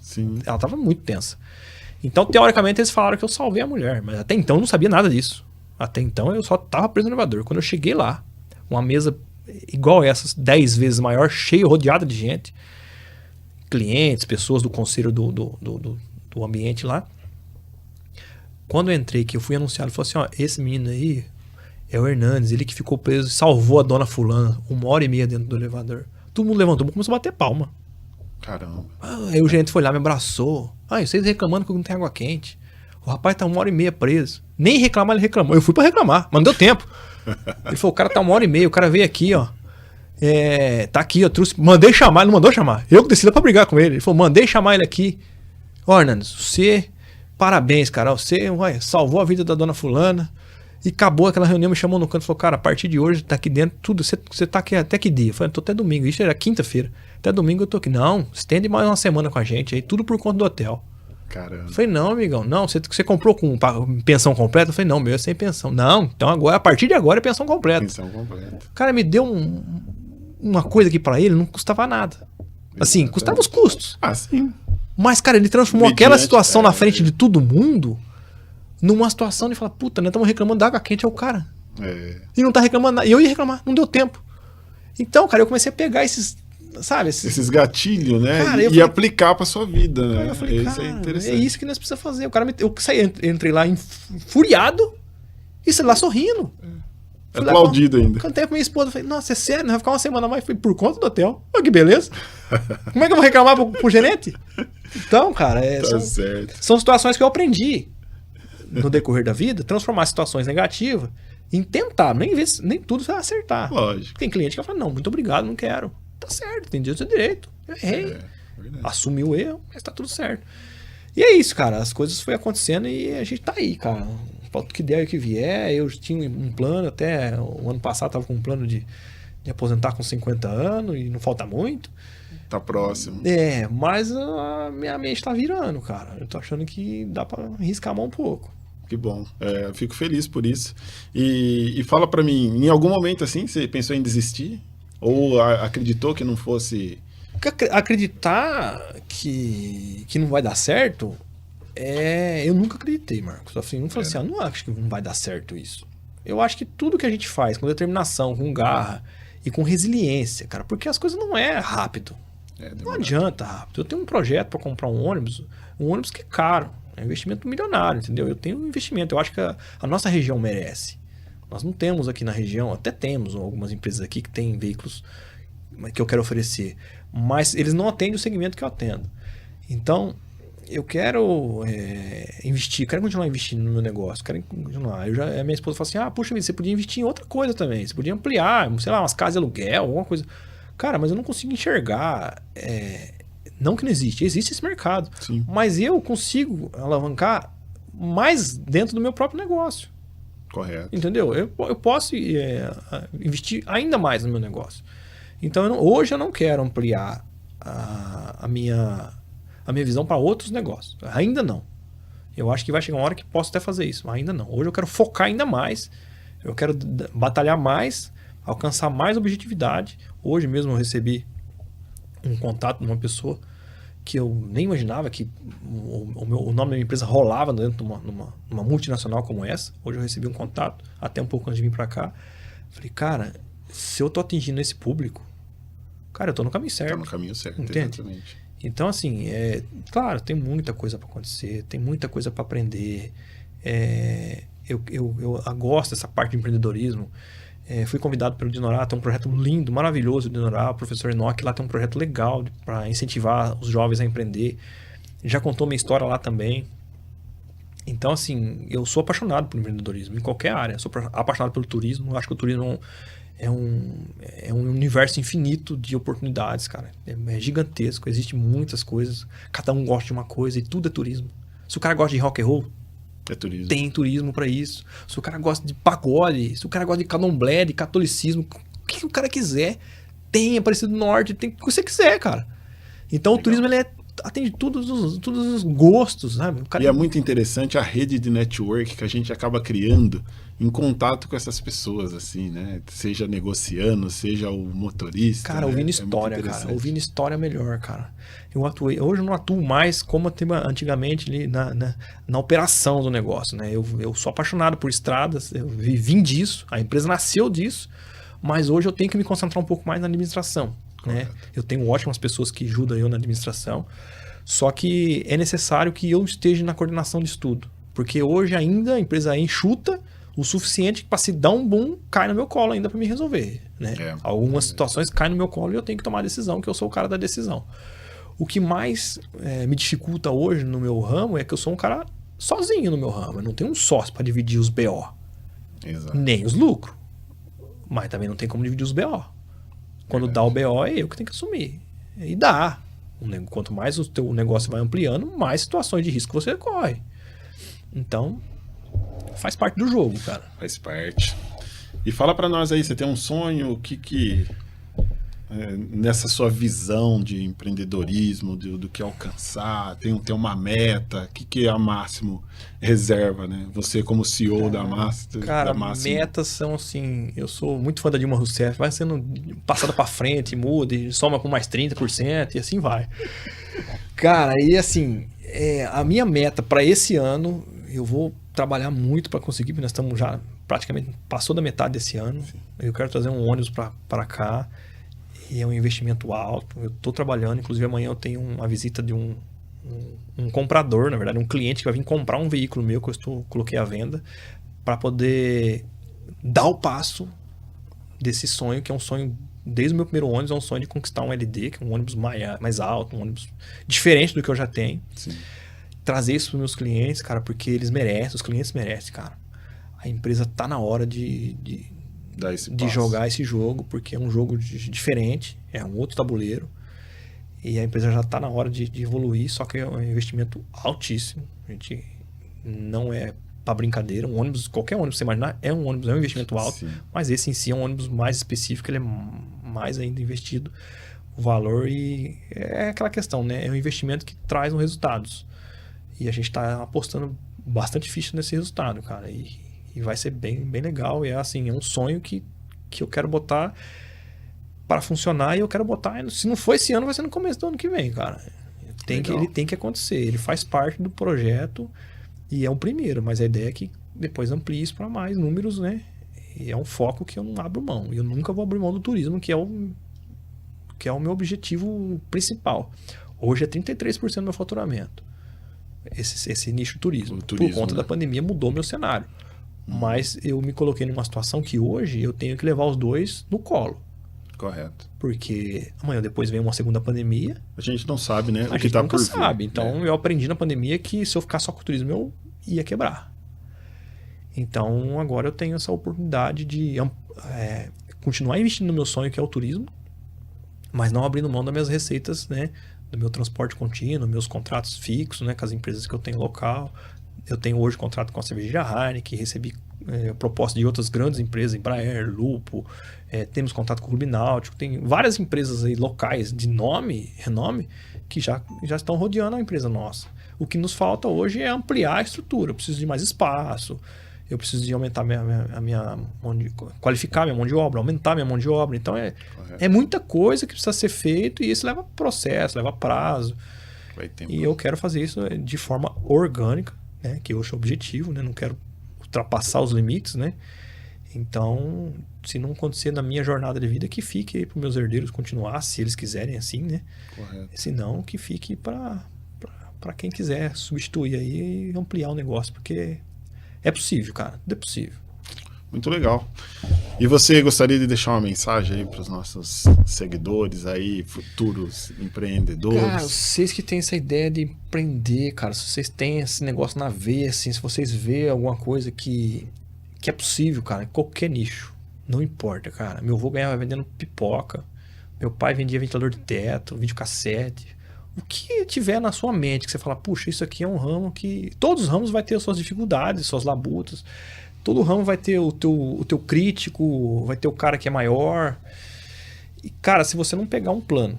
Sim. Ela tava muito tensa. Então, teoricamente, eles falaram que eu salvei a mulher, mas até então eu não sabia nada disso. Até então eu só tava preso no elevador. Quando eu cheguei lá, uma mesa igual essas, 10 vezes maior, cheio, rodeada de gente. Clientes, pessoas do conselho do ambiente lá. Quando eu entrei, que eu fui anunciado, falou assim, ó, esse menino aí é o Hernandes, ele que ficou preso e salvou a dona fulana 1h30 dentro do elevador. Todo mundo levantou, começou a bater palma. Caramba. Aí o gerente foi lá, me abraçou. Vocês reclamando que não tem água quente. O rapaz tá 1h30 preso. Nem reclamar, ele reclamou. Eu fui pra reclamar, mas não deu tempo. Ele falou, o cara tá 1h30, o cara veio aqui, ó. Tá aqui, eu trouxe. Mandei chamar, ele não mandou chamar. Eu que decidi pra brigar com ele. Ele falou, mandei chamar ele aqui. Ó, Hernandes, você... Parabéns, cara. Você salvou a vida da dona fulana. E acabou aquela reunião, me chamou no canto e falou, cara, a partir de hoje, tá aqui dentro, tudo. Você tá aqui até que dia? Eu falei, tô até domingo. Isso era quinta-feira. Até domingo eu tô aqui. Não, estende mais uma semana com a gente aí, tudo por conta do hotel. Caramba. Eu falei, não, amigão, não, você comprou com pensão completa? Eu falei, não, meu é sem pensão. Não, então agora, a partir de agora é pensão completa. Pensão completa. O cara me deu uma coisa aqui pra ele, não custava nada. Assim, custava os custos. Ah, sim. Mas, cara, ele transformou aquela situação na frente de todo mundo numa situação de falar, puta, nós estamos reclamando da água quente, é o cara. E não tá reclamando nada. E eu ia reclamar, não deu tempo. Então, cara, eu comecei a pegar esses, sabe? Esses gatilhos, né? Cara, e aplicar pra sua vida, né? Eu falei, Isso é interessante. é isso que nós precisamos fazer. O cara eu saí, entrei lá furiado e saí lá sorrindo. Aplaudido ainda. Cantei pra minha esposa, falei, nossa, é sério, não vai ficar uma semana a mais? Falei, por conta do hotel. Olha que beleza. Como é que eu vou reclamar pro gerente? Então, cara, são situações que eu aprendi no decorrer da vida, transformar situações negativas em tentar, nem tudo vai acertar. Lógico. Tem cliente que fala, não, muito obrigado, não quero. Tá certo, tem direito ao direito. Eu errei. Assumi o erro, mas tá tudo certo. E é isso, cara, as coisas foram acontecendo e a gente tá aí, cara. Falta o que der e o que vier. Eu tinha um plano, até o ano passado tava com um plano de aposentar com 50 anos e não falta muito. Tá próximo. Mas a minha mente tá virando, cara. Eu tô achando que dá pra arriscar a mão um pouco. Que bom. Eu fico feliz por isso. E fala pra mim, em algum momento assim, você pensou em desistir? Ou acreditou que não fosse... Acreditar que não vai dar certo, eu nunca acreditei, Marcos. Assim, não falei assim, não acho que não vai dar certo isso. Eu acho que tudo que a gente faz com determinação, com garra e com resiliência, cara, porque as coisas não é rápido. Não adianta rápido. Eu tenho um projeto para comprar um ônibus que é caro, é um investimento milionário, entendeu? Eu tenho um investimento, eu acho que a nossa região merece. Nós não temos aqui na região, até temos algumas empresas aqui que têm veículos que eu quero oferecer, mas eles não atendem o segmento que eu atendo. Então, eu quero investir, quero continuar investindo no meu negócio, quero continuar. A minha esposa fala assim, puxa vida, você podia investir em outra coisa também, você podia ampliar, sei lá, umas casas de aluguel, alguma coisa. Cara, mas eu não consigo enxergar, não que não existe esse mercado, Sim. Mas eu consigo alavancar mais dentro do meu próprio negócio. Correto. Entendeu? Eu posso investir ainda mais no meu negócio. Então, hoje eu não quero ampliar a minha visão para outros negócios. Ainda não. Eu acho que vai chegar uma hora que posso até fazer isso, mas ainda não. Hoje eu quero focar ainda mais. Eu quero batalhar mais, alcançar mais objetividade. Hoje mesmo eu recebi um contato de uma pessoa que eu nem imaginava que o nome da minha empresa rolava dentro de uma multinacional como essa. Hoje eu recebi um contato, até um pouco antes de vir para cá. Falei, cara, se eu tô atingindo esse público, cara, eu tô no caminho certo. Tá no caminho certo, entende? Exatamente. Então, assim, claro, tem muita coisa para acontecer, tem muita coisa para aprender. Eu gosto dessa parte de empreendedorismo. Fui convidado pelo Dinorá, tem um projeto lindo, maravilhoso do Dinorá. O professor Enoque lá tem um projeto legal para incentivar os jovens a empreender. Já contou minha história lá também. Então, assim, eu sou apaixonado por empreendedorismo em qualquer área. Eu sou apaixonado pelo turismo. Eu acho que o turismo é um universo infinito de oportunidades, cara. É gigantesco, existem muitas coisas. Cada um gosta de uma coisa e tudo é turismo. Se o cara gosta de rock and roll, é turismo. Tem turismo para isso. Se o cara gosta de pagode, se o cara gosta de candomblé, de catolicismo, o que o cara quiser, tem Aparecido do Norte, tem o que você quiser, cara. Então legal. O turismo ele atende todos os gostos, sabe? E é muito interessante a rede de network que a gente acaba criando em contato com essas pessoas, assim, né? Seja negociando, seja o motorista. Cara, ouvindo história, cara. Ouvindo história é melhor, cara. Hoje eu não atuo mais como antigamente ali na operação do negócio, né? Eu sou apaixonado por estradas, eu vim disso, a empresa nasceu disso, Mas hoje eu tenho que me concentrar um pouco mais na administração, né? Eu tenho ótimas pessoas que ajudam eu na administração, só que é necessário que eu esteja na coordenação de estudo. Porque hoje ainda a empresa é enxuta o suficiente para se dar um boom, cai no meu colo ainda para me resolver, né? Algumas situações caem no meu colo e eu tenho que tomar a decisão, que eu sou o cara da decisão. O que mais me dificulta hoje no meu ramo é que eu sou um cara sozinho no meu ramo. Eu não tenho um sócio para dividir os BO. Exato. Nem os lucros. Mas também não tem como dividir os BO. Quando dá o BO é eu que tenho que assumir. E dá. Quanto mais o teu negócio vai ampliando, mais situações de risco você corre. Então, faz parte do jogo, cara. Faz parte. E fala pra nós aí, você tem um sonho? O que nessa sua visão de empreendedorismo, do que alcançar, tem uma meta, o que a Máximo reserva, né? Você como CEO da Máximo. Cara, metas são assim, eu sou muito fã da Dilma Rousseff, vai sendo passada pra frente, muda e soma com mais 30% e assim vai. Cara, e assim, a minha meta para esse ano, eu vou trabalhar muito para conseguir, porque nós estamos já praticamente, passou da metade desse ano. Sim. Eu quero trazer um ônibus para cá. E é um investimento alto. Eu estou trabalhando, inclusive amanhã eu tenho uma visita de um comprador, na verdade, um cliente que vai vir comprar um veículo meu que eu coloquei à venda para poder dar o passo desse sonho, que é um sonho, desde o meu primeiro ônibus, é um sonho de conquistar um LD, que é um ônibus mais alto, um ônibus diferente do que eu já tenho. Sim. Trazer isso para os meus clientes, cara, porque eles merecem, os clientes merecem, cara. A empresa tá na hora de jogar esse jogo, porque é um jogo diferente, é um outro tabuleiro, e a empresa já está na hora de evoluir, só que é um investimento altíssimo. A gente não é para brincadeira. Um ônibus, qualquer ônibus que você imaginar, é um investimento alto. Sim. Mas esse em si é um ônibus mais específico, ele é mais ainda investido o valor, e é aquela questão, né? É um investimento que traz resultados, e a gente está apostando bastante ficha nesse resultado, cara, e vai ser bem, bem legal. E é assim, é um sonho que eu quero botar para funcionar, e eu quero botar, se não for esse ano, vai ser no começo do ano que vem, cara. Ele tem que acontecer, ele faz parte do projeto e é o primeiro, mas a ideia é que depois amplie isso para mais números, né? E é um foco que eu não abro mão. Eu nunca vou abrir mão do turismo, que é o meu objetivo principal. Hoje é 33% do meu faturamento. Esse nicho turismo. Por conta da pandemia mudou meu cenário. Mas eu me coloquei numa situação que hoje eu tenho que levar os dois no colo. Correto. Porque amanhã depois vem uma segunda pandemia. A gente não sabe, né? A gente nunca sabe. Então eu aprendi na pandemia que se eu ficar só com o turismo eu ia quebrar. Então agora eu tenho essa oportunidade de continuar investindo no meu sonho, que é o turismo, mas não abrindo mão das minhas receitas, né? Do meu transporte contínuo, meus contratos fixos, né? Com as empresas que eu tenho local. Eu tenho hoje contrato com a cervejaria Heineken, recebi proposta de outras grandes empresas, Embraer, Lupo, temos contato com o Clube Náutico, tem várias empresas aí locais de renome, que já estão rodeando a empresa nossa. O que nos falta hoje é ampliar a estrutura. Eu preciso de mais espaço, eu preciso de aumentar qualificar minha mão de obra, aumentar minha mão de obra. Então é muita coisa que precisa ser feito, e isso leva processo, leva prazo. E eu quero fazer isso de forma orgânica, né, que hoje é o objetivo, né? Não quero ultrapassar os limites, né? Então, se não acontecer na minha jornada de vida, que fique aí para os meus herdeiros continuar, se eles quiserem assim, né? Correto. Se não, que fique para quem quiser substituir aí e ampliar o negócio, porque é possível, cara, tudo é possível. Muito legal. E você gostaria de deixar uma mensagem aí para os nossos seguidores aí, futuros empreendedores? Cara, vocês que têm essa ideia de empreender, cara, se vocês têm esse negócio na veia, assim, se vocês vêem alguma coisa que é possível, cara, em qualquer nicho, não importa, cara. Meu avô ganhava vendendo pipoca, meu pai vendia ventilador de teto, videocassete. O que tiver na sua mente, que você fala, puxa, isso aqui é um ramo que... Todos os ramos vai ter as suas dificuldades, suas labutas. Todo ramo vai ter o teu crítico, vai ter o cara que é maior. E, cara, se você não pegar um plano,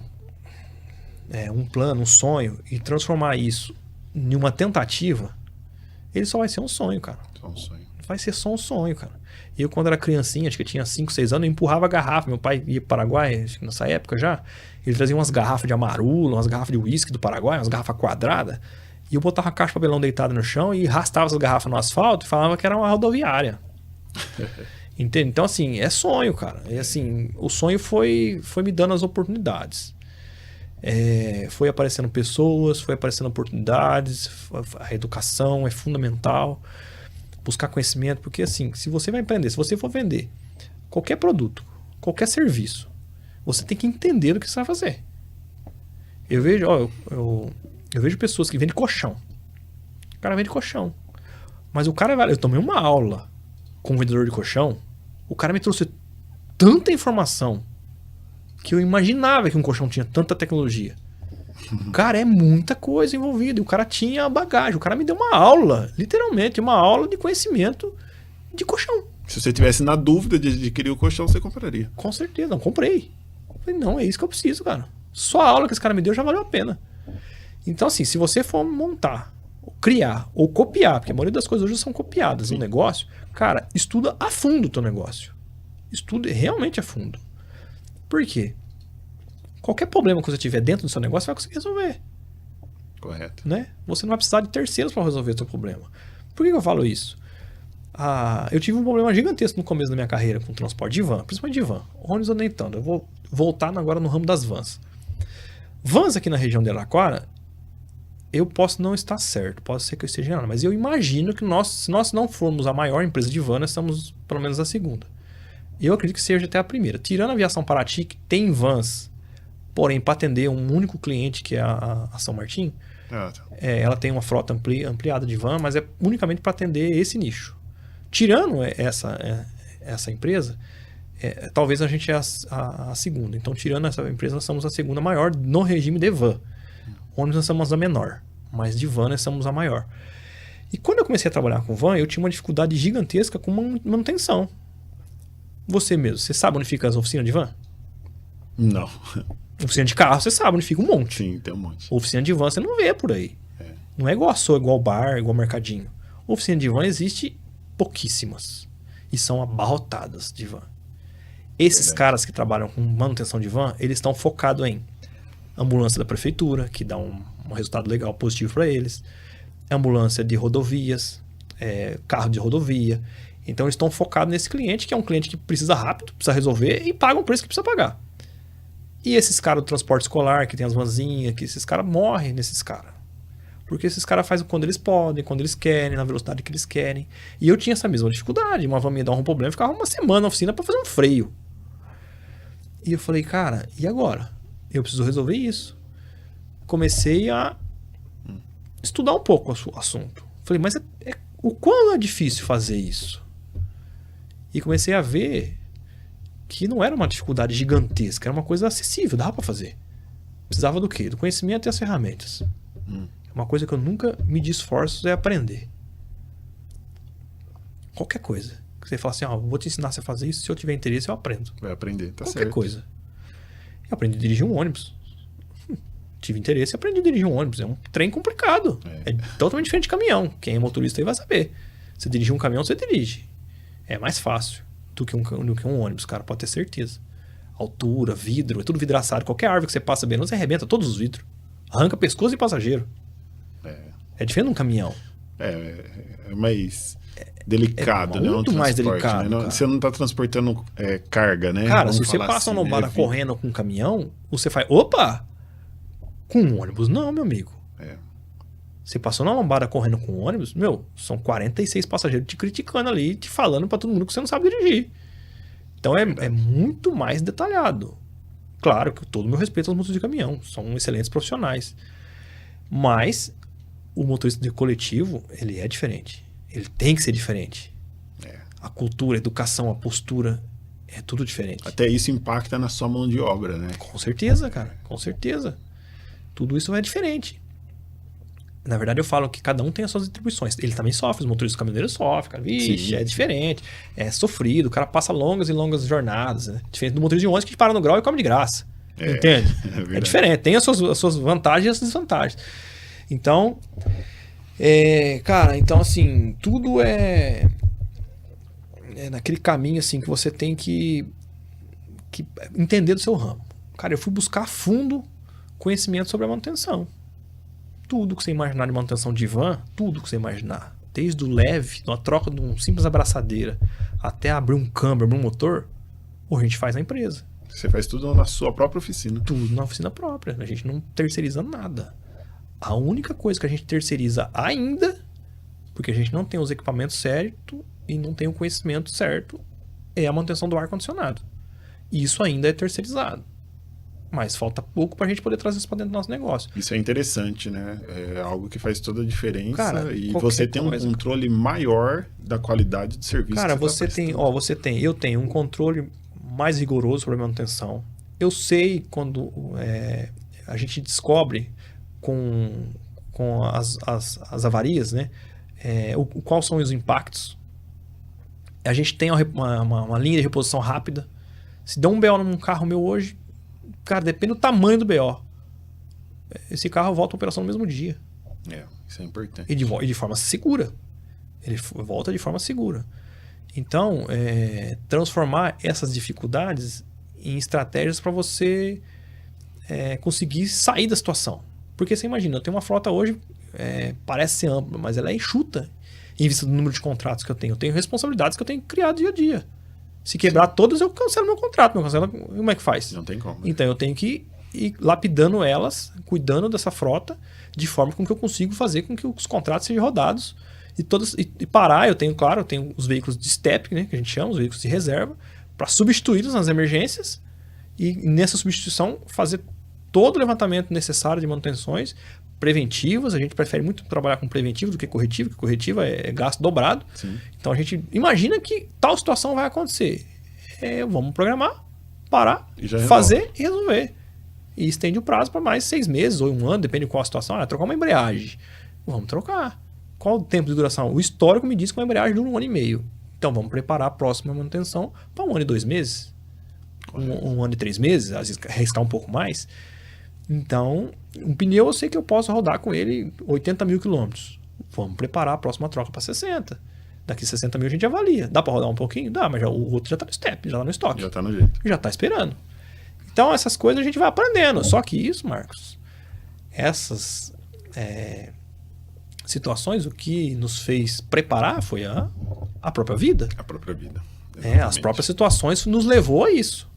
um sonho, e transformar isso em uma tentativa, ele só vai ser um sonho, cara. Só um sonho. Vai ser só um sonho, cara. Eu, quando era criancinha, acho que eu tinha 5, 6 anos, eu empurrava a garrafa. Meu pai ia para o Paraguai, acho que nessa época já. Ele trazia umas garrafas de amarula, umas garrafas de uísque do Paraguai, umas garrafas quadradas. E eu botava a caixa de papelão deitada no chão e arrastava essas garrafas no asfalto e falava que era uma rodoviária. Entende? Então, assim, é sonho, cara. E, assim, o sonho foi me dando as oportunidades. Foi aparecendo pessoas, foi aparecendo oportunidades, a educação é fundamental, buscar conhecimento, porque assim, se você vai empreender, se você for vender qualquer produto, qualquer serviço, você tem que entender o que você vai fazer. Eu vejo, eu vejo pessoas que vendem colchão. O cara vende colchão. Mas o cara eu tomei uma aula com um vendedor de colchão, o cara me trouxe tanta informação que eu imaginava que um colchão tinha tanta tecnologia. Cara, é muita coisa envolvida. E o cara tinha bagagem. O cara me deu uma aula, literalmente, uma aula de conhecimento de colchão. Se você tivesse na dúvida de adquirir o colchão, você compraria. Com certeza, não comprei. Falei, não, é isso que eu preciso, cara. Só a aula que esse cara me deu já valeu a pena. Então, assim, se você for montar, criar ou copiar, porque a maioria das coisas hoje são copiadas no negócio, cara, estuda a fundo o teu negócio. Estuda realmente a fundo. Por quê? Qualquer problema que você tiver dentro do seu negócio, você vai conseguir resolver. Correto. Né? Você não vai precisar de terceiros para resolver o seu problema. Por que eu falo isso? Eu tive um problema gigantesco no começo da minha carreira com transporte de van, principalmente de van. Ônibus eu nem tanto. Eu vou voltar agora no ramo das vans. Vans aqui na região de Araraquara, eu posso não estar certo, pode ser que eu esteja errado, mas eu imagino que se nós não formos a maior empresa de van, nós somos pelo menos a segunda. Eu acredito que seja até a primeira. Tirando a Aviação Paraty, que tem vans, porém para atender um único cliente, que é a São Martim, ela tem uma frota ampliada de van, mas é unicamente para atender esse nicho. Tirando essa empresa, talvez a gente é a segunda. Então, tirando essa empresa, nós somos a segunda maior no regime de van. Ônibus nós somos a menor, mas de van nós somos a maior. E quando eu comecei a trabalhar com van, eu tinha uma dificuldade gigantesca com manutenção. Você mesmo, você sabe onde fica as oficinas de van? Não. Oficina de carro, você sabe onde fica um monte. Sim, tem um monte. Oficina de van você não vê por aí. Não é igual igual bar, igual mercadinho. Oficina de van existe pouquíssimas. E são abarrotadas de van. Esses caras que trabalham com manutenção de van, eles estão focados em ambulância da prefeitura, que dá um resultado legal, positivo para eles. Ambulância de rodovias, carro de rodovia. Então eles estão focados nesse cliente, que é um cliente que precisa rápido, precisa resolver e paga o preço que precisa pagar. E esses caras do transporte escolar, que tem as vanzinhas, que esses caras morrem nesses caras. Porque esses caras fazem quando eles podem, quando eles querem, na velocidade que eles querem. E eu tinha essa mesma dificuldade. Uma van me dava um problema, eu ficava uma semana na oficina para fazer um freio. E eu falei, cara, e agora? Eu preciso resolver isso. Comecei a estudar um pouco o assunto. Falei, mas o quão é difícil fazer isso? E comecei a ver que não era uma dificuldade gigantesca, era uma coisa acessível, dava para fazer. Precisava do quê? Do conhecimento e as ferramentas. Uma coisa que eu nunca medi esforços é aprender. Qualquer coisa. Você fala assim, vou te ensinar a fazer isso, se eu tiver interesse eu aprendo. Vai aprender, tá Qualquer certo. coisa. Eu aprendi a dirigir um ônibus. Tive interesse e aprendi a dirigir um ônibus. É um trem complicado. É totalmente diferente de caminhão. Quem é motorista aí vai saber. Você dirigir um caminhão, você dirige. É mais fácil do que um ônibus, cara, pode ter certeza. Altura, vidro, é tudo vidraçado. Qualquer árvore que você passa bem, você arrebenta todos os vidros. Arranca pescoço e passageiro. É diferente de um caminhão. É mais delicado, é né? muito mais delicado, né? Você não está transportando carga, né? Cara, Vamos se você falar passa uma assim, lombada correndo com um caminhão, você faz, opa! Com um ônibus não, meu amigo. Você passou na lombada correndo com um ônibus, são 46 passageiros te criticando ali, te falando pra todo mundo que você não sabe dirigir. Então é muito mais detalhado. Claro que todo o meu respeito aos motoristas de caminhão, são excelentes profissionais. Mas o motorista de coletivo, ele é diferente. Ele tem que ser diferente. A cultura, a educação, a postura, é tudo diferente. Até isso impacta na sua mão de obra, né? Com certeza, cara. Com certeza. Tudo isso é diferente. Na verdade, eu falo que cada um tem as suas atribuições. Ele também sofre, os motoristas caminhoneiros sofrem, cara. Vixe, é diferente. É sofrido, o cara passa longas e longas jornadas, né? Diferente do motorista de ônibus que para no grau e come de graça. Entende? É diferente. Tem as suas vantagens e as desvantagens. Então, cara, então assim, tudo é naquele caminho assim que você tem que entender do seu ramo. Cara, eu fui buscar a fundo conhecimento sobre a manutenção. Tudo que você imaginar de manutenção de van, tudo que você imaginar. desde o leve, uma troca de uma simples abraçadeira, até abrir um câmbio, abrir um motor, a gente faz na empresa. Você faz tudo na sua própria oficina. Tudo na oficina própria. A gente não terceiriza nada. A única coisa que a gente terceiriza ainda, porque a gente não tem os equipamentos certos e não tem o conhecimento certo, é a manutenção do ar-condicionado. E isso ainda é terceirizado. Mas falta pouco para a gente poder trazer isso para dentro do nosso negócio. Isso é interessante, né? É algo que faz toda a diferença. Cara, e você tem um controle maior da qualidade de serviço. Cara, eu tenho um controle mais rigoroso sobre a manutenção. Eu sei quando a gente descobre com as avarias, né? Quais são os impactos. A gente tem uma linha de reposição rápida. Se der um BO num carro meu hoje, cara, depende do tamanho do BO. Esse carro volta à operação no mesmo dia. Isso é importante. E de forma segura. Ele volta de forma segura. Então, transformar essas dificuldades em estratégias para você conseguir sair da situação. Porque você imagina, eu tenho uma frota hoje, parece ser ampla, mas ela é enxuta em vista do número de contratos que eu tenho. Eu tenho responsabilidades que eu tenho que criar dia a dia. Se quebrar todas, eu cancelo meu contrato. Como é que faz? Não tem como. Né? Então, eu tenho que ir lapidando elas, cuidando dessa frota, de forma com que eu consigo fazer com que os contratos sejam rodados e parar. Eu tenho os veículos de step, né, que a gente chama, os veículos de reserva, para substituí-los nas emergências e nessa substituição fazer todo o levantamento necessário de manutenções preventivas. A gente prefere muito trabalhar com preventivo do que corretivo, porque corretivo é gasto dobrado. Sim. Então a gente imagina que tal situação vai acontecer. Vamos programar, parar, fazer e resolver. E estende o prazo para mais 6 meses ou 1 ano, depende de qual a situação. Trocar uma embreagem. Vamos trocar. Qual o tempo de duração? O histórico me diz que uma embreagem dura 1 ano e meio. Então vamos preparar a próxima manutenção para 1 ano e 2 meses. 1 ano e 3 meses, às vezes arriscar um pouco mais. Então, um pneu eu sei que eu posso rodar com ele 80 mil quilômetros. Vamos preparar a próxima troca para 60. Daqui 60 mil a gente avalia. Dá para rodar um pouquinho? Dá, mas o outro já está no step, já está no estoque. Já está no jeito. Já está esperando. Então, essas coisas a gente vai aprendendo. Só que isso, Marcos, essas situações, o que nos fez preparar foi a própria vida. A própria vida. As próprias situações nos levou a isso.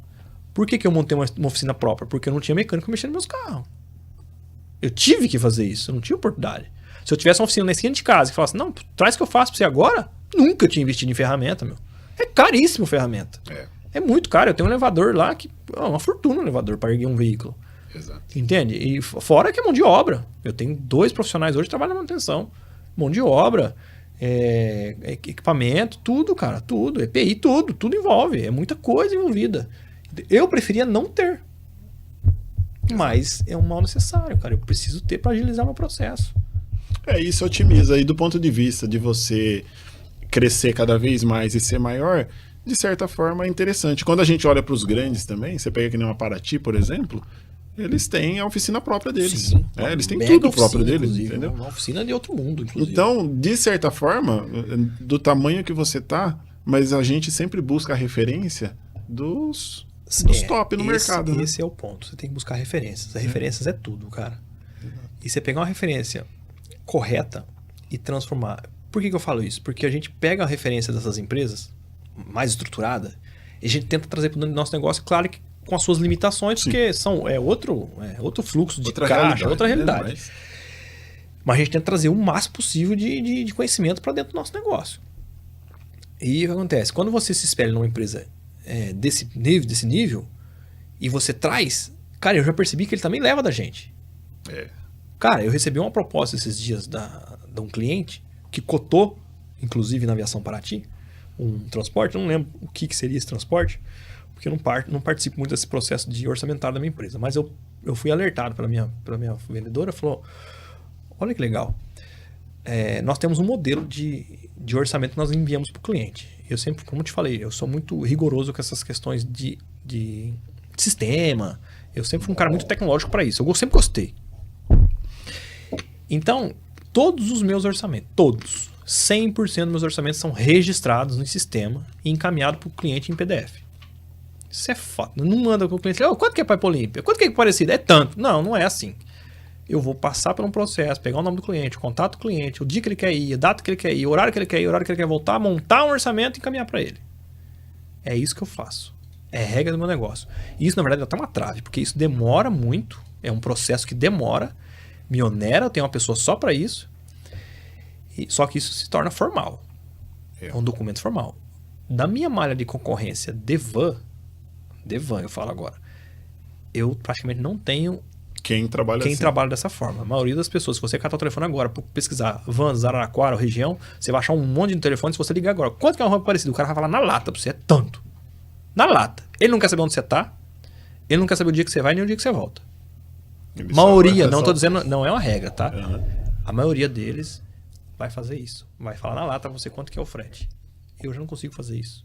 Por que eu montei uma oficina própria? Porque eu não tinha mecânico mexendo nos meus carros. Eu tive que fazer isso, eu não tinha oportunidade. Se eu tivesse uma oficina na esquina de casa e falasse, não, traz que eu faço pra você agora, nunca eu tinha investido em ferramenta, meu. É caríssimo ferramenta. É muito caro. Eu tenho um elevador lá que é uma fortuna um elevador para erguer um veículo. Exato. Entende? E fora que é mão de obra. Eu tenho 2 profissionais hoje que trabalham na manutenção. Mão de obra, equipamento, tudo, cara, tudo. EPI, tudo envolve. É muita coisa envolvida. Eu preferia não ter. Mas é um mal necessário, cara. Eu preciso ter para agilizar meu processo. Isso otimiza. E do ponto de vista de você crescer cada vez mais e ser maior, de certa forma é interessante. Quando a gente olha para os grandes também, você pega que nem uma Paraty, por exemplo, eles têm a oficina própria deles. Sim, eles têm tudo próprio deles, entendeu? Uma oficina de outro mundo, inclusive. Então, de certa forma, do tamanho que você tá, mas a gente sempre busca a referência dos top no mercado. Esse é o ponto. Você tem que buscar referências. As referências é tudo, cara. E você pegar uma referência correta e transformar. Por que eu falo isso? Porque a gente pega a referência dessas empresas mais estruturada e a gente tenta trazer para o nosso negócio, claro que com as suas limitações, porque outro fluxo de caixa, outra realidade. Mas a gente tenta trazer o máximo possível de conhecimento para dentro do nosso negócio. E o que acontece? Quando você se espelha numa empresa desse nível e você traz, cara, eu já percebi que ele também leva da gente. Cara, eu recebi uma proposta esses dias de um cliente que cotou, inclusive na Aviação Paraty, um transporte. Eu não lembro o que seria esse transporte, porque eu não participo muito desse processo de orçamentário da minha empresa. Mas eu fui alertado pela minha vendedora, falou, olha que legal, nós temos um modelo de orçamento que nós enviamos para o cliente. Eu sempre, como eu te falei, eu sou muito rigoroso com essas questões de sistema. Eu sempre fui um cara muito tecnológico para isso. Eu sempre gostei. Então, todos os meus orçamentos, 100% dos meus orçamentos são registrados no sistema e encaminhados para o cliente em PDF. Isso é fato. Não manda para o cliente, quanto que é para Olímpia? Quanto que é parecido? É tanto. Não é assim. eu vou passar por um processo, pegar o nome do cliente, o contato do cliente, o dia que ele quer ir, a data que ele quer ir, o horário que ele quer ir, o horário que ele quer voltar, montar um orçamento e encaminhar para ele. É isso que eu faço. É regra do meu negócio. E isso, na verdade, é até uma trave, porque isso demora muito, é um processo que demora, me onera, eu tenho uma pessoa só para isso, só que isso se torna formal. É um documento formal. Da minha malha de concorrência de van eu falo agora, eu praticamente não tenho quem trabalha dessa forma. A maioria das pessoas, se você catar o telefone agora, pesquisar Vans, Araraquara, região, você vai achar um monte de telefone. Se você ligar agora, quanto que é um rampa parecido? O cara vai falar na lata pra você, é tanto. Na lata. Ele não quer saber onde você tá, ele não quer saber o dia que você vai nem o dia que você volta. Maioria, não tô dizendo, não é uma regra, tá? Uhum. A maioria deles vai fazer isso. Vai falar na lata pra você quanto que é o frete. Eu já não consigo fazer isso.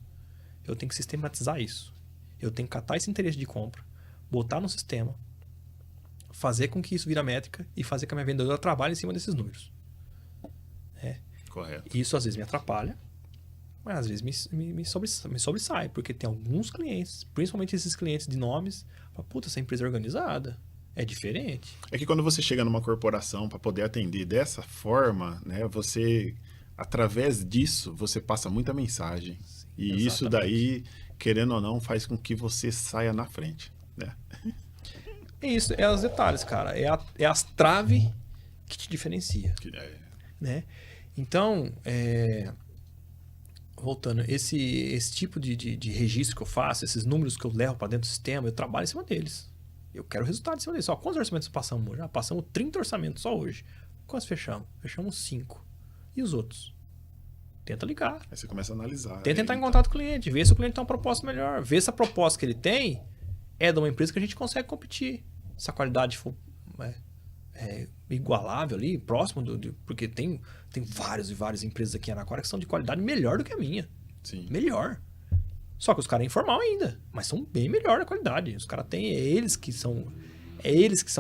Eu tenho que sistematizar isso. Eu tenho que catar esse interesse de compra, botar no sistema, fazer com que isso vira métrica e fazer com que a minha vendedora trabalhe em cima desses números. Correto. Isso às vezes me atrapalha, mas às vezes me sobressai, porque tem alguns clientes, principalmente esses clientes de nomes, falam, puta, essa empresa é organizada, é diferente. É que quando você chega numa corporação para poder atender dessa forma, né, você, através disso, você passa muita mensagem. Sim, e exatamente. Isso daí, querendo ou não, faz com que você saia na frente, né? É isso, é os detalhes, cara. É as traves que te diferencia. Né? Então, voltando, esse tipo de registro que eu faço, esses números que eu levo para dentro do sistema, eu trabalho em cima deles. Eu quero resultado em cima deles. Ó, quantos orçamentos passamos hoje? Passamos 30 orçamentos só hoje. Quantos fechamos? Fechamos 5. E os outros? Tenta ligar. Aí você começa a analisar. Tenta entrar em contato com o cliente, ver se o cliente tem uma proposta melhor. Ver se a proposta que ele tem é de uma empresa que a gente consegue competir. Se a qualidade for igualável ali, próximo porque tem várias empresas aqui em Araraquara que são de qualidade melhor do que a minha. Sim. Melhor. Só que os caras é informal ainda, mas são bem melhor na qualidade. Os caras têm, é eles que são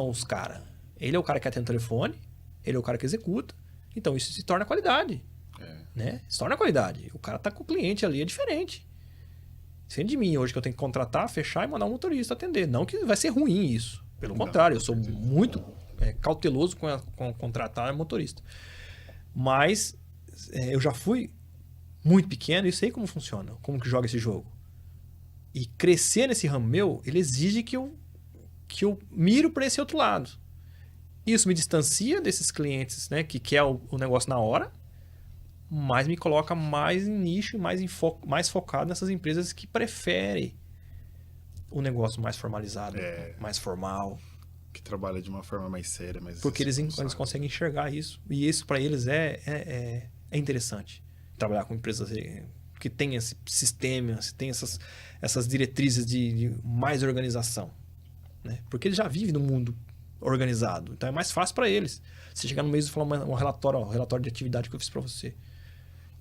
os caras. Ele é o cara que atende o telefone, ele é o cara que executa. Então isso se torna qualidade. Né? Se torna qualidade. O cara tá com o cliente ali, é diferente. Sendo de mim hoje que eu tenho que contratar, fechar e mandar um motorista atender. Não que vai ser ruim isso. Pelo contrário, eu sou muito cauteloso com contratar motorista. Mas eu já fui muito pequeno e sei como funciona, como que joga esse jogo. E crescer nesse ramo meu, ele exige que eu miro para esse outro lado. Isso me distancia desses clientes, né, que quer o negócio na hora, mas me coloca mais em nicho, mais focado nessas empresas que preferem o negócio mais formalizado, mais formal. Que trabalha de uma forma mais séria, mais porque eles conseguem enxergar isso. E isso para eles é interessante. Trabalhar com empresas que têm esse sistema, tem essas diretrizes de mais organização. Né? Porque eles já vivem num mundo organizado. Então é mais fácil para eles. Você chegar no mês e falar um relatório de atividade que eu fiz para você.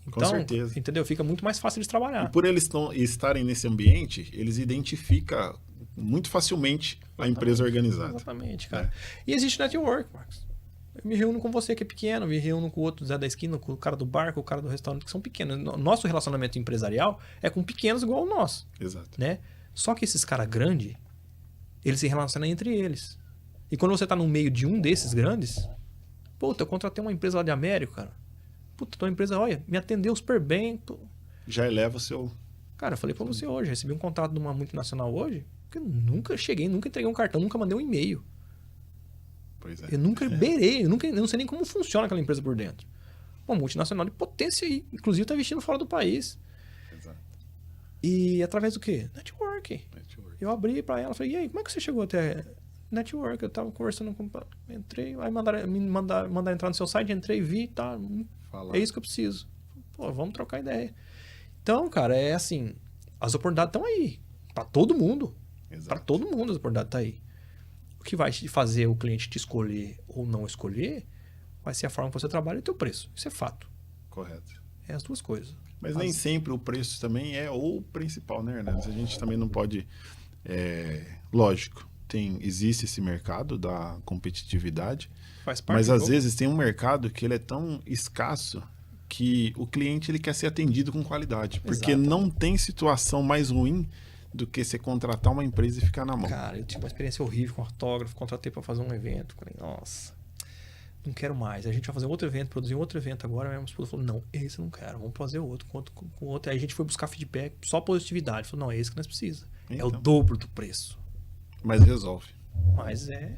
Então, com certeza. Entendeu? Fica muito mais fácil eles trabalhar. E por eles estarem nesse ambiente, eles identificam muito facilmente a empresa organizada. Exatamente, cara. E existe network, Marcos. Eu me reúno com você que é pequeno, me reúno com o outro Zé da esquina, com o cara do bar, com o cara do restaurante, que são pequenos. Nosso relacionamento empresarial é com pequenos igual o nosso. Exato. Né? Só que esses caras grandes, eles se relacionam entre eles. E quando você está no meio de um desses grandes, puta, eu contratei uma empresa lá de América, cara. Puta, tua empresa, olha, me atendeu super bem. Já eleva o seu... Cara, eu falei pra você hoje, recebi um contrato de uma multinacional hoje, que eu nunca entreguei um cartão, nunca mandei um e-mail. Pois é. Eu nunca beirei, eu não sei nem como funciona aquela empresa por dentro. Uma multinacional de potência aí, inclusive tá investindo fora do país. Exato. E através do quê? Network. Eu abri pra ela, falei, e aí, como é que você chegou até... Network, eu tava conversando com... Entrei, aí mandaram entrar no seu site, entrei, vi, tá... É isso que eu preciso. Pô, vamos trocar ideia. Então, cara, é assim, as oportunidades estão aí. Pra todo mundo. Para todo mundo as oportunidades estão aí. O que vai fazer o cliente te escolher ou não escolher vai ser a forma que você trabalha e o teu preço. Isso é fato. Correto. É as duas coisas. Mas nem sempre o preço também é o principal, né, Hernandes? A gente também não pode... lógico, existe esse mercado da competitividade, faz parte mas às vezes tem um mercado que ele é tão escasso que o cliente ele quer ser atendido com qualidade. Porque não tem situação mais ruim do que você contratar uma empresa e ficar na mão. Cara, eu tive uma experiência horrível com autógrafo, contratei para fazer um evento. Falei, nossa, não quero mais. A gente vai fazer outro evento, produzir outro evento agora. Minha esposa falou, não, esse eu não quero, vamos fazer outro, com outro. Aí a gente foi buscar feedback, só positividade. Falou, não, é esse que nós precisamos. Então, é o dobro do preço. Mas resolve. Mas é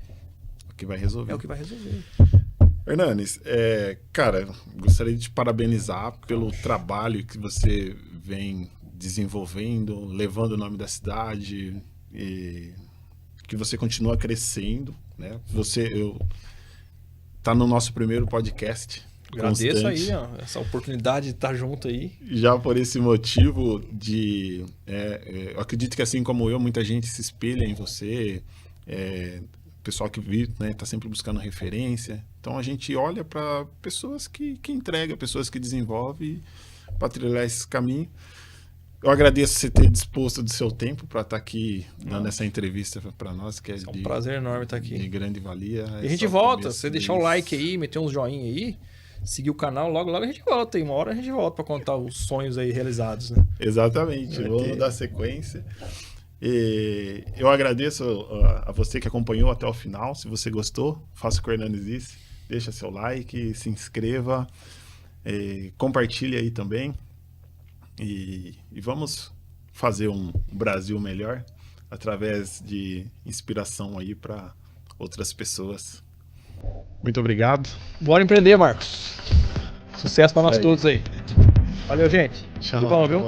o que vai resolver. É o que vai resolver. Hernanes, cara, gostaria de te parabenizar pelo trabalho que você vem desenvolvendo, levando o nome da cidade, e que você continua crescendo, né? Tá no nosso primeiro podcast. Agradeço constante. aí, ó, essa oportunidade de estar junto aí. Já por esse motivo eu acredito que assim como eu, muita gente se espelha em você, o pessoal que vive, né, tá sempre buscando referência. Então a gente olha para pessoas que entregam, pessoas que desenvolvem para trilhar esse caminho. Eu agradeço você ter disposto do seu tempo para estar aqui dando essa entrevista para nós, que é um prazer enorme estar aqui. De grande valia. E a gente volta, você deixar o like aí, meter uns joinha aí, seguir o canal, logo a gente volta. E uma hora a gente volta para contar os sonhos aí realizados, né? Exatamente, vamos dar sequência. E eu agradeço a você que acompanhou até o final. Se você gostou, faça o que o Hernanes disse, deixa seu like, se inscreva, compartilhe aí também. E vamos fazer um Brasil melhor através de inspiração aí para outras pessoas. Muito obrigado. Bora empreender, Marcos. Sucesso para nós todos aí. Valeu, gente. Tchau. Tudo bom, viu?